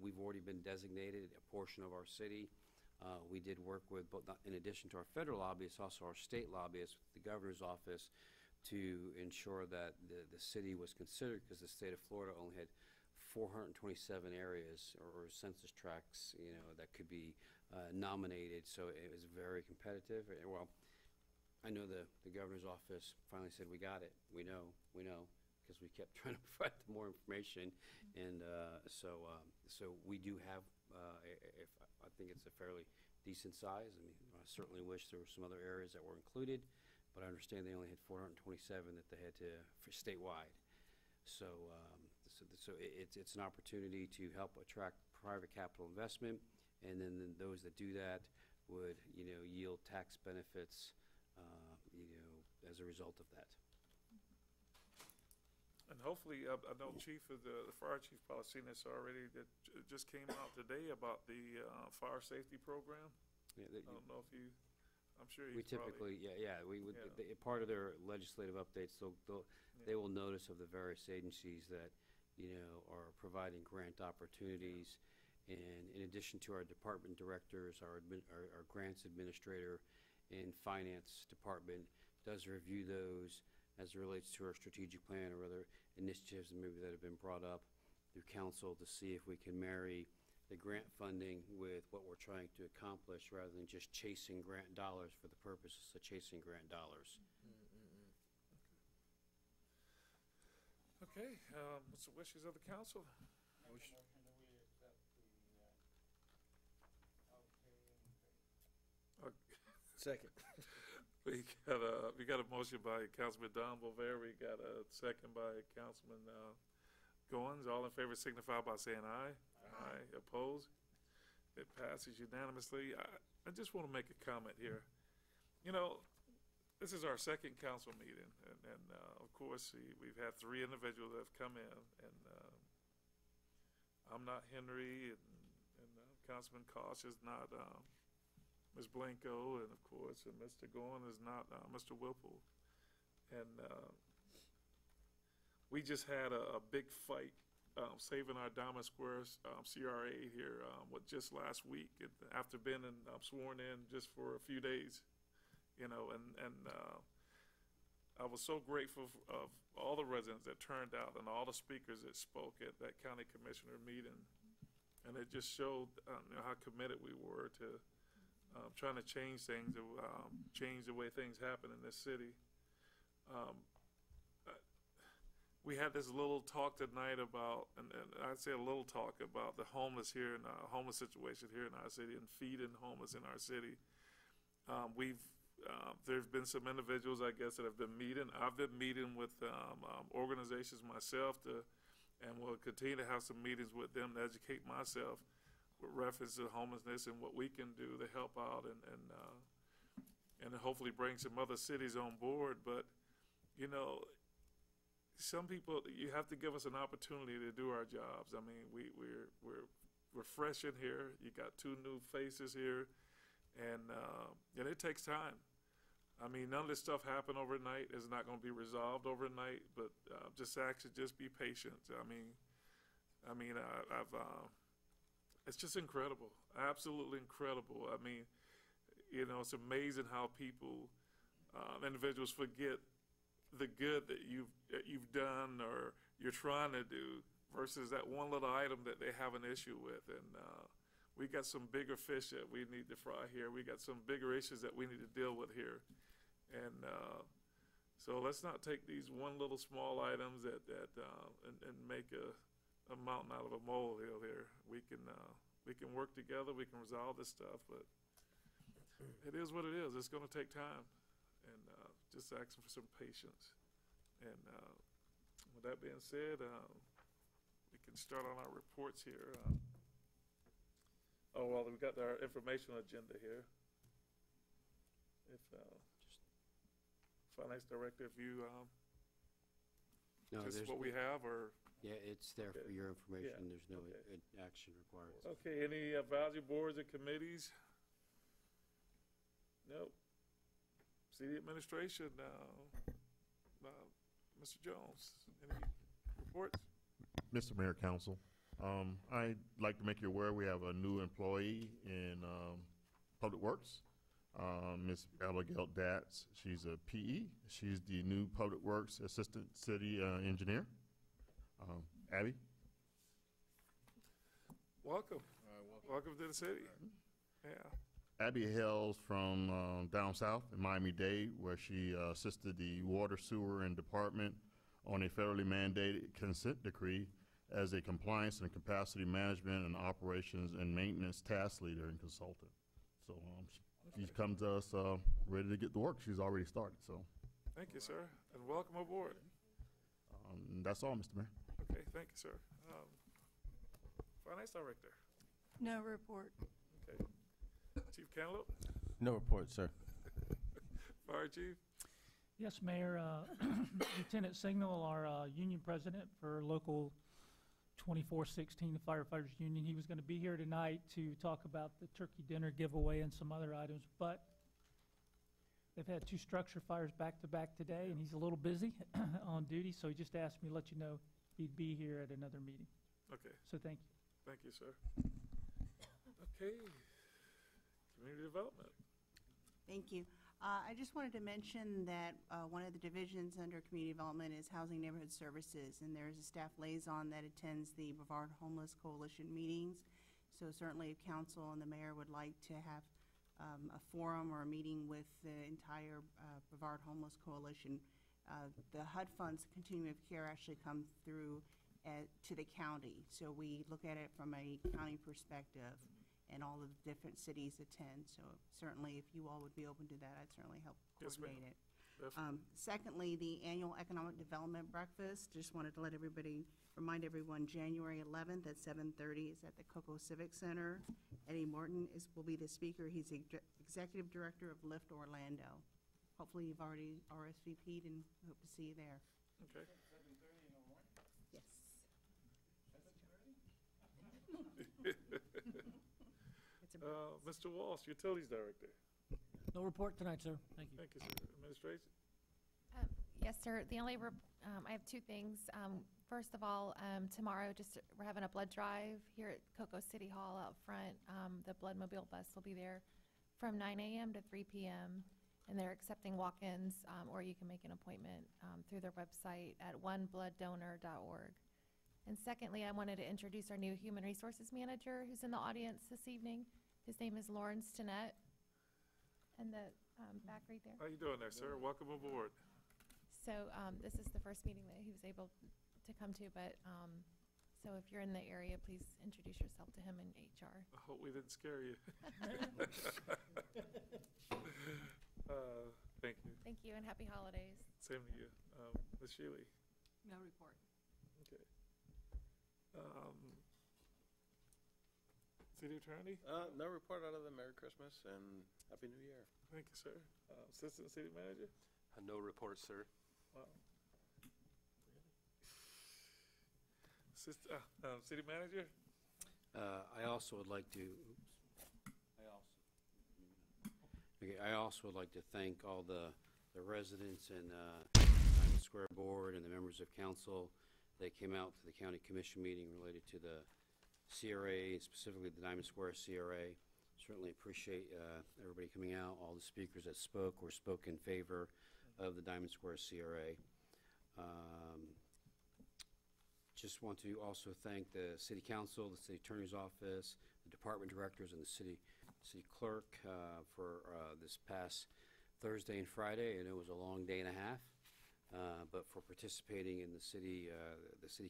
we've already been designated a portion of our city. We did work with, in addition to our federal lobbyists, also our state lobbyists, the governor's office, to ensure that the city was considered, because the state of Florida only had 427 areas or census tracts, that could be nominated. So it was very competitive. Well, I know the governor's office finally said, we got it. We know, because we kept trying to provide more information. And so we do have, I think it's a fairly decent size. I mean, I certainly wish there were some other areas that were included, but I understand they only had 427 that they had for statewide. So it's an opportunity to help attract private capital investment, and then those that do that would, yield tax benefits, as a result of that. And hopefully, I know the fire chief probably seen this already, that just came out today about the fire safety program. Yeah, I don't know if I'm sure we he's typically, we would, part of their legislative updates, they will notice of the various agencies that, are providing grant opportunities. And in addition to our department directors, our grants administrator and finance department does review those as it relates to our strategic plan or other initiatives maybe that have been brought up through council, to see if we can marry the grant funding with what we're trying to accomplish, rather than just chasing grant dollars for the purposes of chasing grant dollars. Okay, what's the wishes of the council? Motion that we accept the, Okay. Second. We got a motion by Councilman Don Bovere. We got a second by Councilman Goins. All in favor signify by saying aye. Aye. Opposed? It passes unanimously. I just want to make a comment here. You know, this is our second council meeting, and of course, we've had 3 individuals that have come in, and I'm not Henry, and Councilman Kosh is not Ms. Blanco, and of course, Mr. Goin is not Mr. Whipple. And we just had a big fight saving our Diamond Square CRA here just last week, and after being sworn in just for a few days, you know, and I was so grateful of all the residents that turned out and all the speakers that spoke at that county commissioner meeting, and it just showed how committed we were to trying to change things, change the way things happen in this city. We had this little talk tonight about, and I'd say a little talk about the homeless here and homeless situation here in our city and feeding homeless in our city. There's been some individuals, I guess, that have been meeting. I've been meeting with organizations myself and will continue to have some meetings with them to educate myself with reference to homelessness and what we can do to help out and hopefully bring some other cities on board. But, you know, some people, you have to give us an opportunity to do our jobs. I mean, we're fresh in here. You got 2 new faces here, and it takes time. I mean, none of this stuff happened overnight. It's not going to be resolved overnight, but just be patient. I mean, it's just incredible, absolutely incredible. I mean, you know, it's amazing how people, individuals forget the good that you've done or you're trying to do versus that one little item that they have an issue with. And we got some bigger fish that we need to fry here. We got some bigger issues that we need to deal with here. And so let's not take these one little small items and make a mountain out of a molehill here. We can work together. We can resolve this stuff, but it is what it is. It's going to take time. And just asking for some patience. And with that being said, we can start on our reports here. We've got our informational agenda here. If Finance Director, if you, No, this is there's what we have, or? Yeah, it's there for your information. Yeah. There's no Okay. action required. Okay, any advisory boards and committees? Nope. City Administration, Mr. Jones, any reports? Mr. Mayor, Council, I'd like to make you aware we have a new employee in Public Works, Ms. Abigail Datz. She's a PE. She's the new Public Works Assistant City Engineer. Abby? Welcome. Welcome to the city. Yeah. Abby hails from down south in Miami-Dade, where she assisted the Water, Sewer, and Department on a federally mandated consent decree as a compliance and capacity management and operations and maintenance task leader and consultant. So she's come to us ready to get to work. She's already started. So Thank you, sir, and welcome aboard. that's all, Mr. Mayor. Okay, thank you, sir. Finance Director. No report. Okay. Chief Cantaloupe. No report, sir. Fire Chief. Yes, Mayor. Lieutenant Signal, our union president for Local 2416, the Firefighters Union, he was going to be here tonight to talk about the turkey dinner giveaway and some other items, but they've had 2 structure fires back-to-back today, and he's a little busy on duty, so he just asked me to let you know he'd be here at another meeting. Okay. So thank you. Thank you, sir. Okay. Community Development. Thank you. I just wanted to mention that one of the divisions under Community Development is Housing Neighborhood Services, and there is a staff liaison that attends the Brevard Homeless Coalition meetings. So certainly if council and the mayor would like to have a forum or a meeting with the entire Brevard Homeless Coalition, the HUD funds, Continuum of Care, actually come through to the county. So we look at it from a county perspective. and all of the different cities attend. So certainly, if you all would be open to that, I'd certainly help Yes, ma'am. coordinate it. Definitely. Secondly, the annual economic development breakfast, just wanted to remind everyone, January 11th at 7:30 is at the Cocoa Civic Center. Eddie Morton will be the speaker. He's the executive director of Lyft Orlando. Hopefully, you've already RSVP'd and hope to see you there. Okay. 7:30 in the morning? Yes. 7:30? Mr. Walsh, Utilities Director. No report tonight, sir. Thank you. Thank you, sir. Administration? Yes, sir. The only, I have two things. First of all, tomorrow, we're having a blood drive here at Cocoa City Hall out front. The Blood Mobile bus will be there from 9 a.m. to 3 p.m. And they're accepting walk-ins, or you can make an appointment through their website at onebloodDonor.org. And secondly, I wanted to introduce our new Human Resources Manager who's in the audience this evening. His name is Lawrence Stinnett. And the back right there. How you doing there, sir? Welcome aboard. So this is the first meeting that he was able to come to, but so if you're in the area, please introduce yourself to him in HR. I hope we didn't scare you. Thank you. Thank you, and happy holidays. Same to you. Ms. Shealy? No report. Okay. City Attorney? No report other than Merry Christmas and Happy New Year. Thank you, sir. Assistant City Manager? No report, sir. Wow. City Manager? I also would like to, I also would like to thank all the residents and Diamond Square Board and the members of council that came out to the county commission meeting related to the CRA, specifically the Diamond Square CRA. Certainly appreciate everybody coming out. All the speakers that spoke in favor of the Diamond Square CRA. Just want to also thank the City Council, the City Attorney's Office, the Department Directors, and the City Clerk for this past Thursday and Friday. And it was a long day and a half, but for participating in the City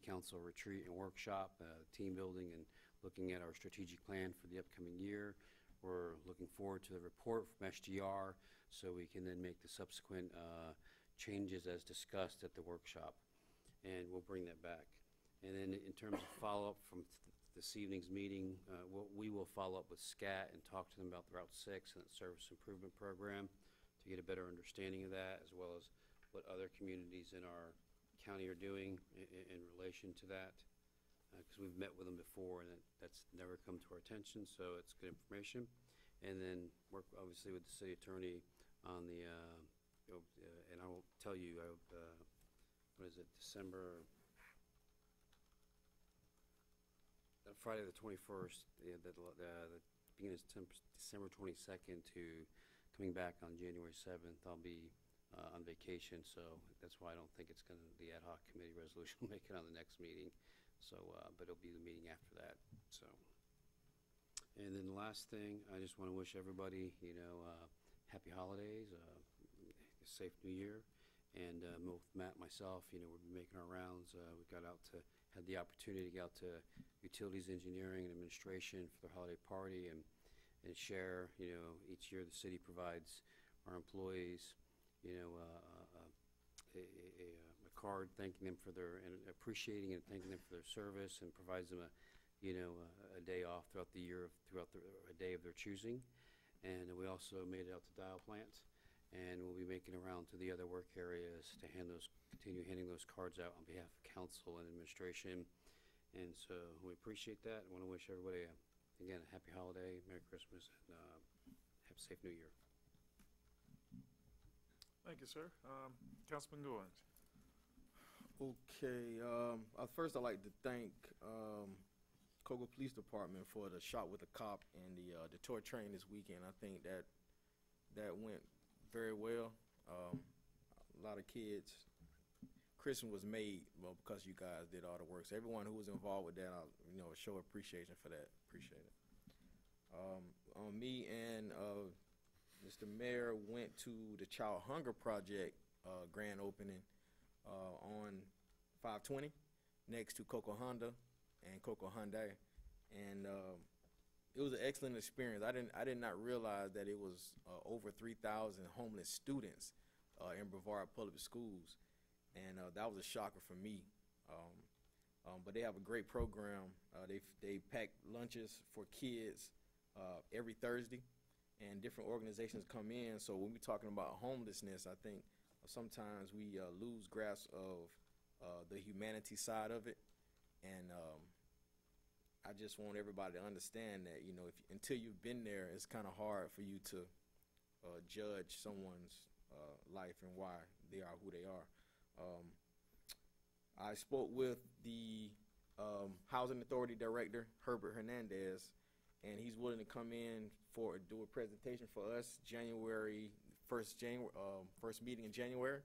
Council retreat and workshop, team building, and looking at our strategic plan for the upcoming year. We're looking forward to the report from SGR so we can then make the subsequent changes as discussed at the workshop. And we'll bring that back. And then in terms of follow-up from this evening's meeting, we will follow up with SCAT and talk to them about the Route 6 and the Service Improvement Program to get a better understanding of that, as well as what other communities in our county are doing in relation to that. Because we've met with them before, and that's never come to our attention, so it's good information. And then work, obviously, with the city attorney on the, and I will tell you, what is it, Friday the 21st, the beginning of December 22nd to coming back on January 7th, I'll be on vacation, so that's why I don't think it's the ad hoc committee resolution will make it on the next meeting. So, but it'll be the meeting after that, so. And then the last thing, I just want to wish everybody, happy holidays, a safe new year. And both Matt and myself, we've been making our rounds. We had the opportunity to get out to Utilities Engineering and Administration for the holiday party and share, each year the city provides our employees, a card thanking them for and appreciating and thanking them for their service, and provides them a day off throughout the year, a day of their choosing. And we also made it out to Dial Plant, and we'll be making around to the other work areas to continue handing those cards out on behalf of council and administration. And so we appreciate that. I want to wish everybody, again, a happy holiday, Merry Christmas, and have a safe New Year. Thank you, sir. Councilman Goins. Okay, first I'd like to thank Cocoa Police Department for the Shot with a Cop and the toy train this weekend. I think that went very well. A lot of kids. Christmas was made because you guys did all the work. So everyone who was involved with that, show appreciation for that. Appreciate it. Me and Mr. Mayor went to the Child Hunger Project grand opening on 520 next to Cocoa Honda and Cocoa Hyundai. And it was an excellent experience. I did not realize that it was over 3,000 homeless students in Brevard Public Schools, and that was a shocker for me. But they have a great program. They pack lunches for kids every Thursday, and different organizations come in. So when we're talking about homelessness, I think sometimes we lose grasp of the humanity side of it, and I just want everybody to understand that, you know, until you've been there, it's kind of hard for you to judge someone's life and why they are who they are. I spoke with the Housing Authority Director, Herbert Hernandez, and he's willing to come in do a presentation for us first meeting in January.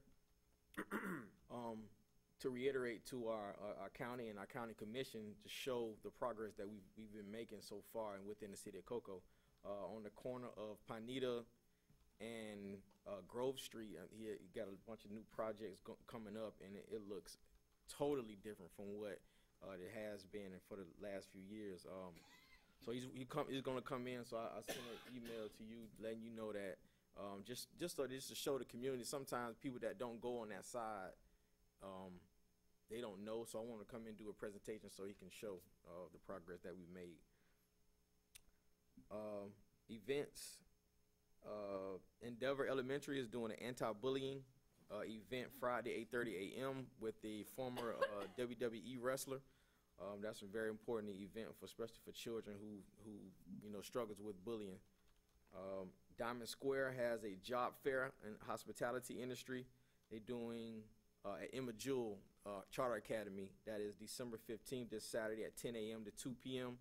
To reiterate to our county and our county commission to show the progress that we've been making so far and within the city of Cocoa. On the corner of Pineda and Grove Street, he got a bunch of new projects coming up, and it looks totally different from what it has been for the last few years. So he's going to come in, so I sent an email to you letting you know that just to show the community, sometimes people that don't go on that side, they don't know, so I want to come in and do a presentation so he can show the progress that we made. Events. Endeavor Elementary is doing an anti-bullying event Friday, 8:30 a.m. with the former WWE wrestler. That's a very important event, especially for children who struggles with bullying. Diamond Square has a job fair in hospitality industry. They're doing at Emma Jewell Charter Academy. That is December 15th, this Saturday at 10 a.m. to 2 p.m.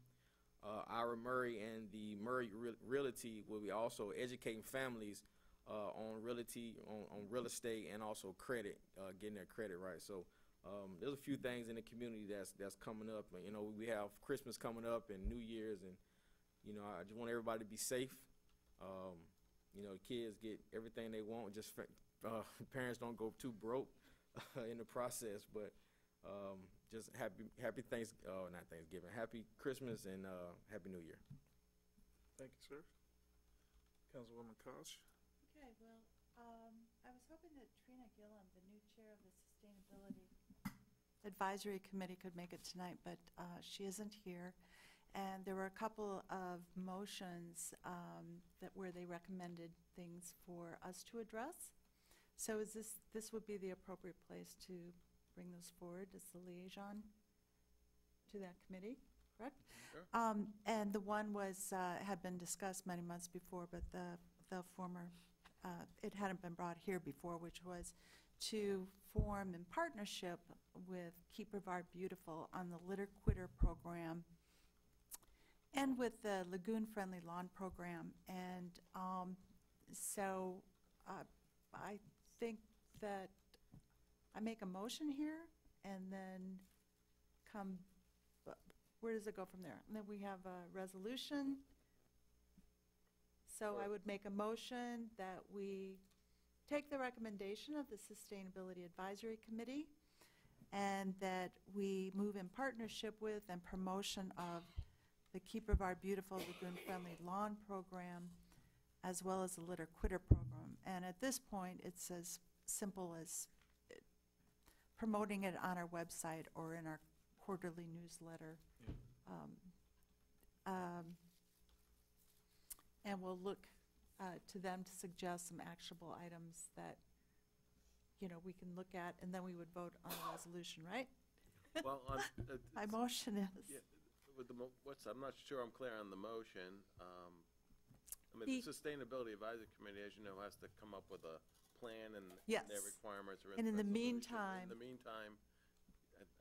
Ira Murray and the Murray Realty will be also educating families on real estate and also credit, getting their credit right. So there's a few things in the community that's coming up. You know, we have Christmas coming up and New Year's, and you know, I just want everybody to be safe. You know, kids get everything they want. Just parents don't go too broke in the process. But just happy not Thanksgiving, happy Christmas and happy New Year. Thank you, sir. Councilwoman Kosh. Okay, well, I was hoping that Trina Gillum, the new chair of the Sustainability Advisory Committee, could make it tonight, but she isn't here. And there were a couple of motions where they recommended things for us to address. So this would be the appropriate place to bring those forward as the liaison to that committee, correct? Sure. And the one was, had been discussed many months before, but the former, it hadn't been brought here before, which was to form in partnership with Keep Brevard Beautiful on the Litter Quitter program and with the Lagoon Friendly Lawn program. And so I think that I make a motion here and then where does it go from there? And then we have a resolution. So I would make a motion that we take the recommendation of the Sustainability Advisory Committee and that we move in partnership with and promotion of the Keep Brevard Beautiful Lagoon Friendly Lawn program as well as the Litter Quitter program. And at this point, it's as simple as promoting it on our website or in our quarterly newsletter. And we'll look to them to suggest some actionable items that, you know, we can look at, and then we would vote on a resolution, right? Well, My motion is. Yeah, with I'm not sure I'm clear on the motion. I mean, the Sustainability Advisory Committee, as you know, has to come up with a plan and Yes. their requirements are in And the in the resolution. meantime. In the meantime,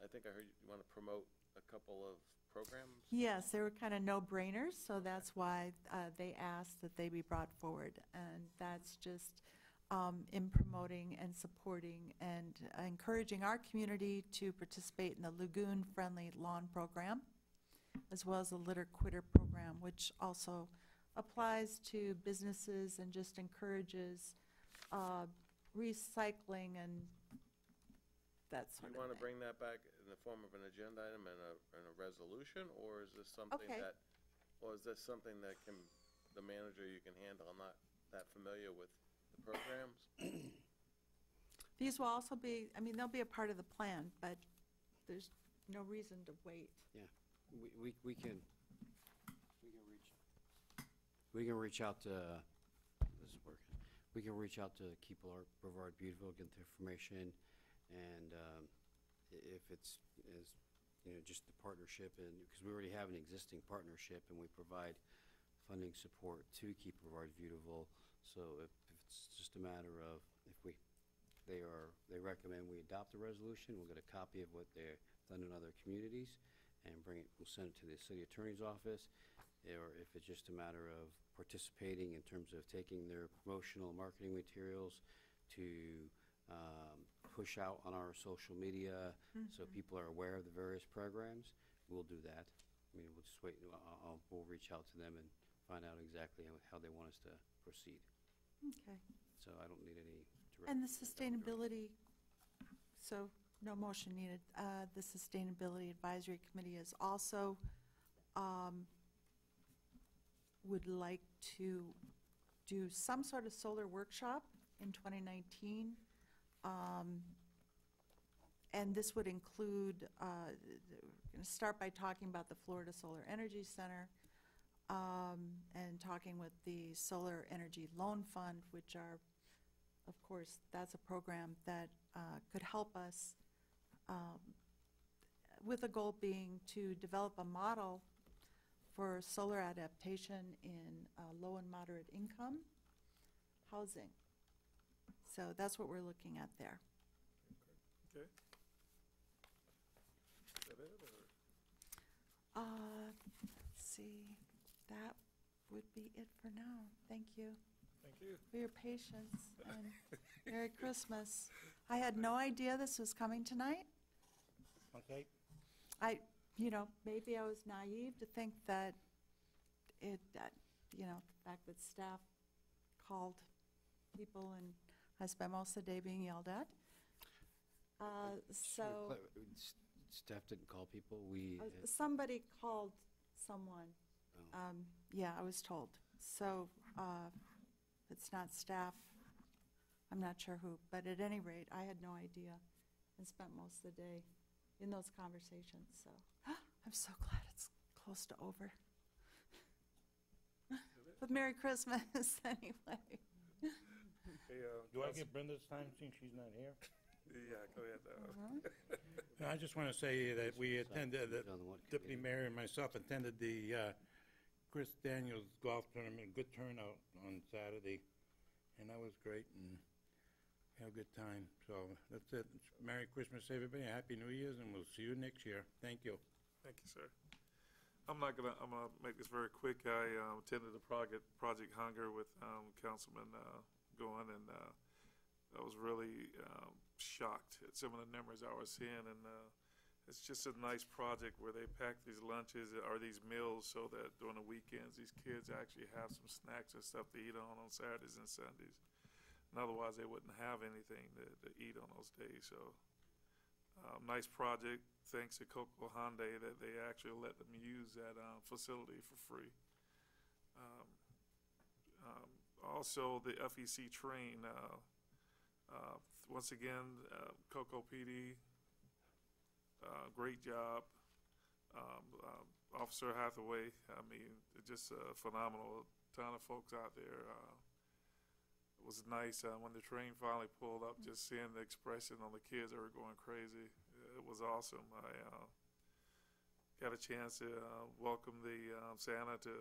I think I heard you want to promote a couple of programs? Yes, they were kind of no-brainers, so that's why they asked that they be brought forward. And that's just in promoting and supporting and encouraging our community to participate in the Lagoon Friendly Lawn program, as well as the Litter Quitter program, which also applies to businesses and just encourages recycling and that sort You of want to thing. bring that back in the form of an agenda item and a resolution, or is this something Okay. that Or is this something that the manager you can handle? I'm not that familiar with the programs. These will also be, I mean, they'll be a part of the plan, but there's no reason to wait. Yeah, we can reach out to, this is working, we can reach out to Keep Brevard Beautiful, get the information, and if it's, just the partnership, and, because we already have an existing partnership, and we provide funding support to Keep Brevard Beautiful, so if it's just a matter of, if they recommend we adopt the resolution, we'll get a copy of what they've done in other communities, and we'll send it to the city attorney's office, or if it's just a matter of participating in terms of taking their promotional marketing materials to push out on our social media so people are aware of the various programs, we'll do that. I mean, we'll just wait, we'll reach out to them and find out exactly how they want us to proceed. Okay. So I don't need any direct. And the sustainability, so no motion needed. The Sustainability Advisory Committee is also would like to do some sort of solar workshop in 2019. And this would include, we're going to start by talking about the Florida Solar Energy Center and talking with the Solar Energy Loan Fund, which are, of course, that's a program that could help us with a goal being to develop a model for solar adaptation in low and moderate income housing. So that's what we're looking at there. Okay. Is that it, or? Let's see, that would be it for now. Thank you. Thank you. For your patience, and Merry Christmas. I had no idea this was coming tonight. Okay. Maybe I was naive to think that the fact that staff called people and I spent most of the day being yelled at. Staff didn't call people, somebody called someone. Oh. Yeah, I was told. So if it's not staff, I'm not sure who, but at any rate, I had no idea and spent most of the day in those conversations, so I'm so glad it's close to over. But Merry Christmas, anyway. Hey, Do I get Brenda this time since she's not here? Yeah, go ahead. No, I just want to say that we attended, Deputy Mayor and myself attended the Chris Daniels Golf Tournament, good turnout on Saturday, and that was great, and had a good time. So that's it. Merry Christmas, everybody. Happy New Year's, and we'll see you next year. Thank you. Thank you, sir. I'm gonna make this very quick. I attended the Project Hunger with Councilman Goin, and I was really shocked at some of the numbers I was seeing, and it's just a nice project where they pack these lunches or these meals so that during the weekends these kids actually have some snacks and stuff to eat on Saturdays and Sundays. And otherwise they wouldn't have anything to eat on those days. So nice project. Thanks to Coco Hyundai that they actually let them use that facility for free. Also, the FEC train, once again, Coco PD, great job. Officer Hathaway, I mean, just a phenomenal ton of folks out there. It was nice when the train finally pulled up, just seeing the expression on the kids that were going crazy. It was awesome. I got a chance to welcome the Santa to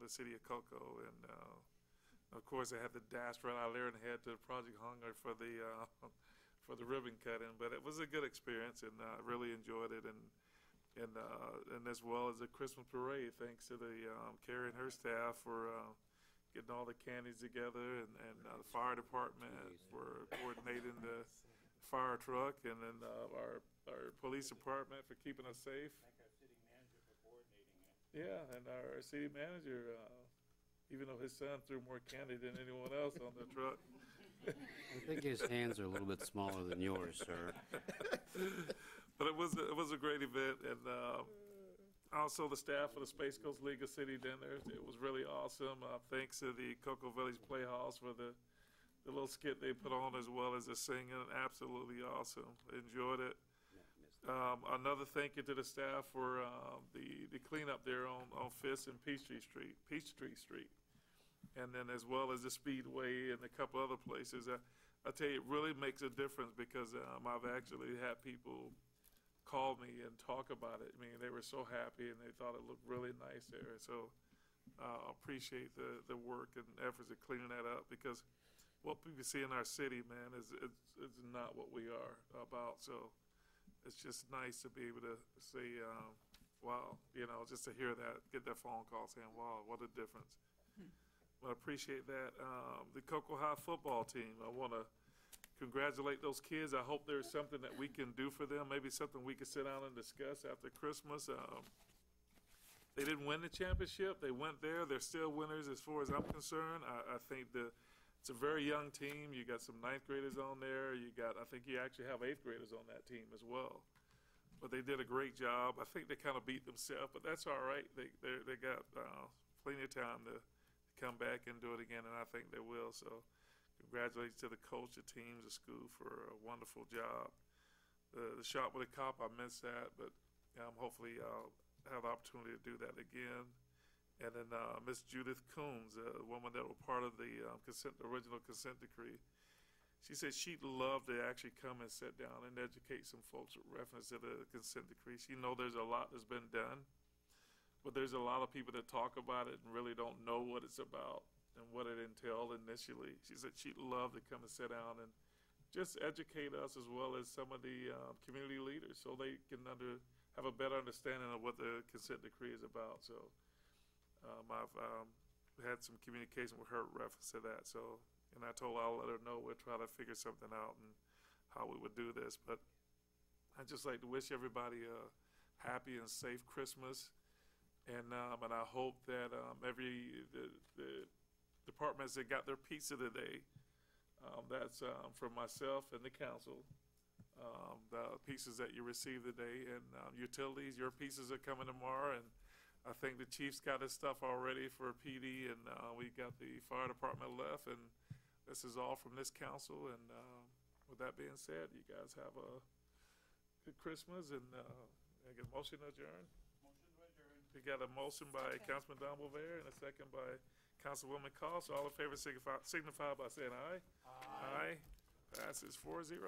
the city of Cocoa, and of course I had to dash right out there and head to Project Hunger for the ribbon cutting. But it was a good experience, and I really enjoyed it, and as well as the Christmas parade. Thanks to the Carrie and her staff for getting all the candies together, and the fire department for coordinating the fire truck, and then our police department for keeping us safe. Thank our city manager for coordinating it. Yeah, and our city manager, even though his son threw more candy than anyone else on the truck. I think his hands are a little bit smaller than yours, sir. But it was a great event, and Also, the staff of the Space Coast League of City Dinners, it was really awesome. Thanks to the Cocoa Village Playhouse for the little skit they put on, as well as the singing. Absolutely awesome. Enjoyed it. Another thank you to the staff for the cleanup there on Fifth and Peachtree Street. And then as well as the Speedway and a couple other places. I tell you, it really makes a difference because I've actually had people call me and talk about it. I mean, they were so happy and they thought it looked really nice there. So appreciate the work and efforts of cleaning that up, because what people see in our city, man, is not what we are about. So it's just nice to be able to say, wow, just to hear that, get that phone call saying, wow, what a difference. Well, I appreciate that. The Cocoa High football team, I want to congratulate those kids. I hope there's something that we can do for them, maybe something we could sit down and discuss after Christmas. They didn't win the championship. They went there. They're still winners as far as I'm concerned. I think it's a very young team. You got some ninth graders on there. I think you actually have eighth graders on that team as well. But they did a great job. I think they kind of beat themselves, but that's all right. They got plenty of time to come back and do it again, and I think they will. So congratulations to the coach, the teams, the school for a wonderful job. The shot with a cop, I missed that, but hopefully I'll have the opportunity to do that again. And then Miss Judith Coombs, a woman that was part of the original consent decree, she said she'd love to actually come and sit down and educate some folks with reference to the consent decree. She knows there's a lot that's been done, but there's a lot of people that talk about it and really don't know what it's about and what it entailed initially. She said she'd love to come and sit down and just educate us as well as some of the community leaders so they can have a better understanding of what the consent decree is about. So I've had some communication with her in reference to that. So, and I told her I'll let her know we'll try to figure something out and how we would do this. But I'd just like to wish everybody a happy and safe Christmas. And I hope that the departments that got their pizza today, that's from myself and the council, the pieces that you received today, and utilities, your pieces are coming tomorrow, and I think the chief's got his stuff already for PD, and we got the fire department left, and this is all from this council. And with that being said, you guys have a good Christmas, and I get a motion to adjourn. We got a motion by Councilman Don Bovere and a second by Councilwoman Cost. All in favor signify by saying aye. Aye. Passes 4-0.